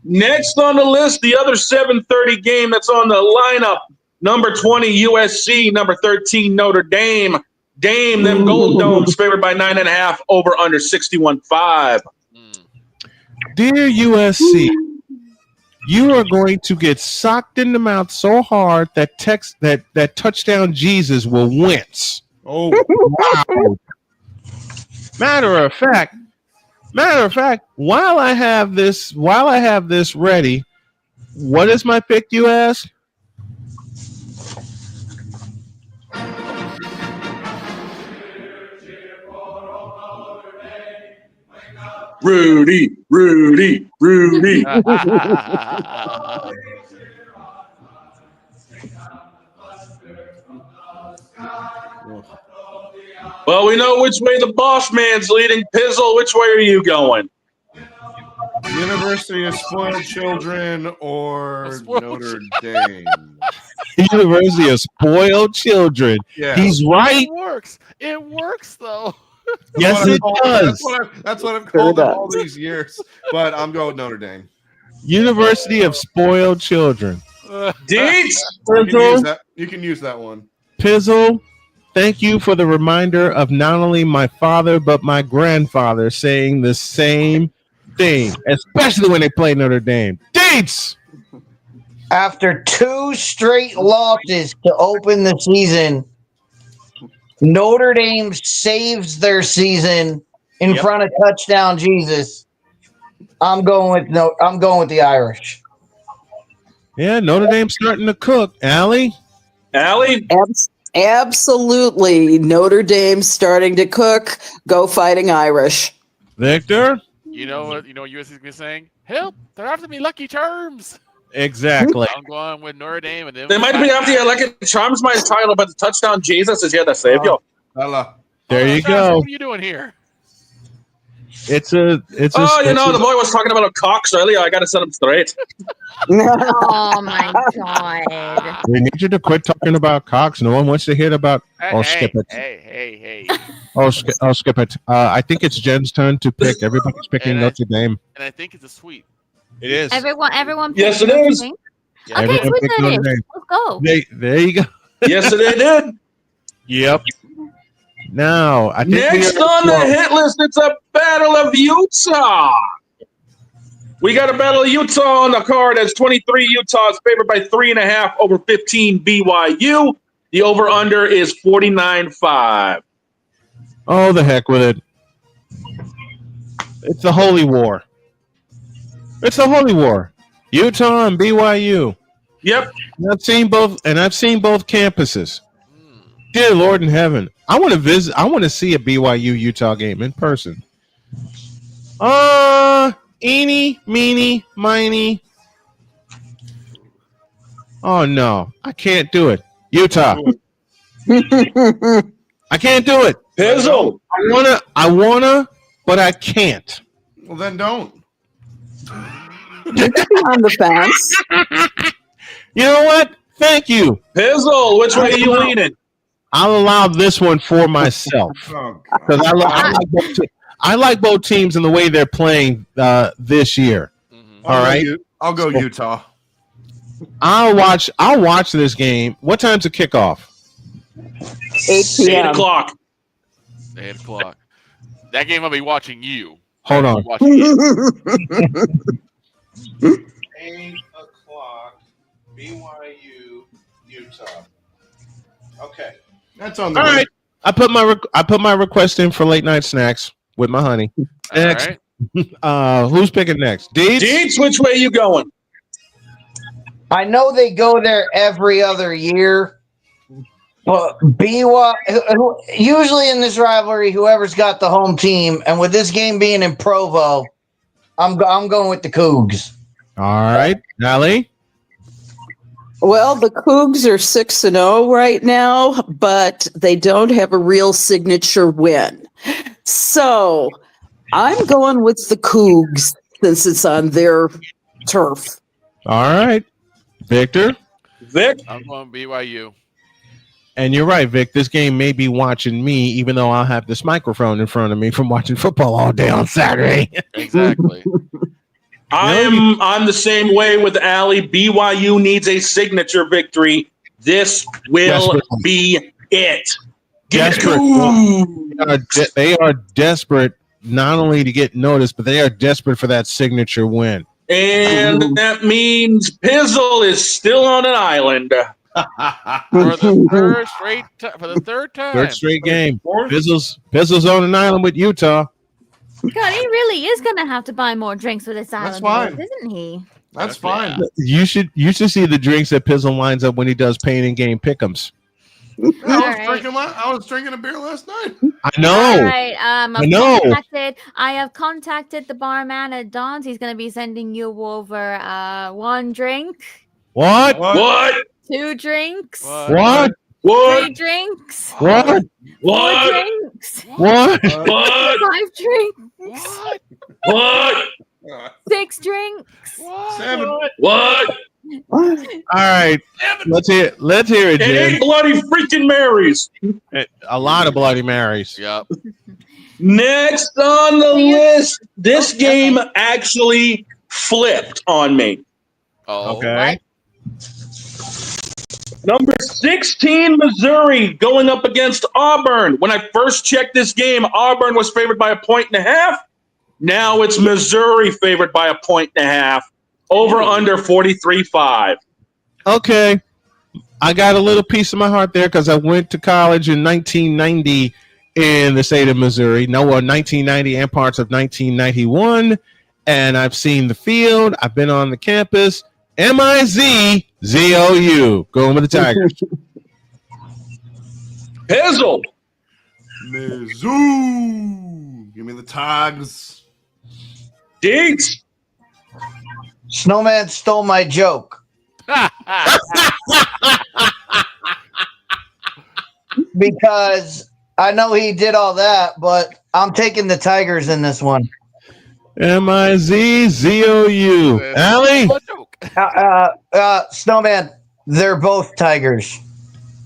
Next on the list, the other 7:30 game that's on the lineup. Number 20 USC, number 13 Notre Dame. Them Gold Domes favored by 9.5, over under 61.5. Dear USC, you are going to get socked in the mouth so hard that that touchdown Jesus will wince. Oh, wow. Matter of fact, while I have this ready, what is my pick, you ask? Rudy. Well, we know which way the boss man's leading. Pizzle, which way are you going? University of Spoiled Children or Notre Dame? University of Spoiled Children. Yeah. He's right. It works though. Yes, it does. That's what I've called them all these years. But I'm going Notre Dame. University of Spoiled Children. Deeds. You can use that one. Pizzle, thank you for the reminder of not only my father, but my grandfather saying the same thing, especially when they play Notre Dame. Deeds! After 2 straight losses to open the season, Notre Dame saves their season in front of touchdown Jesus. I'm going with the Irish. Yeah, Notre Dame's starting to cook. Allie? Absolutely. Notre Dame starting to cook. Go Fighting Irish. Victor? You know what USC is going to be saying? Help! They're after me Lucky Charms. Exactly. I'm going with Notre Dame. And They might be after you Lucky Charms, my title, but the touchdown Jesus is here to save you. There you go. What are you doing here? It's a. The boy was talking about a Cox earlier. I got to set him straight. Oh my god! We need you to quit talking about Cox. No one wants to hear about. Skip it. Hey. Skip it. I think it's Jen's turn to pick. Everybody's picking Notre Dame. And I think it's a sweep. It is. Everyone. Yes, it is. Okay, Everyone switch picked it Notre is. Dame. Let's go. There you go. Yes, they did. Yep. Now, I think next on the hit list, it's a Battle of Utah. We got a Battle of Utah on the card as 23 Utah is favored by 3.5 over 15 BYU. The over-under is 49.5. Oh, the heck with it. It's the holy war. It's the holy war. Utah and BYU. Yep. And I've seen both campuses. Dear Lord in heaven, I want to visit. I want to see a BYU Utah game in person. Eeny, meeny, miny. Oh no, I can't do it. Utah. I can't do it. Pizzle. I wanna, but I can't. Well, then don't. On the fence. You know what? Thank you. Pizzle, which way are you leaning? I'll allow this one for myself because I like both teams and the way they're playing this year. Mm-hmm. All right, I'll go Utah. I'll watch this game. What time's the kickoff? 8 p.m. 8 o'clock. 8 o'clock. That game I'll be watching you. Hold on. 8 o'clock. BYU Utah. Okay. That's on the All right. I put my request in for late night snacks with my honey. Next, who's picking next? Deeds, which way are you going? I know they go there every other year, but BYU usually in this rivalry, whoever's got the home team, and with this game being in Provo, I'm going with the Cougs. All right, Allie. Well, the Cougs are 6-0 right now, but they don't have a real signature win. So I'm going with the Cougs since it's on their turf. All right, Victor. Vic. I'm going BYU. And you're right, Vic. This game may be watching me, even though I'll have this microphone in front of me from watching football all day on Saturday. Exactly. I'm the same way with Allie. BYU needs a signature victory. This will be it. They are desperate not only to get noticed, but they are desperate for that signature win. And that means Pizzle is still on an island. For the third time. Third straight game. Pizzle's on an island with Utah. God, he really is gonna have to buy more drinks with this island, fine. isn't he? That's fine. You should see the drinks that Pizzle lines up when he does pain and game pick'ems. I was drinking a beer last night. I know. All right. I know. I have contacted the barman at Don's. He's going to be sending you over 1 drink. What? 2 drinks. What? 3 drinks. What? 4 drinks. What? 5 drinks. What? 6 drinks. 7. What? All right. Let's hear it, Jim. 8 Bloody freaking Marys. A lot of Bloody Marys. Yep. Next on the list, this game actually flipped on me. Oh, okay. Number 16, Missouri, going up against Auburn. When I first checked this game, Auburn was favored by 1.5. Now it's Missouri favored by 1.5. Over under 43.5. Okay. I got a little piece of my heart there because I went to college in 1990 in the state of Missouri. 1990 and parts of 1991. And I've seen the field. I've been on the campus. M-I-Z-Z-O-U. Going with the Tigers. Pizzle. Mizzou. Give me the Tigers. Deeds. Snowman stole my joke. Because I know he did all that, but I'm taking the Tigers in this one. M-I-Z-Z-O-U. Allie? Snowman, they're both Tigers.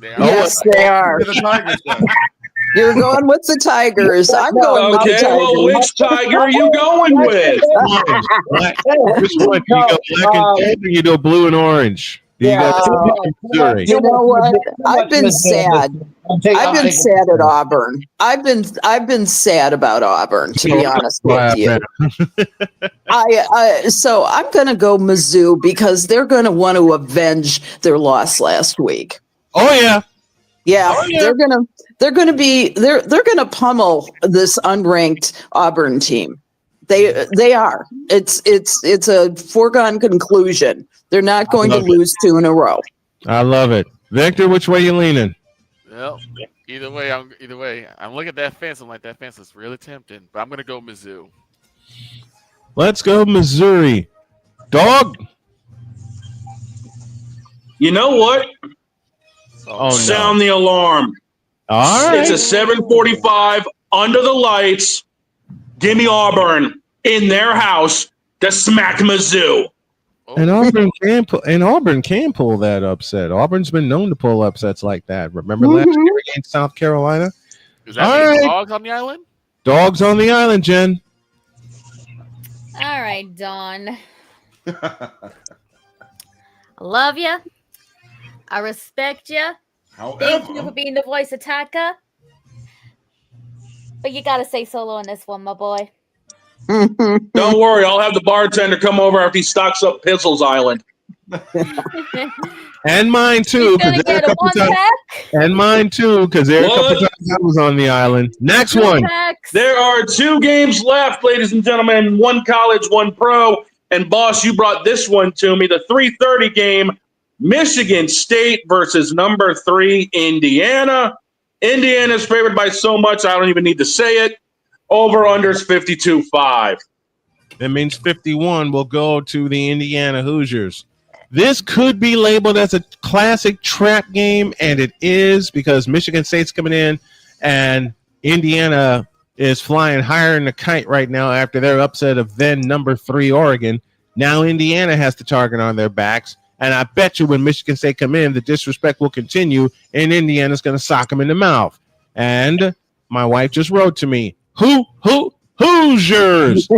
Yes, they are. The Tigers, then. You're going with the Tigers. I'm going with the Okay, Tigers. well, which Tiger are you going with? Which one? Do you go black and tan or you go blue and orange? Do you go Missouri? You know what? I've been sad. I've been sad at Auburn. I've been sad about Auburn, to be honest with you. So I'm going to go Mizzou because they're going to want to avenge their loss last week. Oh yeah. Yeah, they're gonna pummel this unranked Auburn team. They are. It's a foregone conclusion. They're not going to lose 2 in a row. I love it. Victor, which way you leaning? Well, either way. I'm looking at that fence. I'm like, that fence is really tempting, but I'm gonna go Mizzou. Let's go Missouri. Dog. You know what? Oh, Sound the alarm. All right. It's a 7:45 under the lights. Give me Auburn in their house to smack Mizzou. And Auburn can pull that upset. Auburn's been known to pull upsets like that. Remember last year against South Carolina? Is that Dogs on the island? Dogs on the island, Jen. All right, Dawn. I love you. I respect you. Thank you for being the voice of Taka. But you got to stay solo on this one, my boy. Don't worry, I'll have the bartender come over after he stocks up Pizzle's Island. And mine too. And mine too, because there are a couple times I was on the island. Next one. There are 2 games left, ladies and gentlemen. 1 college, 1 pro. And boss, you brought this one to me. The 3:30 game. Michigan State versus number 3 Indiana. Indiana's favored by so much I don't even need to say it. Over unders 52.5. That means 51 will go to the Indiana Hoosiers. This could be labeled as a classic trap game, and it is because Michigan State's coming in and Indiana is flying higher than a kite right now after their upset of then number 3 Oregon. Now Indiana has the target on their backs. And I bet you when Michigan State come in, the disrespect will continue, and Indiana's going to sock them in the mouth. And my wife just wrote to me, Hoosiers?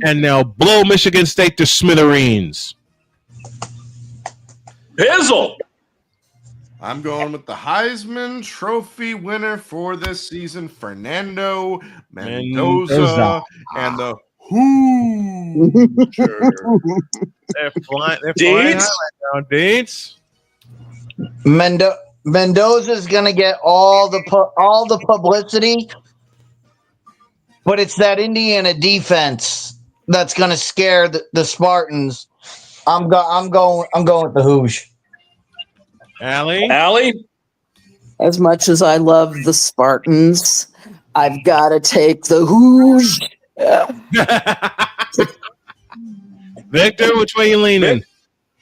and they'll blow Michigan State to smithereens. Pizzle. I'm going with the Heisman Trophy winner for this season, Fernando Mendoza, and the Hoosiers. They're flying high now, Deeds. Mendoza's gonna get all the publicity, but it's that Indiana defense that's gonna scare the Spartans. I'm going with the Hoosiers. Allie? As much as I love the Spartans, I've got to take the Hoosiers. Victor, which way you leaning?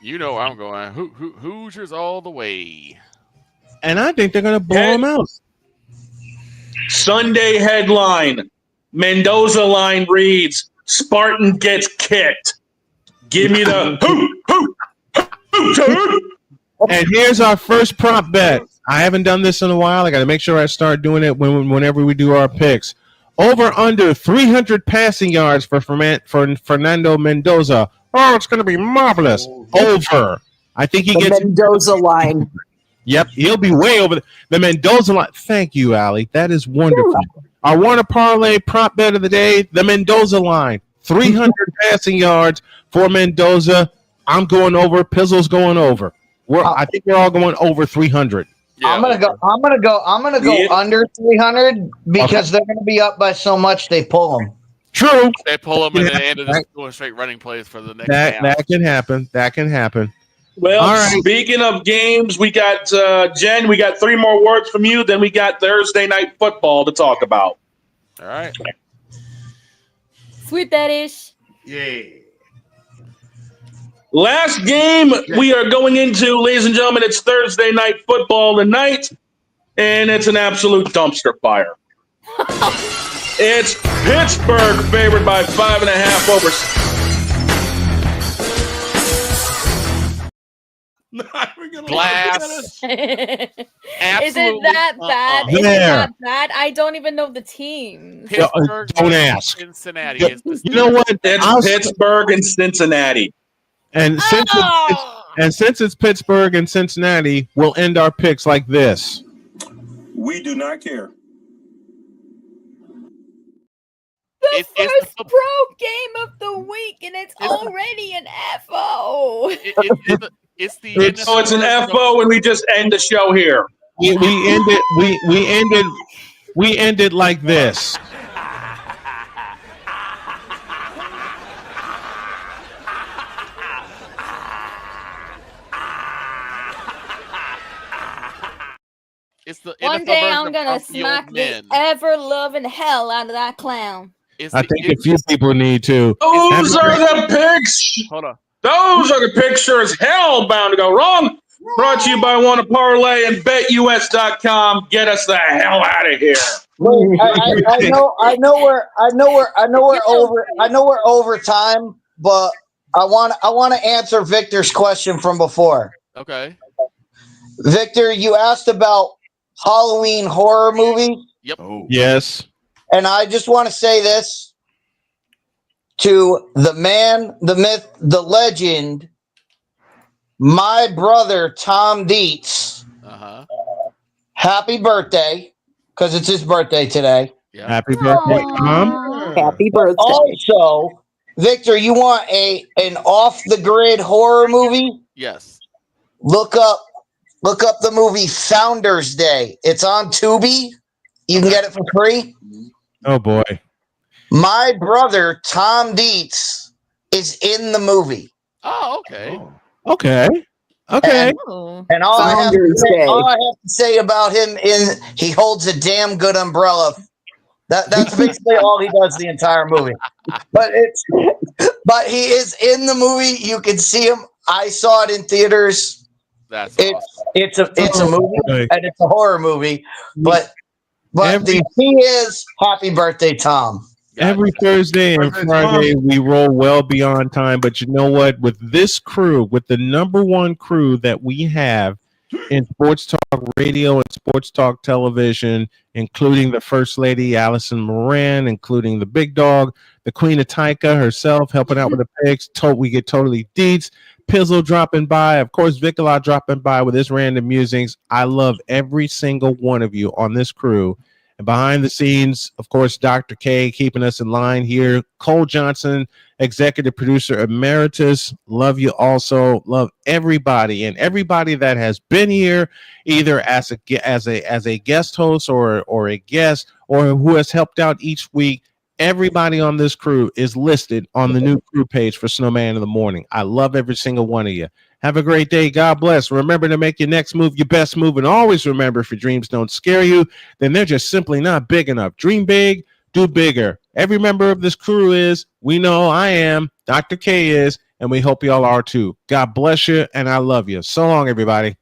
You know I'm going Hoosiers all the way. And I think they're going to blow them out. Sunday headline. Mendoza line reads, Spartan gets kicked. Give me the Hoosiers. And here's our first prop bet. I haven't done this in a while. I got to make sure I start doing it whenever we do our picks. Over under 300 passing yards for Fernando Mendoza. Oh, it's going to be marvelous. Over. I think he gets Mendoza line. Yep, he'll be way over the Mendoza line. Thank you, Allie. That is wonderful. I want to parlay prop bet of the day, the Mendoza line. 300 passing yards for Mendoza. I'm going over. Pizzle's going over. I think we're all going over 300. Yeah, I'm gonna go under 300 because they're gonna be up by so much they pull them. True. They pull them and then end up going straight running plays for the next down. That can happen. That can happen. Well, speaking of games, we got Jen. We got 3 more words from you. Then we got Thursday night football to talk about. All right. Sweep that ish. Yeah. Last game we are going into, ladies and gentlemen, it's Thursday night football tonight, and it's an absolute dumpster fire. It's Pittsburgh favored by 5.5 over. Glass. Is it that bad? Is it that bad? I don't even know the team. Pittsburgh, don't ask. Cincinnati. You know what? It's Pittsburgh and Cincinnati. And since it's Pittsburgh and Cincinnati, we'll end our picks like this. We do not care. The first pro game of the week, and it's already an FO. It's an FO, and we just end the show here. We ended like this. One day I'm gonna smack the ever-loving hell out of that clown. I think a few people need to. Those are the picks. Hold on. Those are the picks sure as hell bound to go wrong. Brought to you by Wanna Parlay and BetUS.com. Get us the hell out of here. Wait, I know we're over time, but I want to answer Victor's question from before. Okay. Victor, you asked about Halloween horror movie. Yep. Oh. Yes. And I just want to say this to the man, the myth, the legend, my brother, Tom Dietz. Uh-huh. Happy birthday, because it's his birthday today. Yeah. Happy birthday, Tom. Happy birthday. Also, Victor, you want an off-the-grid horror movie? Yes. Look up the movie Founders Day. It's on Tubi. You can get it for free. Oh, boy. My brother, Tom Dietz, is in the movie. Oh, okay. Okay. And all I have to say about him is he holds a damn good umbrella. That's basically all he does the entire movie. But he is in the movie. You can see him. I saw it in theaters. That's awesome. It's a movie and it's a horror movie. But the key is happy birthday, Tom. Every Thursday and Friday, we roll well beyond time. But you know what? With this crew, with the number one crew that we have in Sports Talk Radio and Sports Talk Television, including the First Lady, Allison Moran, including the Big Dog, the Queen of Taika herself, helping out with the picks. We get Totally DIETZ'D. Pizzle dropping by. Of course, Vicola dropping by with his random musings. I love every single one of you on this crew. And behind the scenes, of course, Dr. K keeping us in line here. Cole Johnson, executive producer emeritus. Love you also. Love everybody and everybody that has been here, either as a guest host or a guest or who has helped out each week. Everybody on this crew is listed on the new crew page for Snowman in the Morning. I love every single one of you. Have a great day. God bless. Remember to make your next move your best move. And always remember, if your dreams don't scare you, then they're just simply not big enough. Dream big, do bigger. Every member of this crew is. We know I am. Dr. K is. And we hope y'all are too. God bless you. And I love you. So long, everybody.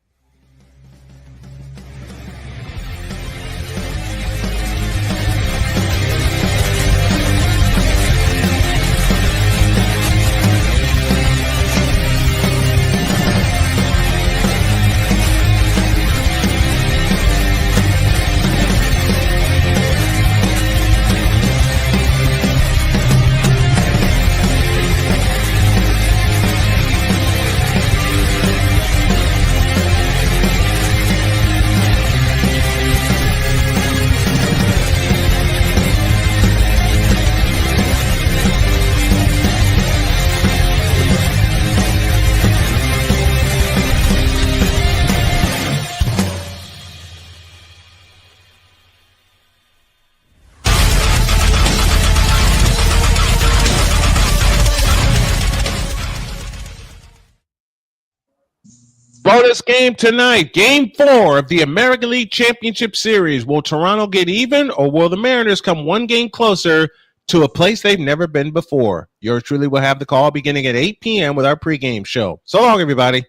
Bonus game tonight. Game 4 of the American League Championship Series. Will Toronto get even, or will the Mariners come one game closer to a place they've never been before? Yours truly will have the call beginning at 8 p.m. with our pregame show. So long, everybody.